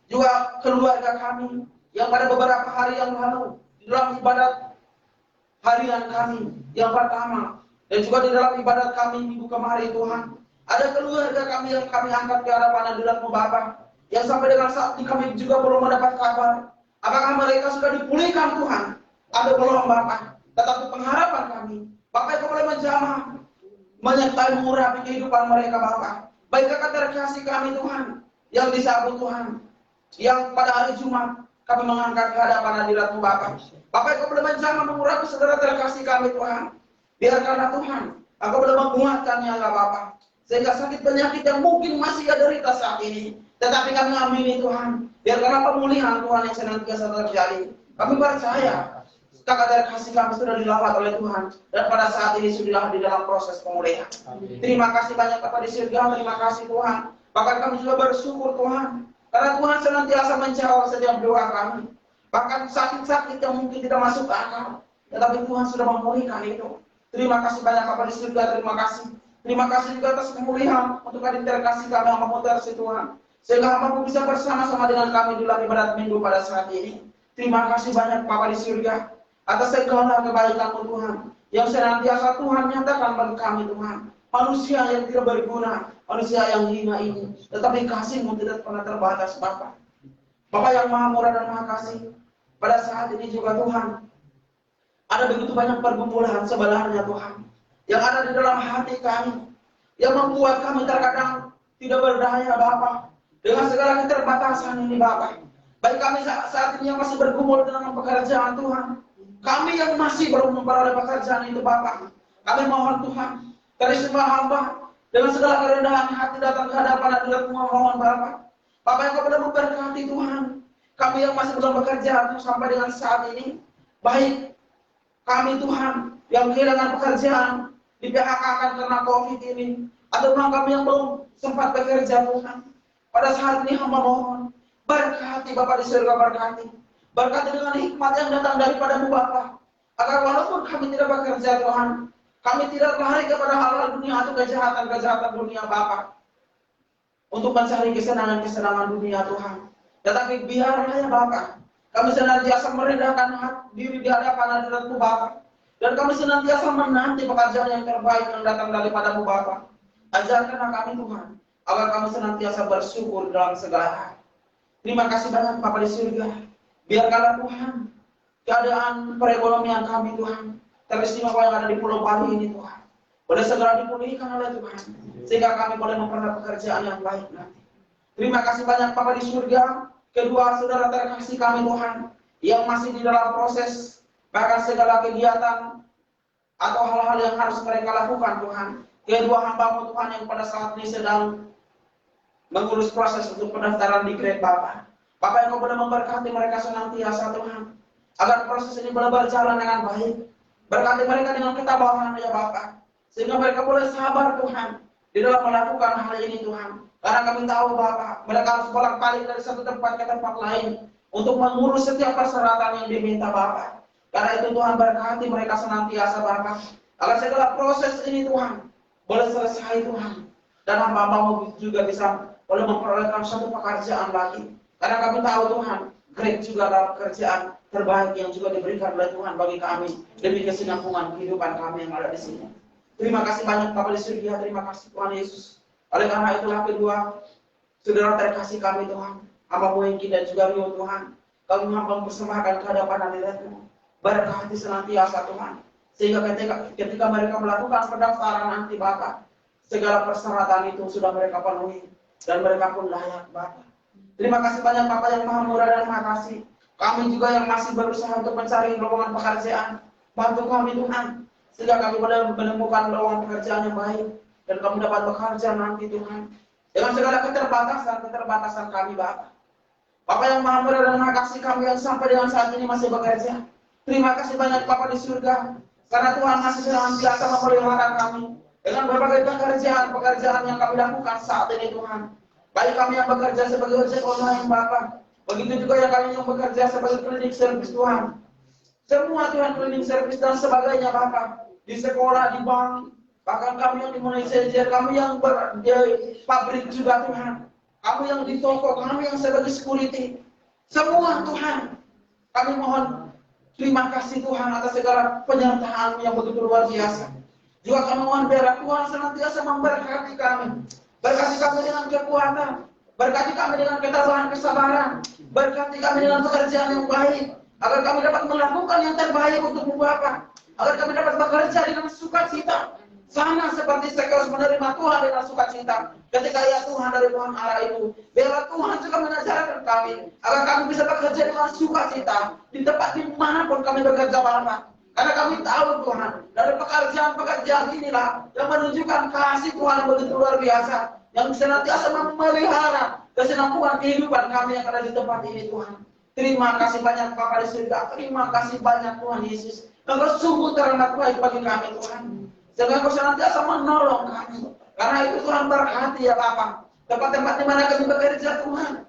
S2: Juga keluarga kami yang pada beberapa hari yang lalu di dalam ibadat harian kami yang pertama, dan juga di dalam ibadat kami minggu kemarin Tuhan, ada keluarga kami yang kami angkat ke hadapan hadirat-Mu Bapa, yang sampai dengan saat ini kami juga belum mendapat kabar apakah mereka sudah dipulihkan Tuhan atau belum Bapa. Tetapi pengharapan kami, Bapa yang boleh menjamah, menyertai mengurapi kehidupan mereka Bapa. Baik kakak terkasih kami Tuhan, yang disambut Tuhan, yang pada hari Jumat kami mengangkat ke hadapan hadirat-Mu Bapa. Bapa yang boleh menjamah mengurapi saudara terkasih kami Tuhan. Biarkanlah Tuhan, Engkau boleh menguatkannya ya Bapa, sehingga sakit penyakit yang mungkin masih ada derita saat ini, tetapi kami amini Tuhan, biarkanlah pemulihan Tuhan yang senantiasa terjadi. Kami percaya kakak terkasih kami sudah dilawat oleh Tuhan, dan pada saat ini sudah di dalam proses pemulihan. Terima kasih banyak kepada surga, terima kasih Tuhan. Bahkan kami juga bersyukur Tuhan, karena Tuhan senantiasa menjawab setiap doa kami. Bahkan sakit-sakit yang mungkin tidak masuk akal, tetapi Tuhan sudah memulihkan itu. Terima kasih banyak kepada surga, terima kasih. Terima kasih juga atas pemulihan untuk adik terkasih kami yang memutar si Tuhan. Sehingga hamba bisa bersama-sama dengan kami di dalam ibadat minggu pada saat ini. Terima kasih banyak Bapa di surga atas segala kebaikan-Mu Tuhan, yang senantiasa Tuhan nyatakan bagi kami Tuhan. Manusia yang tidak berguna, manusia yang hina ini, tetapi kasih-Mu tidak pernah terbatas Bapa. Bapa yang maha murah dan maha kasih, pada saat ini juga Tuhan, ada begitu banyak pergumulan sebenarnya Tuhan, yang ada di dalam hati kami, yang membuat kami terkadang tidak berdaya Bapa. Dengan segala keterbatasan ini Bapa, baik kami saat ini yang masih bergumul dengan pekerjaan Tuhan, kami yang masih belum memperoleh pekerjaan itu Bapa, kami mohon Tuhan, dari semua hamba dengan segala kerendahan hati datang ke hadapan hadirat-Mu mohon Bapa. Bapa yang Kau sudah memberkati Tuhan, kami yang masih belum bekerja sampai dengan saat ini, baik kami Tuhan yang kehilangan pekerjaan, di PHK karena COVID ini, atau kami yang belum sempat bekerja Tuhan. Pada saat ini hamba mohon, berkati Bapa di surga, berkati dengan hikmat yang datang daripada-Mu Bapa, agar walaupun kami tidak bekerja Tuhan, kami tidak lari kepada hal-hal dunia atau kejahatan dunia Bapa, untuk mencari kesenangan dunia Tuhan. Tetapi biarlah ya Bapa, kami senantiasa merendahkan diri di hadapan hadirat-Mu Bapa, dan kami senantiasa menanti pekerjaan yang terbaik yang datang daripada-Mu Bapa. Ajarkanlah kami Tuhan, agar kami senantiasa bersyukur dalam segala hal. Terima kasih banyak Bapa di surga. Biarkanlah Tuhan, keadaan perekonomian kami Tuhan, teristimewa yang ada di Pulau Bali ini Tuhan, boleh segera dipulihkan oleh Tuhan, sehingga kami boleh memperoleh pekerjaan yang baik nanti. Terima kasih banyak Bapa di surga. Kedua saudara terkasih kami Tuhan, yang masih di dalam proses, bahkan segala kegiatan atau hal-hal yang harus mereka lakukan Tuhan. Kedua hamba-Mu Tuhan yang pada saat ini sedang mengurus proses untuk pendaftaran di grade Bapa. Bapa yang Kau boleh memberkati mereka senantiasa Tuhan, agar proses ini boleh berjalan dengan baik. Berkati mereka dengan ketabahan ya Bapa, sehingga mereka boleh sabar Tuhan di dalam melakukan hal ini Tuhan. Karena kami tahu Bapa, mereka harus bolak-balik dari satu tempat ke tempat lain untuk mengurus setiap persyaratan yang diminta Bapa. Karena itu Tuhan berkati mereka senantiasa Bapa, agar segala proses ini Tuhan boleh selesai Tuhan, dan hamba-Mu juga bisa boleh memperolehkan satu pekerjaan lagi. Karena kami tahu Tuhan, grade juga adalah pekerjaan terbaik yang juga diberikan oleh Tuhan bagi kami demi kesinambungan kehidupan kami yang ada di sini. Terima kasih banyak Bapa di surga, terima kasih Tuhan Yesus. Oleh karena itulah kedua saudara terkasih kami Tuhan, hamba-Mu Engki dan juga Rio Tuhan, kami mempersembahkan ke hadapan hadirat-Mu. Berkati senantiasa Tuhan, sehingga ketika mereka melakukan pendaftaran nanti Bapa, segala persyaratan itu sudah mereka penuhi dan mereka pun layak Bapa. Terima kasih banyak Bapa yang maha murah dan maha kasih. Kami juga yang masih berusaha untuk mencari lowongan pekerjaan, bantu kami Tuhan, sehingga kami boleh menemukan lowongan pekerjaan yang baik, dan kami dapat bekerja nanti Tuhan, dengan segala keterbatasan kami Bapa. Bapa yang maha murah dan maha kasih, kami yang sampai dengan saat ini masih bekerja, terima kasih banyak Bapa di surga, karena Tuhan masih senantiasa memelihara kami dengan berbagai pekerjaan yang kami lakukan saat ini Tuhan. Baik kami yang bekerja sebagai ojek online Bapa, begitu juga yang kami yang bekerja sebagai cleaning service Tuhan. Semua Tuhan cleaning service dan sebagainya Bapa, di sekolah, di bank, bahkan kami yang di manajer, kami yang di pabrik juga Tuhan, kami yang di toko, kami yang sebagai security, semua Tuhan, kami mohon terima kasih Tuhan atas segala penyertaan yang begitu luar biasa. Juga kami mohon biar Tuhan senantiasa memberkati kami, berkati kami dengan kekuatan, berkati kami dengan ketabahan, kesabaran, berkati kami dengan pekerjaan yang baik, agar kami dapat melakukan yang terbaik untuk Bapa, agar kami dapat bekerja dengan sukacita, sama seperti Zekeus menerima Tuhan dengan sukacita ketika ya Tuhan dari Tuhan Allah itu. Biarlah Tuhan juga mengajarkan kami agar kami bisa bekerja dengan sukacita di tempat dimanapun kami bekerja Bapa. Karena kami tahu Tuhan, dari pekerjaan inilah yang menunjukkan kasih Tuhan yang begitu luar biasa, yang senantiasa memelihara kesinambungan kehidupan kami yang ada di tempat ini Tuhan. Terima kasih banyak Bapa di surga, terima kasih banyak Tuhan Yesus. Engkau sungguh teramat baik bagi kami Tuhan, sehingga Engkau senantiasa menolong kami. Karena itu Tuhan berkati ya Bapa, tempat-tempat di mana kami bekerja Tuhan,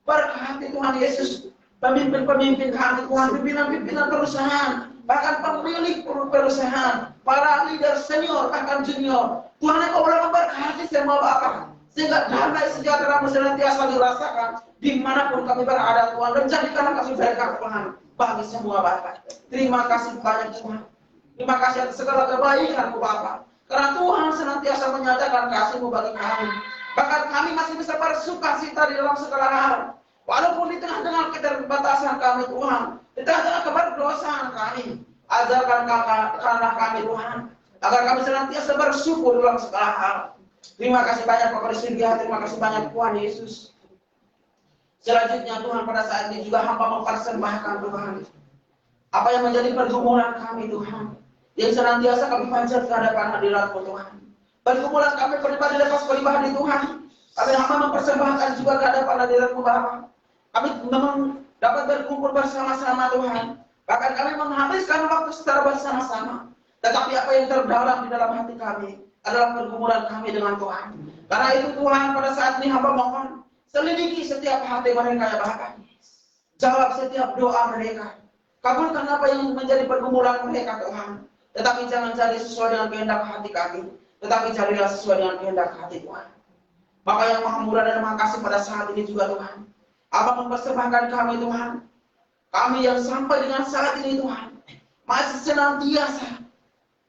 S2: berkati Tuhan Yesus, pemimpin-pemimpin kami Tuhan, pimpinan-pimpinan perusahaan, bahkan pemilik perusahaan, para leader senior, bahkan junior. Tuhan Engkau boleh memberkati semua Bapa, Sehingga damai sejahtera senantiasa dirasakan dimanapun kami berada Tuhan. Dan jadikanlah kasih berkat Tuhan bagi semua Bapak. Terima kasih banyak Tuhan. Terima kasih atas segala kebaikan-Mu Bapak. Karena Tuhan senantiasa menyatakan kasih-Mu bagi kami. Bahkan kami masih bisa bersuka cita di dalam segala hal. Walaupun di tengah-tengah keterbatasan kami Tuhan. Di tengah-tengah keberdosaan kami. Ajarkan karena kami Tuhan. Agar kami senantiasa bersyukur dalam segala hal. Terima kasih banyak Bapak di surga. Terima kasih banyak Tuhan Yesus. Selanjutnya Tuhan pada saat ini juga hamba mempersembahkan Tuhan. Apa yang menjadi pergumulan kami Tuhan. Yang senantiasa kami panjat ke hadapan hadirat-Mu Tuhan. Pergumulan kami pribadi lepas pribadi Tuhan. Kami hamba mempersembahkan juga ke hadapan hadirat-Mu Bapa. Kami memang dapat berkumpul bersama-sama Tuhan. Bahkan kami menghabiskan waktu secara bersama-sama. Tetapi apa yang terdalam di dalam hati kami adalah pergumulan kami dengan Tuhan. Karena itu Tuhan pada saat ini hamba mohon selidiki setiap hati mereka ya Bapa. Jawab setiap doa mereka. Kabulkan apa yang menjadi pergumulan mereka Tuhan. Tetapi jangan jadi sesuai dengan kehendak hati kami. Tetapi carilah sesuai dengan kehendak hati Tuhan. Bapa yang Maha Murah dan Maha Kasih pada saat ini juga Tuhan. Apa mempersembahkan kami Tuhan. Kami yang sampai dengan saat ini Tuhan. Masih senantiasa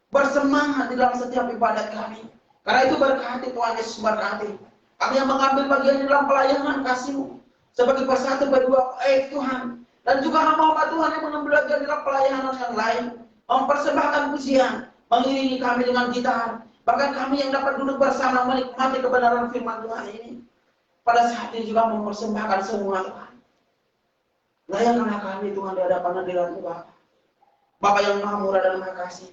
S2: bersemangat di dalam setiap ibadat kami. Karena itu berkati Tuhan Yesus berkati. Kami yang mengambil bagian di dalam pelayanan kasih-Mu. Sebagai persatu berdua Tuhan. Dan juga hamba-hamba Tuhan yang mengambil bagian di dalam pelayanan yang lain. Mempersembahkan pujian. Mengiringi kami dengan gitar. Bahkan kami yang dapat duduk bersama menikmati kebenaran firman Tuhan ini. Pada saat ini juga mempersembahkan semua Tuhan. Layakkanlah kami Tuhan di hadapan hadirat-Mu Bapa. Bapa yang Maha Murah dan Maha Kasih.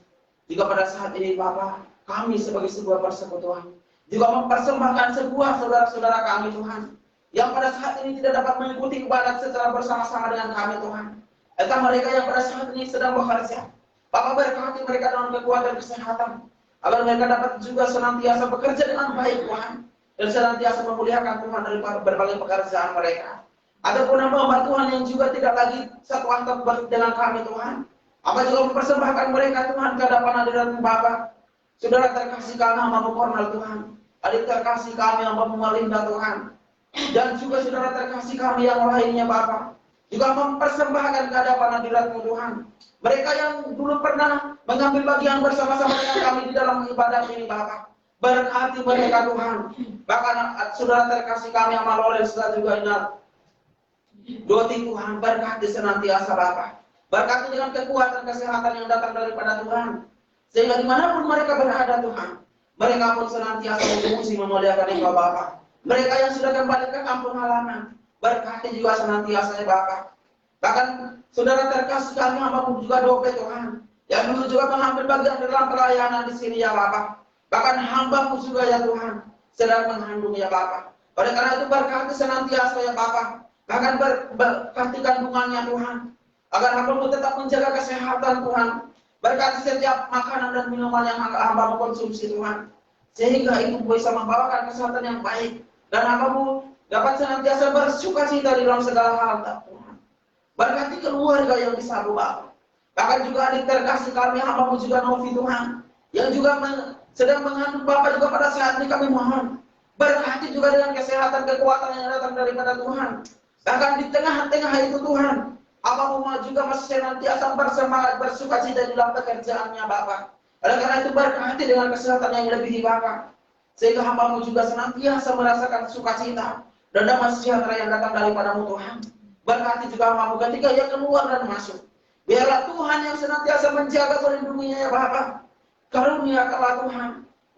S2: Juga pada saat ini Bapa, kami sebagai sebuah persekutuan juga mempersembahkan sebuah saudara-saudara kami Tuhan. Yang pada saat ini tidak dapat mengikuti ibadat secara bersama-sama dengan kami Tuhan. Entah mereka yang pada saat ini sedang bekerja. Bapa berkati mereka dalam kekuatan kesehatan. Agar mereka dapat juga senantiasa bekerja dengan baik Tuhan. Dan senantiasa memuliakan Tuhan dari berbagai pekerjaan mereka. Ataupun hamba Tuhan yang juga tidak lagi satu atap dengan kami Tuhan. Apa juga mempersembahkan mereka Tuhan ke hadapan hadirat-Mu Bapa. Saudara terkasih kami hamba Kornel Tuhan. Adik terkasih kami hamba Malinda Tuhan. Dan juga saudara terkasih kami yang lainnya Bapa. Juga mempersembahkan ke hadapan hadirat-Mu Tuhan. Mereka yang dulu pernah mengambil bagian bersama-sama dengan kami di dalam ibadah ini Bapa. Berkati mereka Tuhan. Bahkan saudara terkasih kami hamba Loren juga ingat. Doti Tuhan berkati senantiasa Bapa. Berkati dengan kekuatan kesehatan yang datang daripada Tuhan. Sehingga dimanapun mereka berada Tuhan. Mereka pun senantiasa berfungsi memuliakan Engkau Bapa. Mereka yang sudah kembali ke kampung halaman. Berkati juga senantiasa ya Bapa. Bahkan saudara terkasih kami hamba-Mu juga dope Tuhan. Yang dulu juga mengambil bagian dalam pelayanan di sini ya Bapa. Bahkan hamba-Mu juga ya Tuhan. Sedang mengandung ya Bapa. Oleh karena itu berkati senantiasa ya Bapa. Bahkan berkati kandungannya Tuhan. Agar hamba-Mu tetap menjaga kesehatan Tuhan. Berkati setiap makanan dan minuman yang hamba-Mu konsumsi Tuhan. Sehingga itu bisa membawakan kesehatan yang baik. Dan hamba-Mu dapat senantiasa bersukacita di dalam segala hal Tuhan. Berkati keluarga yang disabu Bapa. Bahkan juga adik terkasih kami hamba-Mu juga Novi Tuhan. Yang juga sedang mengandung Bapa juga pada saat ini kami mohon. Berkati juga dengan kesehatan kekuatan yang datang daripada Tuhan. Bahkan di tengah-tengah itu Tuhan. Hamba-Mu juga masih senantiasa bersemangat bersukacita di dalam pekerjaannya Bapa. Oleh karena itu berkati dengan kesehatan yang lebih Bapa. Sehingga hamba-Mu juga senantiasa merasakan sukacita dan damai sejahtera yang datang daripada-Mu Tuhan. Berkati juga hamba-Mu ketika ia keluar dan masuk. Biarlah Tuhan yang senantiasa menjaga melindunginya ya Bapa. Karuniakanlah Tuhan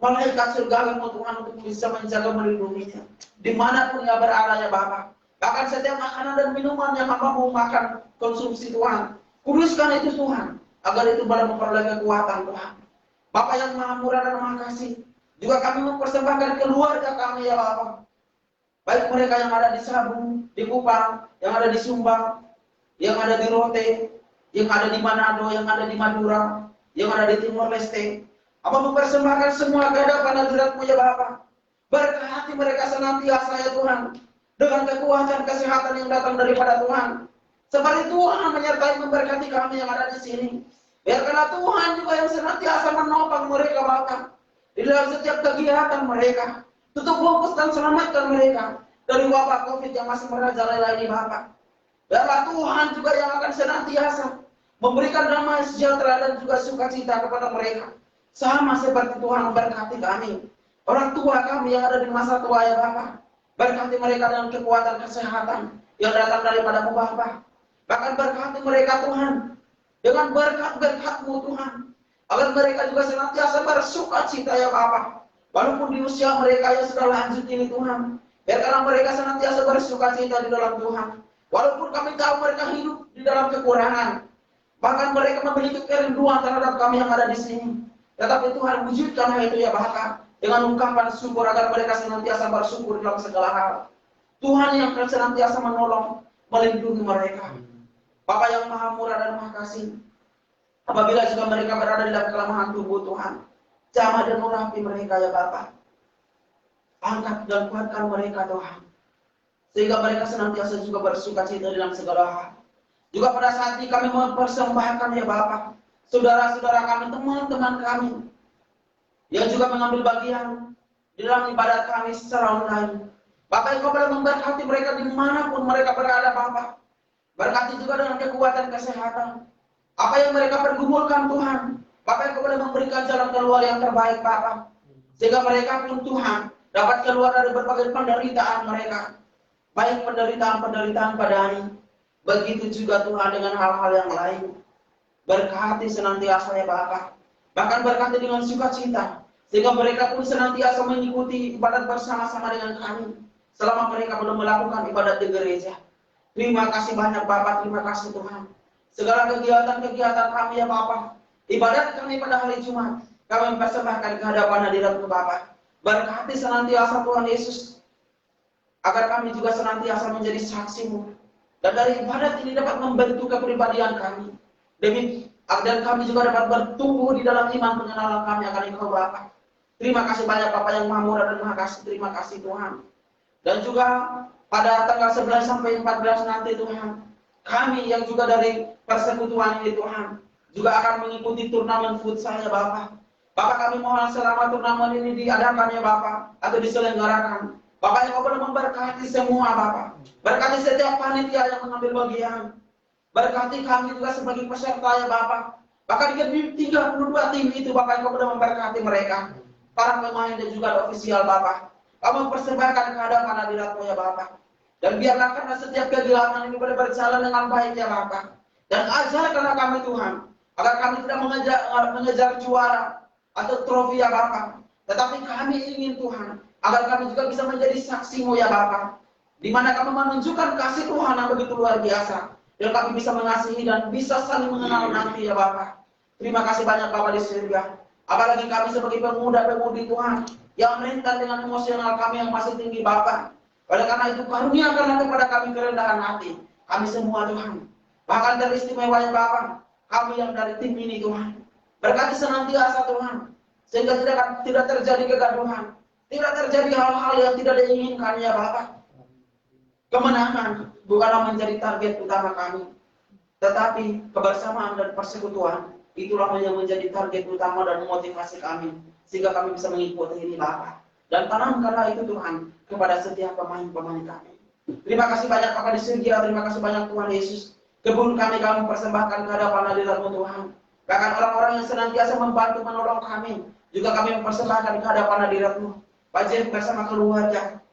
S2: malaikat surgawi-Mu Tuhan untuk bisa menjaga melindunginya. Dimanapun ia berada ya Bapa. Bahkan setiap makanan dan minuman yang hamba-Mu makan konsumsi Tuhan. Kuduskan itu Tuhan. Agar itu boleh memperoleh kekuatan Tuhan. Bapa yang Maha Murah dan Maha Kasih. Juga kami mempersembahkan keluarga kami ya Bapa. Baik mereka yang ada di Sabung, di Kupang, yang ada di Sumbang, yang ada di Rote, yang ada di Manado, yang ada di Madura, yang ada di Timor Leste. Apa mempersembahkan semua ke hadapan hadirat-Mu ya Bapa. Berkati mereka senantiasa ya Tuhan. Dengan kekuatan kesehatan yang datang daripada Tuhan. Seperti Tuhan menyertai memberkati kami yang ada di sini. Biarkanlah Tuhan juga yang senantiasa menopang mereka Bapa. Di dalam setiap kegiatan mereka. Tutup bungkus dan selamatkan mereka dari wabah COVID yang masih merajalela ini Bapa. Biarlah Tuhan juga yang akan senantiasa memberikan damai sejahtera dan juga sukacita kepada mereka. Sama seperti Tuhan memberkati kami. Orang tua kami yang ada di masa tua ya Bapa. Berkati mereka dengan kekuatan kesehatan yang datang daripada-Mu Bapa. Bahkan berkati mereka Tuhan dengan berkat-berkat-Mu Tuhan. Agar mereka juga senantiasa bersukacita ya Bapa. Walaupun di usia mereka yang sudah lanjut ini Tuhan. Biarkanlah mereka senantiasa bersukacita di dalam Tuhan. Walaupun kami tahu mereka hidup di dalam kekurangan. Bahkan mereka memiliki kerinduan terhadap kami yang ada di sini. Tetapi Tuhan wujudkan hal itu ya Bapa. Dengan ungkapan syukur agar mereka senantiasa bersyukur dalam segala hal. Tuhan yang akan senantiasa menolong, melindungi mereka. Bapa yang maha murah dan maha kasih. Apabila juga mereka berada di dalam kelemahan tubuh Tuhan. Jamah dan urapi mereka ya Bapa. Angkat dan kuatkan mereka Tuhan. Sehingga mereka senantiasa juga bersukacita dalam segala hal. Juga pada saat ini kami mempersembahkan ya Bapa. Saudara-saudara kami, teman-teman kami. Yang juga mengambil bagian di dalam ibadat kami secara online. Bapak Engkau boleh memberkati mereka dimanapun mereka berada Bapak. Berkati juga dengan kekuatan kesehatan. Apa yang mereka pergumulkan Tuhan. Bapak Engkau boleh memberikan jalan keluar yang terbaik Bapak. Sehingga mereka pun Tuhan dapat keluar dari berbagai penderitaan mereka. Baik penderitaan-penderitaan pada ini. Begitu juga Tuhan dengan hal-hal yang lain. Berkati senantiasa ya Bapak. Bahkan berkati dengan sukacita. Sehingga mereka pun senantiasa mengikuti ibadat bersama-sama dengan kami. Selama mereka belum melakukan ibadat di gereja. Terima kasih banyak Bapak, terima kasih Tuhan. Segala kegiatan-kegiatan kami ya Bapak. Ibadat kami pada hari Jumat. Kami mempersembahkan kehadapan hadirat-Mu Bapak. Berkati senantiasa Tuhan Yesus. Agar kami juga senantiasa menjadi saksi-Mu. Dan dari ibadat ini dapat membentuk kepribadian kami. Dan kami juga dapat bertumbuh di dalam iman pengenalan kami akan Engkau Bapa. Terima kasih banyak Bapak yang maha murah dan maha kasih. Terima kasih Tuhan. Dan juga pada tanggal 11 sampai 14 nanti Tuhan. Kami yang juga dari persekutuan ini Tuhan. Juga akan mengikuti turnamen futsal ya Bapak. Bapak kami mohon selama turnamen ini diadakan ya Bapak. Atau diselenggarakan. Bapak yang boleh memberkati semua Bapak. Berkati setiap panitia yang mengambil bagian. Berkati kami juga sebagai peserta ya Bapak. Bahkan di 32 tim itu Bapak yang boleh memberkati mereka. Para pemain dan juga ofisial Bapak. Kamu persembahkan kehadapan hadirat-Mu ya Bapak. Dan biarlah karena setiap kegiatan ini boleh berjalan dengan baik ya Bapak. Dan ajarkanlah kami Tuhan. Agar kami tidak mengejar juara atau trofi ya Bapak. Tetapi kami ingin Tuhan. Agar kami juga bisa menjadi saksi-Mu ya Bapak. Di mana kami menunjukkan kasih Tuhan yang begitu luar biasa. Dan kami bisa mengasihi dan bisa saling mengenal nanti ya Bapak. Terima kasih banyak Bapak di surga. Apalagi kami sebagai pemuda-pemudi Tuhan. Yang rentan dengan emosional kami yang masih tinggi Bapak. Oleh karena itu karuniakanlah kepada kami kerendahan hati. Kami semua Tuhan. Bahkan teristimewanya Bapak. Kami yang dari tim ini Tuhan. Berkati senantiasa Tuhan. Sehingga tidak terjadi kegaduhan. Tidak terjadi hal-hal yang tidak diinginkan ya Bapak. Kemenangan bukanlah menjadi target utama kami. Tetapi kebersamaan dan persekutuan. Itulah yang menjadi target utama dan motivasi kami. Sehingga kami bisa mengikuti ini Bapak. Dan tanamkanlah itu Tuhan kepada setiap pemain-pemain kami. Terima kasih banyak Bapak di surga. Terima kasih banyak Tuhan Yesus. Kebun kami persembahkan kehadapan hadirat-Mu Tuhan. Bahkan orang-orang yang senantiasa membantu menolong kami. Juga kami mempersembahkan kehadapan hadirat-Mu. Pak Jen bersama keluarga.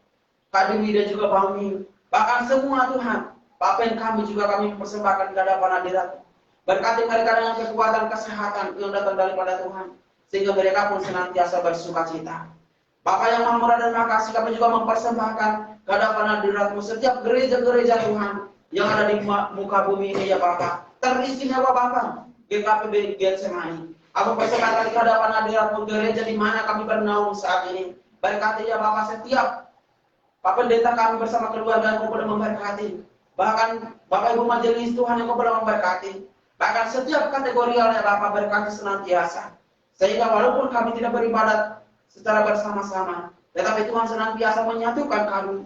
S2: Kak Dewi dan juga Bang Min. Bahkan semua Tuhan. Pak Pen kami juga kami mempersembahkan kehadapan hadirat-Mu. Berkati mereka dengan kekuatan kesehatan yang datang daripada Tuhan. Sehingga mereka pun senantiasa bersukacita. Bapak yang maha murah dan maha kasih, kami juga mempersembahkan kehadapan hadirat-Mu setiap gereja-gereja Tuhan yang ada di muka bumi ini ya Bapak. Teristimewa Bapak, GKPB Getsemani. Aku persembahkan kehadapan hadirat-Mu gereja di mana kami bernaung saat ini. Berkati ya Bapak setiap Pak Pendeta kami bersama keluarga yang boleh memberkati. Bahkan Bapak Ibu Majelis Tuhan yang boleh memberkati. Bahkan setiap kategori oleh Bapak berkati senantiasa. Sehingga walaupun kami tidak beribadat secara bersama-sama, tetapi Tuhan senantiasa menyatukan kami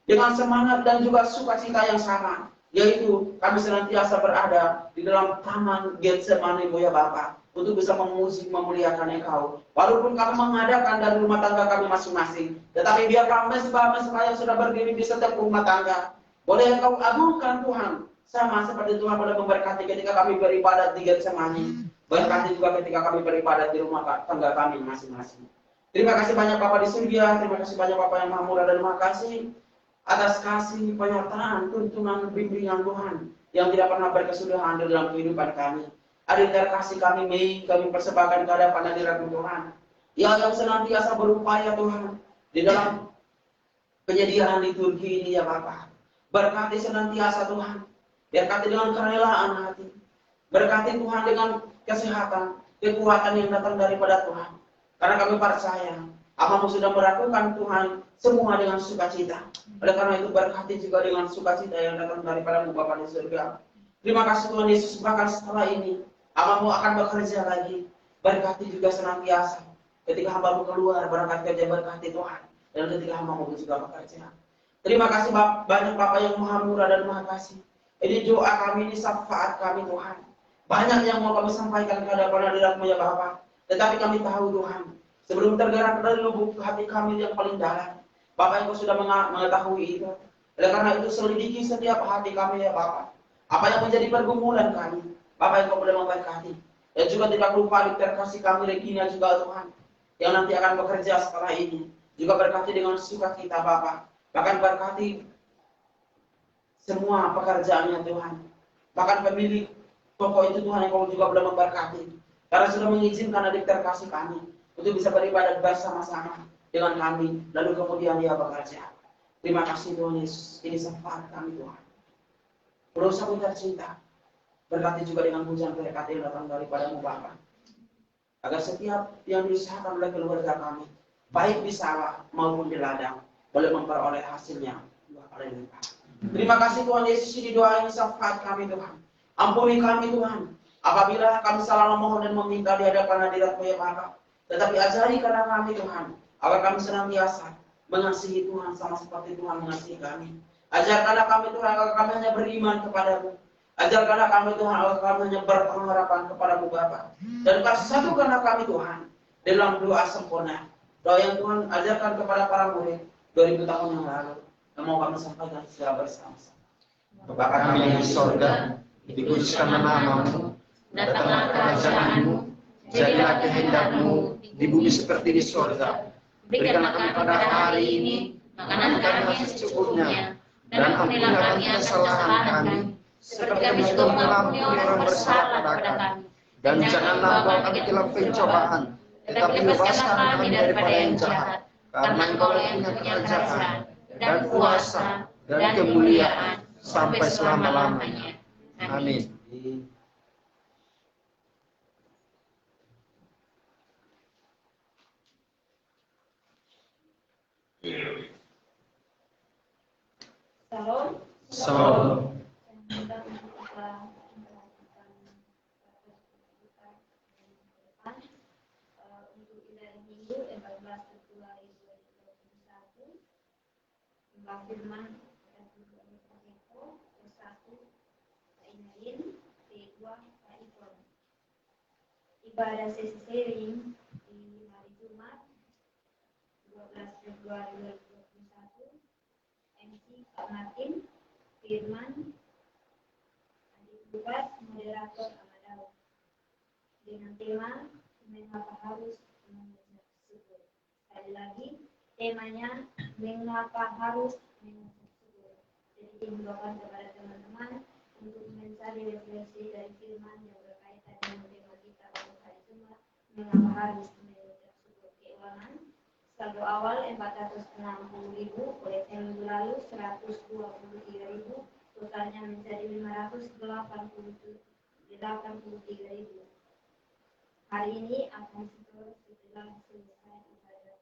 S2: dengan semangat dan juga sukacita yang sama, yaitu kami senantiasa berada di dalam taman Getsemani ya Bapa untuk bisa memuji, memuliakan Engkau. Walaupun kami mengadakan dari rumah tangga kami masing-masing, tetapi biarlah mesbah-mesbah yang sudah berdiri di setiap rumah tangga, boleh Engkau agungkan Tuhan. Sama seperti Tuhan boleh memberkati ketika kami beribadat di Getsemani. Berkati juga ketika kami beribadat di rumah tangga kami masing-masing. Terima kasih banyak Bapa di surga, terima kasih banyak Bapa yang Maha Murah dan Maha Kasih atas kasih, penyertaan, tuntunan, bimbingan Tuhan yang tidak pernah berkesudahan di dalam kehidupan kami. Hadirat kasih kami persembahkan ke hadapan hadirat Tuhan. Yang senantiasa berupaya Tuhan di dalam penyediaan liturgi ini ya Bapa. Berkati senantiasa Tuhan. Berkati dengan kerelaan hati. Berkati Tuhan dengan kesehatan, kekuatan yang datang daripada Tuhan. Karena kami percaya, Hamba-Mu sudah melakukan Tuhan semua dengan sukacita. Oleh karena itu berkati juga dengan sukacita yang datang daripada-Mu Bapa di surga. Terima kasih Tuhan Yesus, bahkan setelah ini Hamba-Mu akan bekerja lagi. Berkati juga senantiasa. Ketika Hamba-Mu keluar, berangkat kerja, berkati Tuhan. Dan ketika Hamba-Mu juga bekerja. Terima kasih banyak Bapa yang Maha Murah dan Maha Kasih. Ini doa kami, ini syafaat kami Tuhan. Banyak yang mau kami sampaikan ke hadapan hadirat-Mu ya Bapa. Tetapi kami tahu Tuhan, sebelum tergerak dari lubuk hati kami yang paling dalam, Bapak Engkau sudah mengetahui itu. Oleh karena itu selidiki setiap hati kami ya Bapak. Apa yang menjadi pergumulan kami, Bapak Engkau boleh memberkati. Dan juga tidak lupa terkasih kami Regina juga Tuhan, yang nanti akan bekerja setelah ini. Juga berkati dengan sukacita Bapak. Bahkan berkati semua pekerjaannya Tuhan. Bahkan pemilik toko itu Tuhan yang Kau juga boleh memberkati. Karena sudah mengizinkan adik terkasih kami untuk bisa beribadat bersama-sama dengan kami. Lalu kemudian dia bekerja. Terima kasih Tuhan Yesus. Ini syafaat kami Tuhan. Berusaha tercinta. Berkati juga dengan hujan berkat yang datang daripada-Mu Bapa. Agar setiap yang diusahakan oleh keluarga kami, baik di sawah maupun di ladang, boleh memperoleh hasilnya 2 kali lipat. Terima kasih Tuhan Yesus, ini doa ini syafaat kami Tuhan. Ampuni kami Tuhan, apabila kami salah memohon dan meminta di hadapan hadirat-Mu ya Bapa. Tetapi ajari kepada kami Tuhan, agar kami senantiasa mengasihi Tuhan sama seperti Tuhan mengasihi kami. Ajarkanlah kami Tuhan, agar kami hanya beriman kepada-Mu. Ajarkanlah kami Tuhan, agar kami hanya berpengharapan kepada-Mu Bapa. Dan satukanlah kami Tuhan dalam doa sempurna. Doa yang Tuhan ajarkan kepada para murid 2000 tahun yang lalu. Yang mau kami sampaikan secara bersama-sama.
S4: Bapa kami yang di sorga, dikuduskanlah nama-Mu, datanglah kerajaan-Mu, jadilah kehendak-Mu di bumi seperti di sorga. Berikanlah kami pada hari ini makanan kami yang secukupnya, dan ampunilah kami kesalahan kami, seperti kami juga mengampuni orang bersalah kepada kami. Dan janganlah bawa kami ke dalam pencobaan, tetapi bebaskan kami daripada yang jahat. Karena Engkau yang punya kerajaan, dan kuasa, dan kemuliaan, sampai selama-lamanya. Amin.
S1: Salam.
S4: Salam.
S1: Untuk ibadah Minggu 14 Februari 2021, jumlah firman dan juga Eko, ke-1 Kainain, ke-2 Kaikon. Ibadah sesi sharing di hari Jumat 12 Februari 2021, MC Kak Martin, Firman, Adik Bukas, moderator Amadau. Dengan tema mengapa harus mengucap syukur. Sekali lagi, temanya mengapa harus mengucap syukur. Jadi dihimbaukan kepada teman-teman untuk mencari refleksi dari firman yang berkaitan dengan tema kita pada hari Jumat, mengapa harus mengucap syukur. Keuangan, saldo awal 460.000, oleh minggu lalu 123.000, totalnya menjadi 583.000. Hari ini akan setelah selesai ibadah.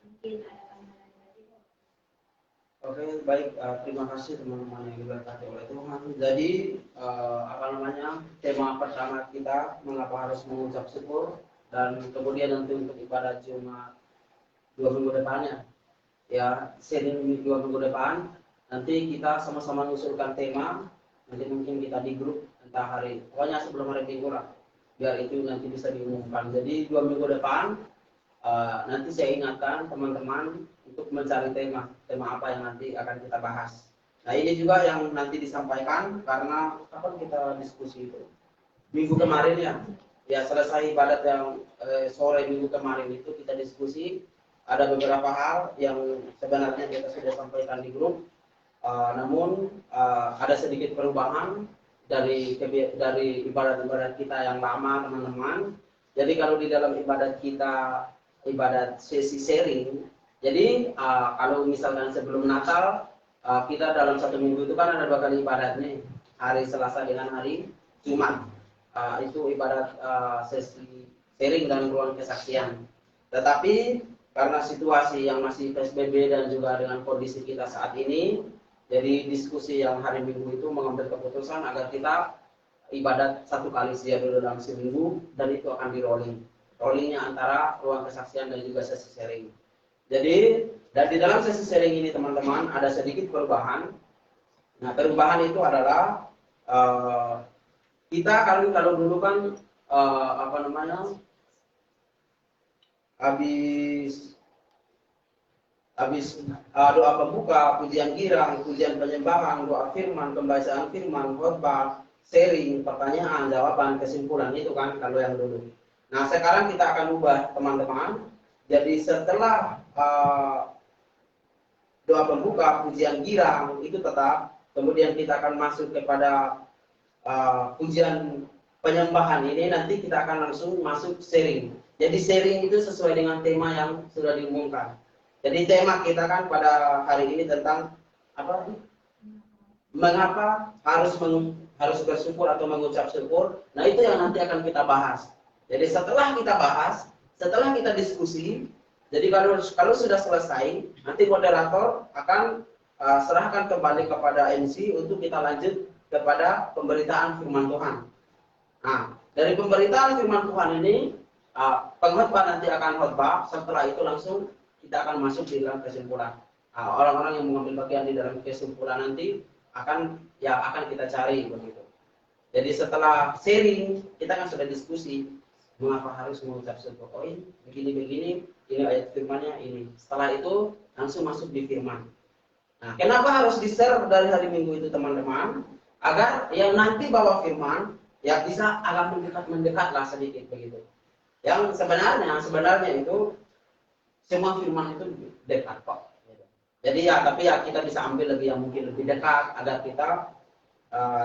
S1: Mungkin ada tambahan lagi.
S2: Oke, baik. Terima kasih teman-teman yang diberkati oleh Tuhan. Jadi, tema pertama kita, mengapa harus mengucap syukur. Dan kemudian nanti untuk ibadah Jumat 2 minggu depannya. Ya, sharing 2 minggu depan. Nanti kita sama-sama mengusulkan tema. Nanti mungkin kita di grup. entah hari, pokoknya sebelum hari Minggu lah, biar itu nanti bisa diumumkan. Jadi 2 minggu depan nanti saya ingatkan teman-teman untuk mencari tema apa yang nanti akan kita bahas. Nah ini juga yang nanti disampaikan karena kapan kita diskusi itu minggu kemarin ya selesai ibadat yang sore minggu kemarin itu kita diskusi. Ada beberapa hal yang sebenarnya kita sudah sampaikan di grup, namun ada sedikit perubahan dari ibadat-ibadat kita yang lama teman-teman. Jadi kalau di dalam ibadat kita, ibadat sesi sharing, jadi kalau misalkan sebelum Natal, kita dalam 1 minggu itu kan ada 2 kali ibadat nih, hari Selasa dengan hari Jumat. Itu ibadat sesi sharing dan ruang kesaksian. Tetapi karena situasi yang masih PSBB dan juga dengan kondisi kita saat ini, jadi diskusi yang hari Minggu itu mengambil keputusan agar kita ibadat 1 kali saja dulu dalam seminggu, dan itu akan rollingnya antara ruang kesaksian dan juga sesi sharing. Jadi dan di dalam sesi sharing ini teman-teman ada sedikit perubahan. Nah perubahan itu adalah kita kalau dulu kan habis doa pembuka, pujian girang, pujian penyembahan, doa firman, pembacaan firman, khotbah, sharing, pertanyaan, jawaban, kesimpulan, itu kan kalau yang dulu. Nah sekarang kita akan ubah teman-teman. Jadi setelah doa pembuka, pujian girang itu tetap, kemudian kita akan masuk kepada pujian penyembahan ini, nanti kita akan langsung masuk sharing. Jadi sharing itu sesuai dengan tema yang sudah diumumkan. Jadi tema kita kan pada hari ini tentang apa? Mengapa harus bersyukur atau mengucap syukur. Nah itu yang nanti akan kita bahas. Jadi setelah kita bahas, setelah kita diskusi, jadi kalau sudah selesai, nanti moderator akan serahkan kembali kepada MC untuk kita lanjut kepada pemberitaan firman Tuhan. Nah dari pemberitaan firman Tuhan ini, pengkhotbah nanti akan khotbah. Setelah itu langsung kita akan masuk di dalam kesimpulan. Orang-orang yang mengambil bagian di dalam kesimpulan nanti akan kita cari begitu. Jadi setelah sharing kita kan sudah diskusi mengapa harus mengucap syukur. Oh ini begini, ini ayat firmannya ini. Setelah itu langsung masuk di firman. Nah, kenapa harus di-share dari hari Minggu itu teman-teman? Agar yang nanti bawa firman ya bisa agak mendekat lah sedikit begitu. Yang sebenarnya itu semua firman itu dekat kok. Jadi tapi kita bisa ambil yang mungkin lebih dekat agar kita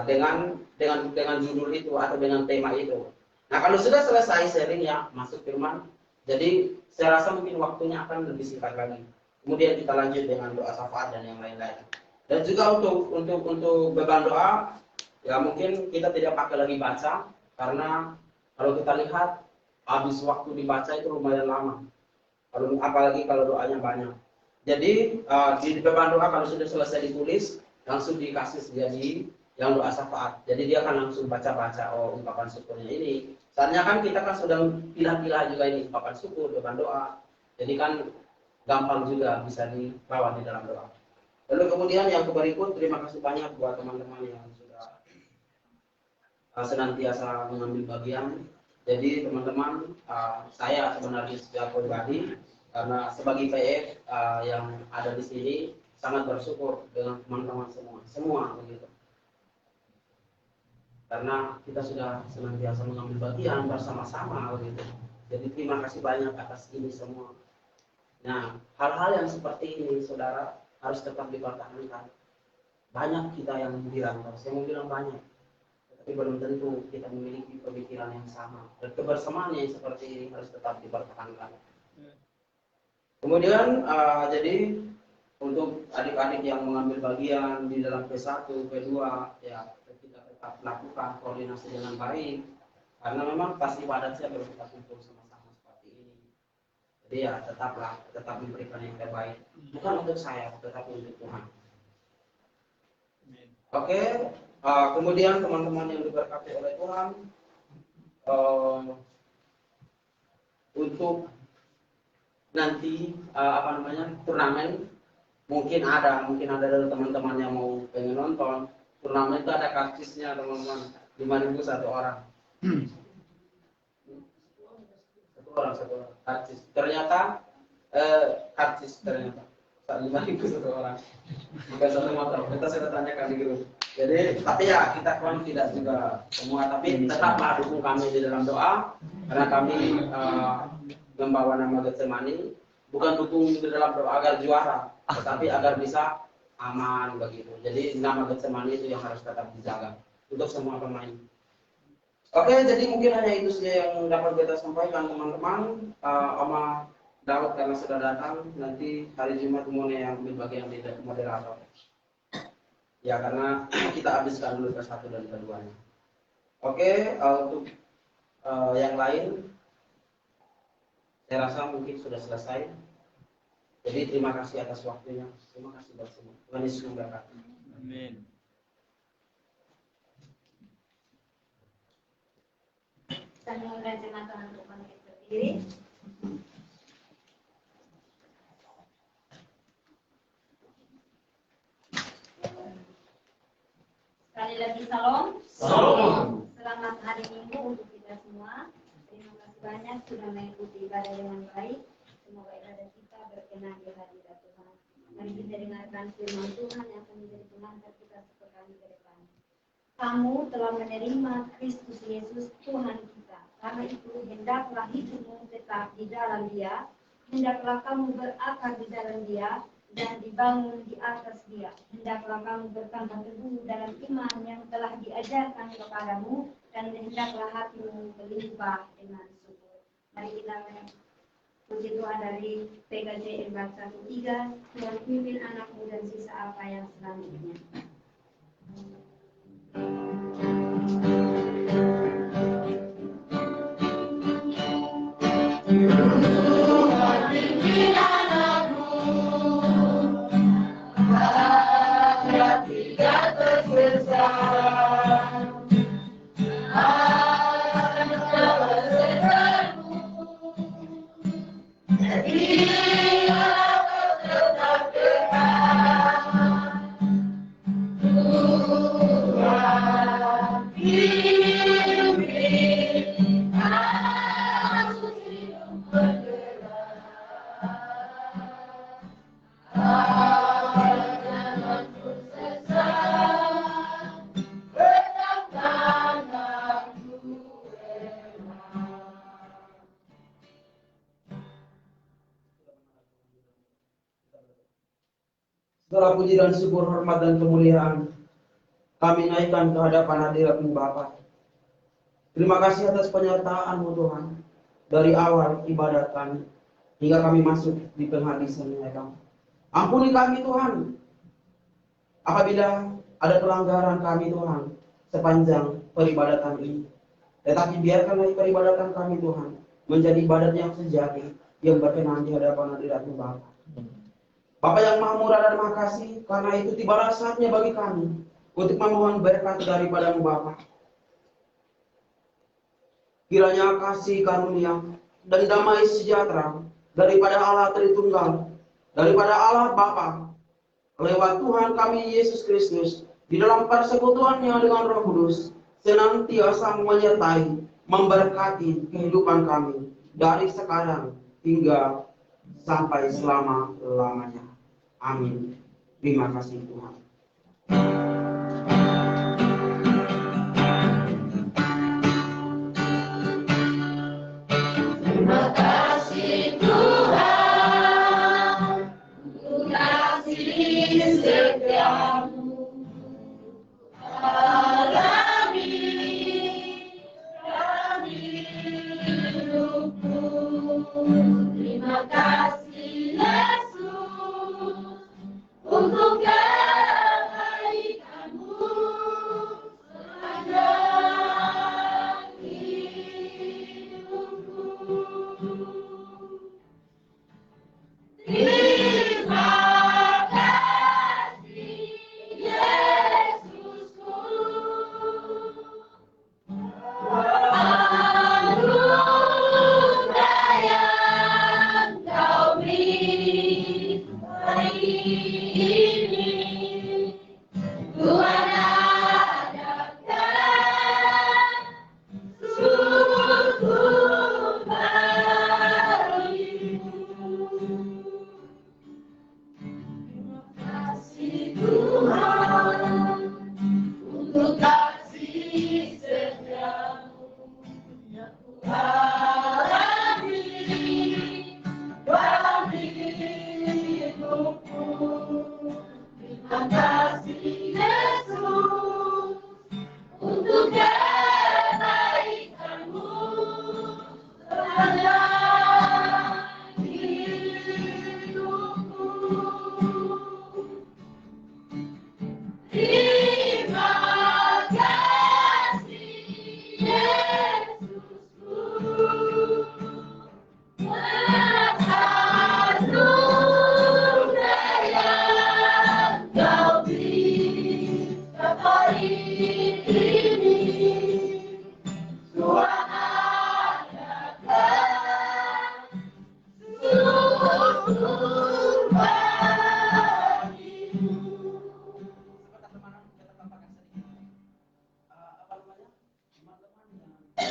S2: dengan judul itu atau dengan tema itu. Nah kalau sudah selesai sharing ya masuk firman, jadi saya rasa mungkin waktunya akan lebih singkat lagi. Kemudian kita lanjut dengan doa syafaat dan yang lain-lain. Dan juga untuk beban doa, ya mungkin kita tidak pakai lagi baca, karena kalau kita lihat habis waktu dibaca itu lumayan lama. Apalagi kalau doanya banyak. Jadi di beban doa kalau sudah selesai ditulis, langsung dikasih jadi yang doa syafaat. Jadi dia akan langsung baca-baca, oh ungkapan syukurnya ini. Soalnya kan kita kan sudah pilah-pilah juga ini ungkapan syukur, beban doa. Jadi kan gampang juga bisa dibawa di dalam doa. Lalu kemudian yang berikut, terima kasih banyak buat teman-teman yang sudah senantiasa mengambil bagian. Jadi teman-teman, saya sebenarnya secara pribadi karena sebagai PF yang ada di sini sangat bersyukur dengan teman-teman semua begitu. Karena kita sudah senantiasa mengambil bagian bersama-sama begitu. Jadi terima kasih banyak atas ini semua. Nah, hal-hal yang seperti ini, saudara, harus tetap dipertahankan. Banyak kita yang bilang, saya mau bilang banyak, tapi belum tentu kita memiliki pemikiran yang sama. Dan kebersamaan yang seperti ini harus tetap dipertahankan. Kemudian, jadi untuk adik-adik yang mengambil bagian di dalam P1, P2, ya kita tetap lakukan koordinasi dengan baik, karena memang pasti ibadat saya perlu kita kumpul sama-sama seperti ini. Jadi ya tetap memberikan yang terbaik, bukan untuk saya, tetapi untuk Tuhan. Oke, kemudian teman-teman yang diberkati oleh Tuhan, untuk nanti turnamen mungkin ada dari teman-teman yang mau pengen nonton. Turnamen itu ada karcisnya teman-teman. 5.000 satu orang. Satu orang karcis. Ternyata karcis ternyata 5.000 satu orang. Bukan satu motor. Kita sudah tanyakan di grup. Jadi tapi ya kita kan tidak juga semua, tapi tetaplah dukung kami di dalam doa karena kami membawa nama Getsemani, bukan dukung di dalam doa agar juara, tetapi agar bisa aman begitu. Jadi nama Getsemani itu yang harus tetap dijaga untuk semua pemain. Oke, jadi mungkin hanya itu saja yang dapat kita sampaikan teman-teman. Oma Daud karena sudah datang, nanti hari Jumat Mone yang ambil bagian di moderator. Ya karena kita habiskan dulu ke-1 dan ke-2-nya. Oke, untuk yang lain saya rasa mungkin sudah selesai. Jadi terima kasih atas waktunya. Terima kasih buat semua. Tuhan Yesus memberkati.
S4: Amin.
S1: Kami merencanakan untuk bangkit berdiri. Sekali lagi salam.
S4: Salam.
S1: Selamat hari Minggu untuk kita semua. Terima kasih banyak sudah mengikuti ibadah dengan baik. Semoga ibadah kita berkenan di hadirat Tuhan. Mari kita dengarkan firman Tuhan yang akan menjadi pengantar kita sepekan ke depan. Kamu telah menerima Kristus Yesus Tuhan kita. Karena itu hendaklah hidupmu tetap di dalam Dia. Hendaklah kamu berakar di dalam Dia dan dibangun di atas Dia. Hendaklah kamu bertambah teguh dalam iman yang telah diajarkan kepadamu dan hendaklah hatimu berlimpah dengan syukur. Mari kita puji Tuhan dari PKJ 413. Tuhan pimpin anakmu dan sisa apa yang selanjutnya.
S2: Segala puji dan syukur, hormat dan kemuliaan kami naikkan ke hadapan hadirat-Mu Bapa. Terima kasih atas penyertaan-Mu Tuhan dari awal ibadat kami hingga kami masuk di penghabisannya ya Tuhan. Ampuni kami Tuhan apabila ada pelanggaran kami Tuhan sepanjang peribadatan ini. Tetapi biarkanlah peribadatan kami Tuhan menjadi ibadat yang sejati yang berkenan di hadapan hadirat-Mu Bapa. Bapa yang Maha Murah dan Maha Kasih, karena itu tibalah saatnya bagi kami untuk memohon berkat daripada-Mu Bapa. Kiranya kasih karunia dan damai sejahtera daripada Allah Tritunggal, daripada Allah Bapa, lewat Tuhan kami Yesus Kristus, di dalam persekutuannya dengan Roh Kudus, senantiasa menyertai, memberkati kehidupan kami dari sekarang hingga sampai selama-lamanya. Amin. Terima kasih Tuhan.
S3: Terima kasih Tuhan untuk kasih setiamu. Alami hidupku. Terima kasih Yesus untuk kebaikan.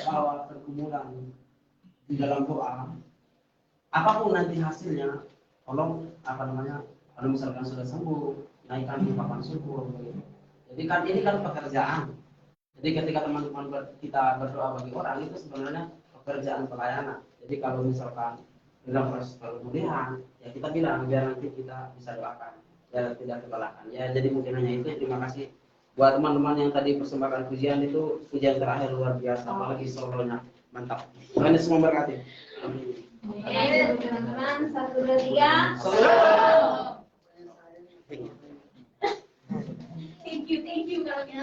S2: Bahwa pergumulan di dalam doa, apapun nanti hasilnya, tolong kalau misalkan sudah sembuh, naikkan ungkapan syukur. Jadi kan ini kan pekerjaan. Jadi ketika teman-teman kita berdoa bagi orang itu sebenarnya pekerjaan pelayanan. Jadi kalau misalkan dalam proses pemulihan, ya kita bilang biar nanti kita bisa doakan, biar tidak terkalahkan. Ya jadi mungkin hanya itu. Terima kasih buat teman-teman yang tadi persembahkan pujian itu, pujian terakhir luar biasa, apalagi solonya mantap. Tuhan Yesus memberkati.
S1: Amin. Teman-teman, 1, 2, 3.
S3: Thank you kalau gitu.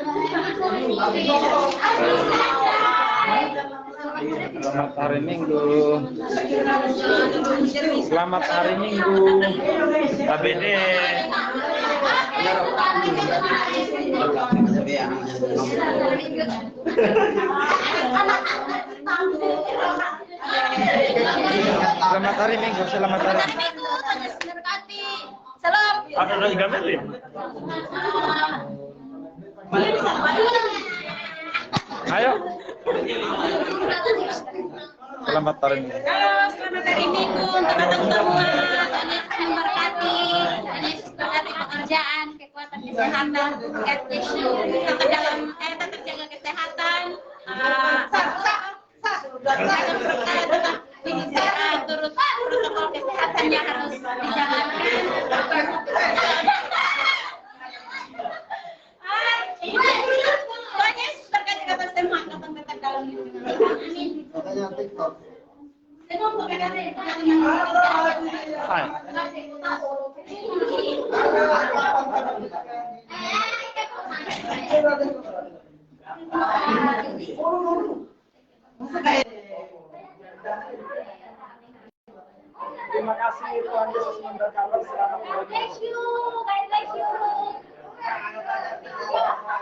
S4: Selamat hari Minggu. Selamat hari Minggu. KBD. Selamat hari Minggu. Selamat hari.
S3: Salam.
S4: Ada lagi gambar ya? Ayo. Selamat hari Minggu.
S3: Halo, selamat hari Minggu untuk kita semua. Tuhan Yesus memberkati. Tuhan Yesus memberkati pekerjaan, kekuatan, kesehatan, sampai dalam tetap jaga kesehatan. Turut protokol kesehatannya harus dijalankan. Tuhan Yesus berkati kita semua, kita tetap dalam lindungan Tuhan. Amin.
S4: Hai.
S2: Terima kasih Tuhan Yesus memberkati. Selamat
S3: Thank you.